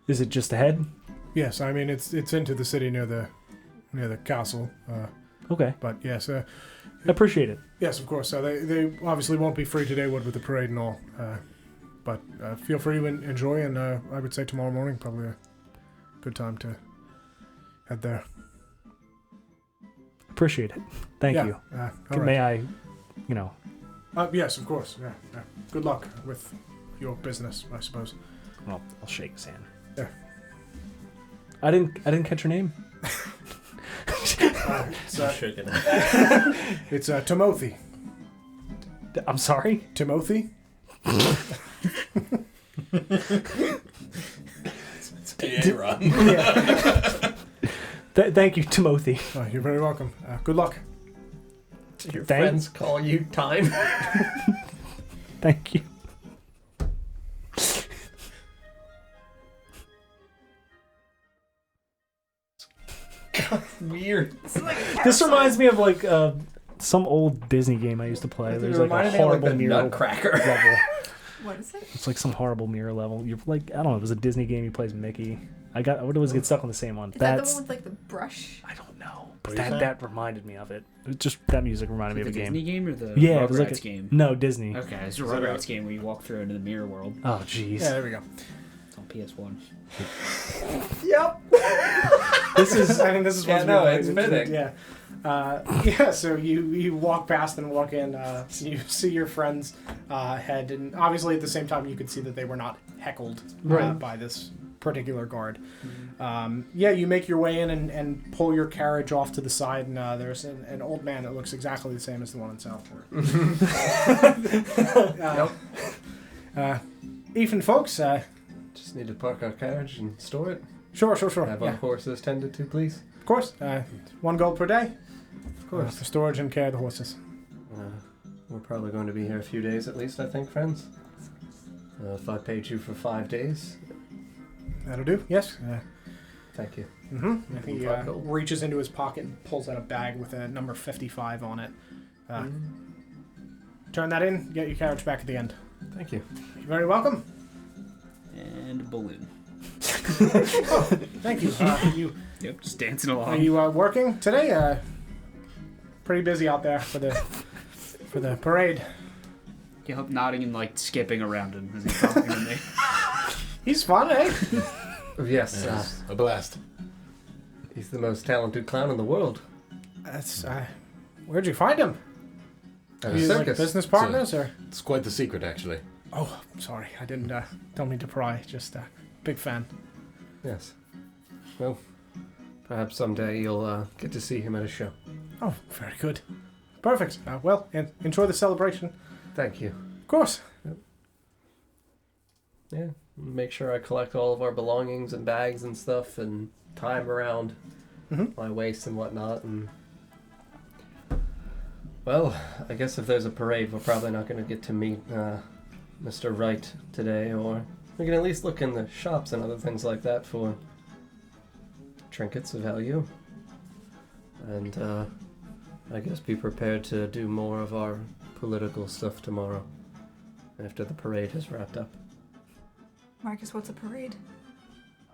Is it just ahead? Yes, I mean it's into the city near the castle. Okay. But yes, I appreciate it. Yes, of course. They obviously won't be free today, with the parade and all. But feel free to enjoy, and I would say tomorrow morning probably a good time to head there. Appreciate it. Thank you. May I, Yes, of course. Yeah. Good luck with your business, I suppose. Well, I'll shake his hand. Yeah. I didn't catch your name. It's Timothy. I'm sorry? Timothy? It's Aaron. Yeah. Thank you, Timothy. Oh, you're very welcome. Good luck. Your friends call you time. Thank you. Weird. This reminds me of like some old Disney game I used to play. There's like a horrible mirror Nutcracker level. What is it? It's like some horrible mirror level. You're like, I don't know. It was a Disney game. He plays Mickey. I would always get stuck on the same one. Is that the one with like the brush? I don't know, but that reminded me of it. That music reminded me of a game. Disney game or the it was like Rugrats game? No, Disney. Okay, it's a Rugrats game where you walk through into the mirror world. Oh, jeez. Yeah, there we go. It's on PS1. Yep. This is it's fitting. Yeah. Yeah, so you walk past and walk in, so you see your friends head, and obviously at the same time you could see that they were not heckled by this particular guard. Yeah, you make your way in and pull your carriage off to the side, and there's an old man that looks exactly the same as the one in Southport. Evening, folks. Just need to park our carriage and store it. Sure. Have our horses tended to, please. Of course. 1 gold per day. Of course. For storage and care of the horses. We're probably going to be here a few days at least, I think, friends. If I paid you for 5 days. That'll do. Yes. Thank you. Mm-hmm. He reaches into his pocket and pulls out a bag with a number 55 on it. Turn that in. Get your carriage back at the end. Thank you. You're very welcome. And a balloon. Thank you. Yep, just dancing along. Are you working today? Pretty busy out there for the parade. You hope nodding and like skipping around him as he's talking to me. He's fun, eh? Yes. A blast. He's the most talented clown in the world. That's where'd you find him? At Are a you like circus. business partners or? It's quite the secret, actually. Oh, sorry. I didn't. Don't mean to pry. Just big fan. Yes. Well, perhaps someday you'll get to see him at a show. Oh, very good. Perfect. Well, enjoy the celebration. Thank you. Of course. Yep. Yeah. Make sure I collect all of our belongings and bags and stuff and tie them around my waist and whatnot. And well, I guess if there's a parade, we're probably not going to get to meet Mr. Wright today, or we can at least look in the shops and other things like that for trinkets of value. And I guess be prepared to do more of our political stuff tomorrow after the parade has wrapped up. Marcus, what's a parade?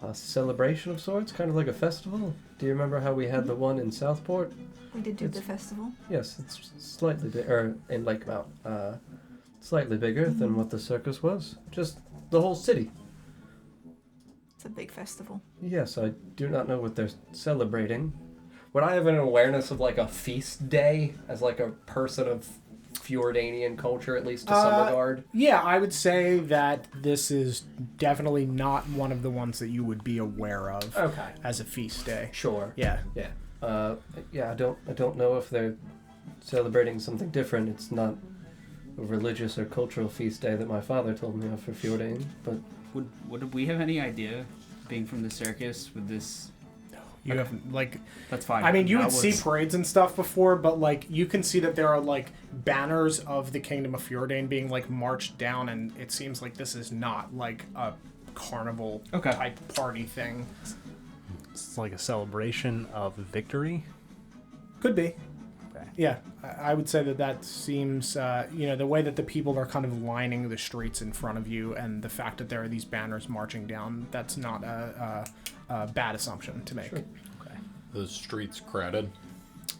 A celebration of sorts, kind of like a festival. Do you remember how we had the one in Southport? We did do the festival. Yes, it's slightly big, or in Lake Mount, slightly bigger than what the circus was. Just the whole city. It's a big festival. Yes, I do not know what they're celebrating. Would I have an awareness of like a feast day as like a person of Fjordanian culture, at least to some regard? Yeah, I would say that this is definitely not one of the ones that you would be aware of as a feast day. Sure. Yeah. Yeah. I don't know if they're celebrating something different. It's not a religious or cultural feast day that my father told me of for Fjordane, but Would we have any idea, being from the circus, with this? You haven't, like... That's fine. I mean, you would That see was- parades and stuff before, but, like, you can see that there are, like, banners of the Kingdom of Fjordane being, like, marched down, and it seems like this is not, like, a carnival type party thing. It's like a celebration of victory. Could be. Okay. Yeah, I would say that seems, the way that the people are kind of lining the streets in front of you, and the fact that there are these banners marching down, that's not a bad assumption to make. Sure. Okay. The streets crowded.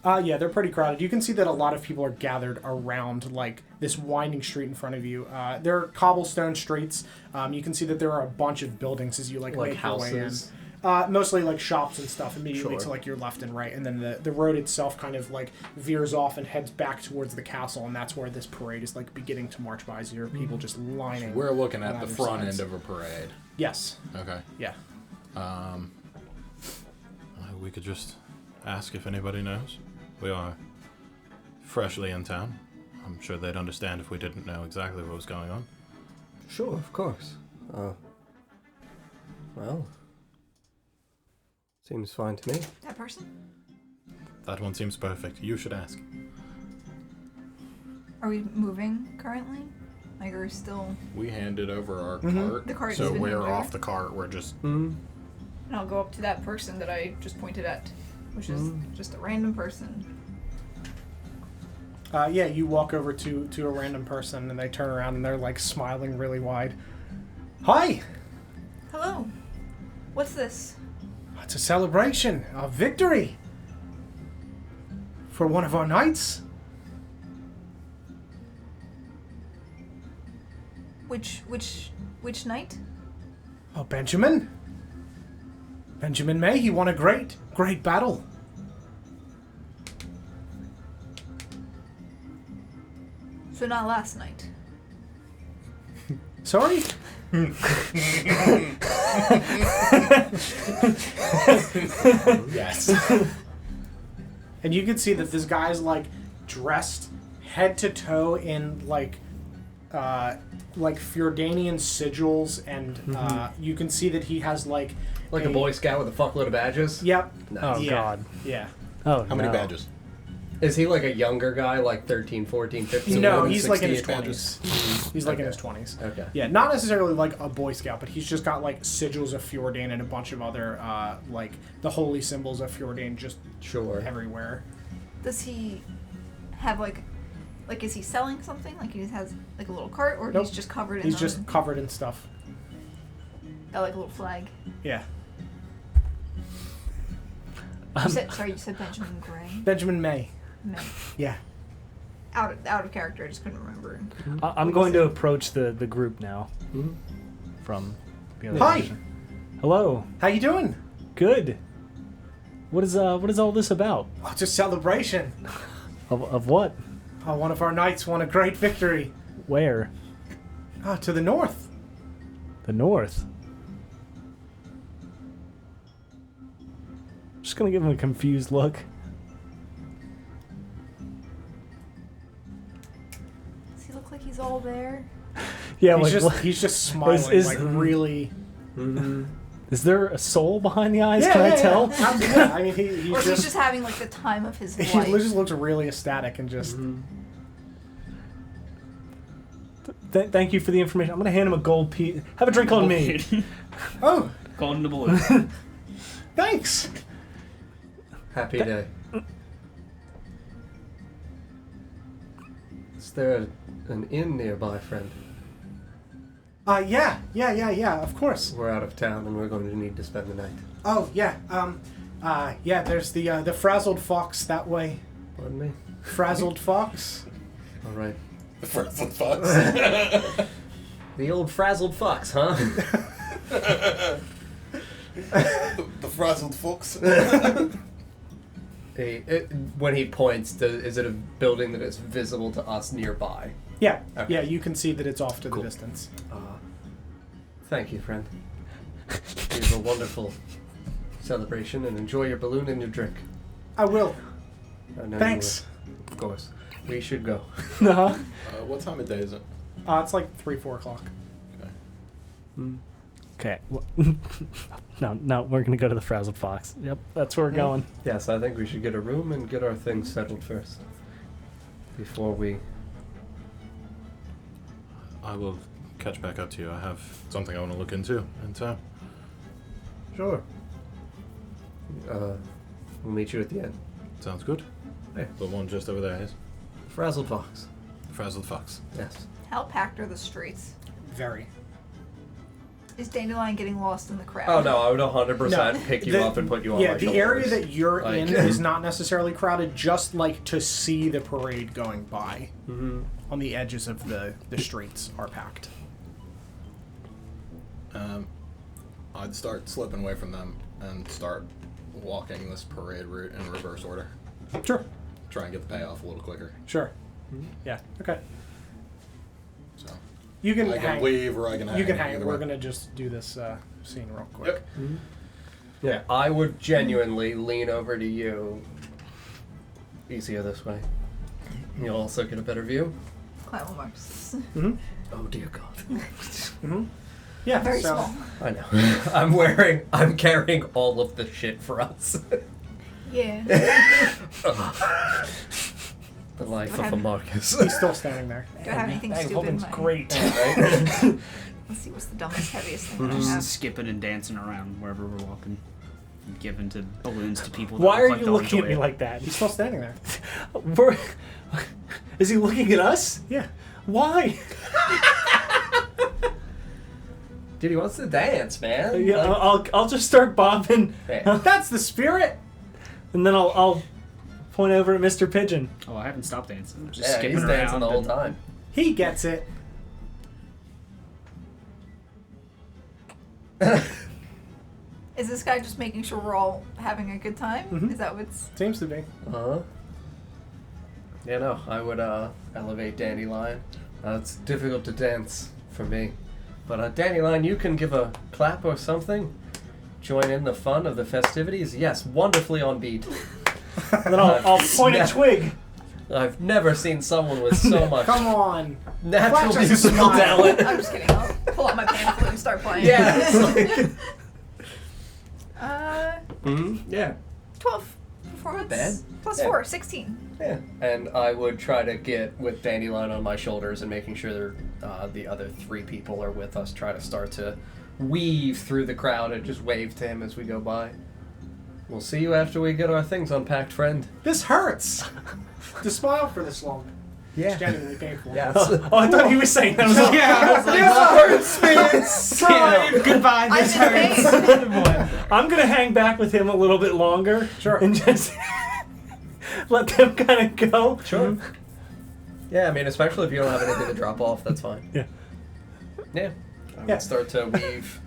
Yeah, they're pretty crowded. You can see that a lot of people are gathered around, like, this winding street in front of you. There are cobblestone streets. You can see that there are a bunch of buildings as you, like make houses. your way in. Mostly, like, shops and stuff immediately to, like, your left and right. And then the road itself kind of, like, veers off and heads back towards the castle, and that's where this parade is, like, beginning to march by. So there are people just lining. We're looking at on the either front sides. end of a parade. Yes. Okay. Yeah. We could just ask if anybody knows. We are freshly in town. I'm sure they'd understand if we didn't know exactly what was going on. Sure, of course. Well, seems fine to me. That person? That one seems perfect. You should ask. Are we moving currently? Like, are we still... We handed over our Mm-hmm. cart, The cart's so been we're handed off over? the cart. We're just... And I'll go up to that person that I just pointed at, which is just a random person. Yeah, you walk over to a random person, and they turn around, and they're, like, smiling really wide. Hi! Hello. What's this? It's a celebration of victory for one of our knights. Which knight? Oh, Benjamin. Benjamin May, he won a great battle. So not last night. Sorry? Yes. And you can see that this guy's, like, dressed head to toe in, like Fjordanian sigils, and you can see that he has, like a Boy Scout with a fuckload of badges? Yep. Oh, Yeah. God. Yeah. Oh, How many badges? Is he like a younger guy, like 13, 14, 15? So No, more than he's like in his 68 badges? 20s. He's like in his 20s. Okay. Yeah, not necessarily like a Boy Scout, but he's just got like sigils of Fjordane and a bunch of other like the holy symbols of Fjordane just everywhere. Does he have like is he selling something? Like he has like a little cart, or Nope. he's just covered in He's them just and covered in stuff. got like a little flag? Yeah. You said Benjamin Gray. Benjamin May. May. Yeah. Out of character. I just couldn't remember. I'm going to approach the group now. From the other Hi. direction. Hello. How you doing? Good. What is all this about? Oh, it's a celebration. Of what? One of our knights won a great victory. Where? To the north. The north. Just gonna give him a confused look. Does he look like he's all there? Yeah, he's just smiling, really. Is there a soul behind the eyes? Yeah, Can I yeah, tell? yeah. Absolutely. I mean, he's Or he's just having like the time of his he life. just looks really ecstatic and just. Thank you for the information. I'm gonna hand him a gold piece. Have a drink on me. Oh, Golden doubloon. thanks. Happy day. Is there an inn nearby, friend? Yeah, of course. We're out of town and we're going to need to spend the night. Oh, yeah, yeah, there's the Frazzled Fox that way. Pardon me? Frazzled Fox. All right. The Frazzled Fox. The old frazzled fox, huh? The frazzled fox. When he points, is it a building that is visible to us nearby? Yeah, Okay. yeah, you can see that it's off to Cool. the distance. Thank you, friend. It was a wonderful celebration, and enjoy your balloon and your drink. I will. I know you Thanks. will. Of course. We should go. No. What time of day is it? It's like 3-4 o'clock. Okay. No, we're gonna go to the Frazzled Fox. Yep, that's where we're going. Yes, I think we should get a room and get our things settled first. Before we... I will catch back up to you. I have something I want to look into in town. Sure. We'll meet you at the end. Sounds good. Yeah. The one just over there is Frazzled Fox. Frazzled Fox. Yes. How packed are the streets? Very. Is Dandelion getting lost in the crowd? Oh no, I would 100% pick you up and put you on my Yeah, the shoulders. area that you're Like- in is not necessarily crowded, just like to see the parade going by. Mm-hmm. On the edges of the streets are packed. I'd start slipping away from them and start walking this parade route in reverse order. Sure. Try and get the payoff a little quicker. Sure. Yeah, okay. So You can I hang. can leave or I can hang. You can hang. either We're way. going to just do this scene real quick. Yep. Yeah, I would genuinely lean over to you. Easier this way. You'll also get a better view. Climb marks. Mm-hmm. Oh dear God. Mm-hmm. Yeah, Very so, small. I know. I'm carrying all of the shit for us. Yeah. The life of a Marcus. He's still standing there. Do I have anything Hey, stupid in Hogan's my... great. Let's see what's the dumbest, heaviest thing I Just have. skipping and dancing around wherever we're walking. And giving to balloons to people. That Why look are like you they'll looking at enjoy me it. like that? He's still standing there. Is he looking at us? Yeah. Why? Dude, he wants to dance, man. Yeah, Like- I'll just start bobbing, Yeah. That's the spirit. and then I'll point over at Mr. Pigeon. Oh, I haven't stopped dancing. I'm just Yeah, skipping he's around. dancing the whole and- time. He gets it. Is this guy just making sure we're all having a good time? Mhm. Is that what's... Seems to be. Uh-huh. Yeah, no, I would elevate Dandelion. It's difficult to dance for me. But Dandelion, you can give a clap or something. Join in the fun of the festivities. Yes, wonderfully on beat. And then I'll point a twig. I've never seen someone with so much Come on. natural Flash us a musical smile. talent. I'm just kidding. I'll pull out my pan flute and start playing. Yeah, it's like, yeah. 12 performance. Bad. Plus Yeah. 4, 16. Yeah, and I would try to get with Dandelion on my shoulders and making sure the other 3 people are with us. Try to start to weave through the crowd and just wave to him as we go by. We'll see you after we get our things unpacked, friend. This hurts. To smile for this long. It's genuinely painful. Yes. Oh, I thought he was saying that. I was like, Goodbye, I'm this in hurts. pain. I'm gonna hang back with him a little bit longer. Sure. And just let them kind of go. Sure. Yeah, I mean, especially if you don't have anything to drop off, that's fine. Yeah. Yeah. I Yeah. would start to weave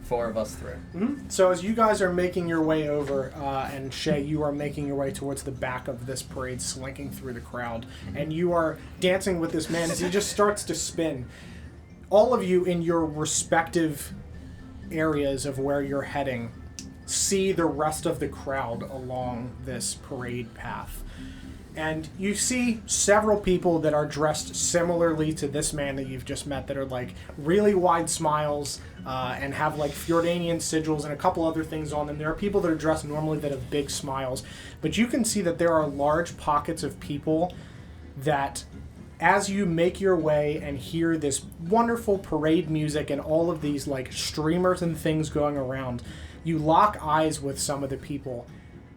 4 of us through. Mhm. So as you guys are making your way over, and Shay, you are making your way towards the back of this parade, slinking through the crowd, and you are dancing with this man as he just starts to spin. All of you in your respective areas of where you're heading see the rest of the crowd along this parade path. And you see several people that are dressed similarly to this man that you've just met that are like really wide smiles and have like Fjordanian sigils and a couple other things on them. There are people that are dressed normally that have big smiles. But you can see that there are large pockets of people that as you make your way and hear this wonderful parade music and all of these like streamers and things going around, you lock eyes with some of the people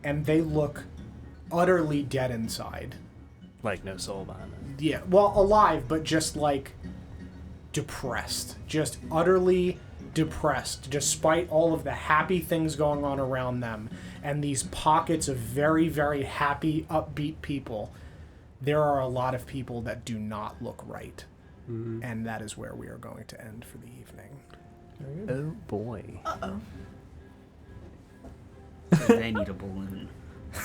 and they look utterly dead inside. Like no soul behind it. Yeah, well, alive, but just like depressed. Just utterly depressed, despite all of the happy things going on around them and these pockets of very, very happy, upbeat people. There are a lot of people that do not look right. Mm-hmm. And that is where we are going to end for the evening. Oh boy. Uh-oh. they need a balloon.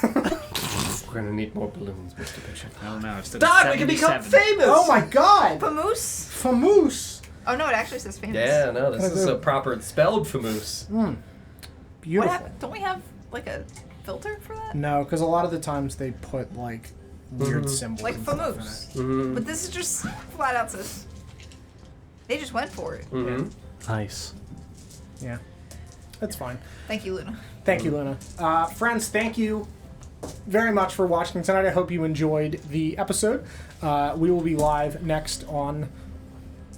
We're gonna need more balloons, Mr. Bishop. I don't know. I've still got Dad, we can become 77. famous! Oh my god! Famoose? Famous! Oh no, it actually says famous. Yeah, no, this Can I is go- a proper spelled famous. What Beautiful. don't we have like a filter for that? No, because a lot of the times they put like weird symbols. Like and stuff in famous. it. Mm-hmm. But this is just flat out says. They just went for it. Mm-hmm. Nice. Yeah. That's fine. Thank you, Luna. Thank you, Luna. Friends, thank you very much for watching tonight. I hope you enjoyed the episode. We will be live next on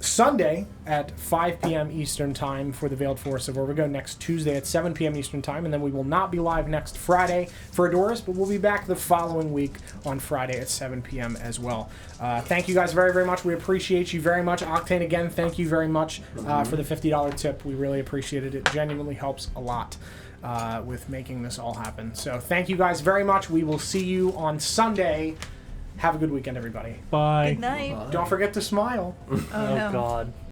Sunday at 5 p.m. Eastern Time for the Veiled Forest of Orvigo. Next Tuesday at 7 p.m. Eastern Time. And then we will not be live next Friday for Adoris, but we'll be back the following week on Friday at 7 p.m. as well. Thank you guys very, very much. We appreciate you very much. Octane, again, thank you very much for the $50 tip. We really appreciate it. It genuinely helps a lot with making this all happen. So thank you guys very much. We will see you on Sunday. Have a good weekend, everybody. Bye. Good night. Don't forget to smile. Oh, Oh no. God.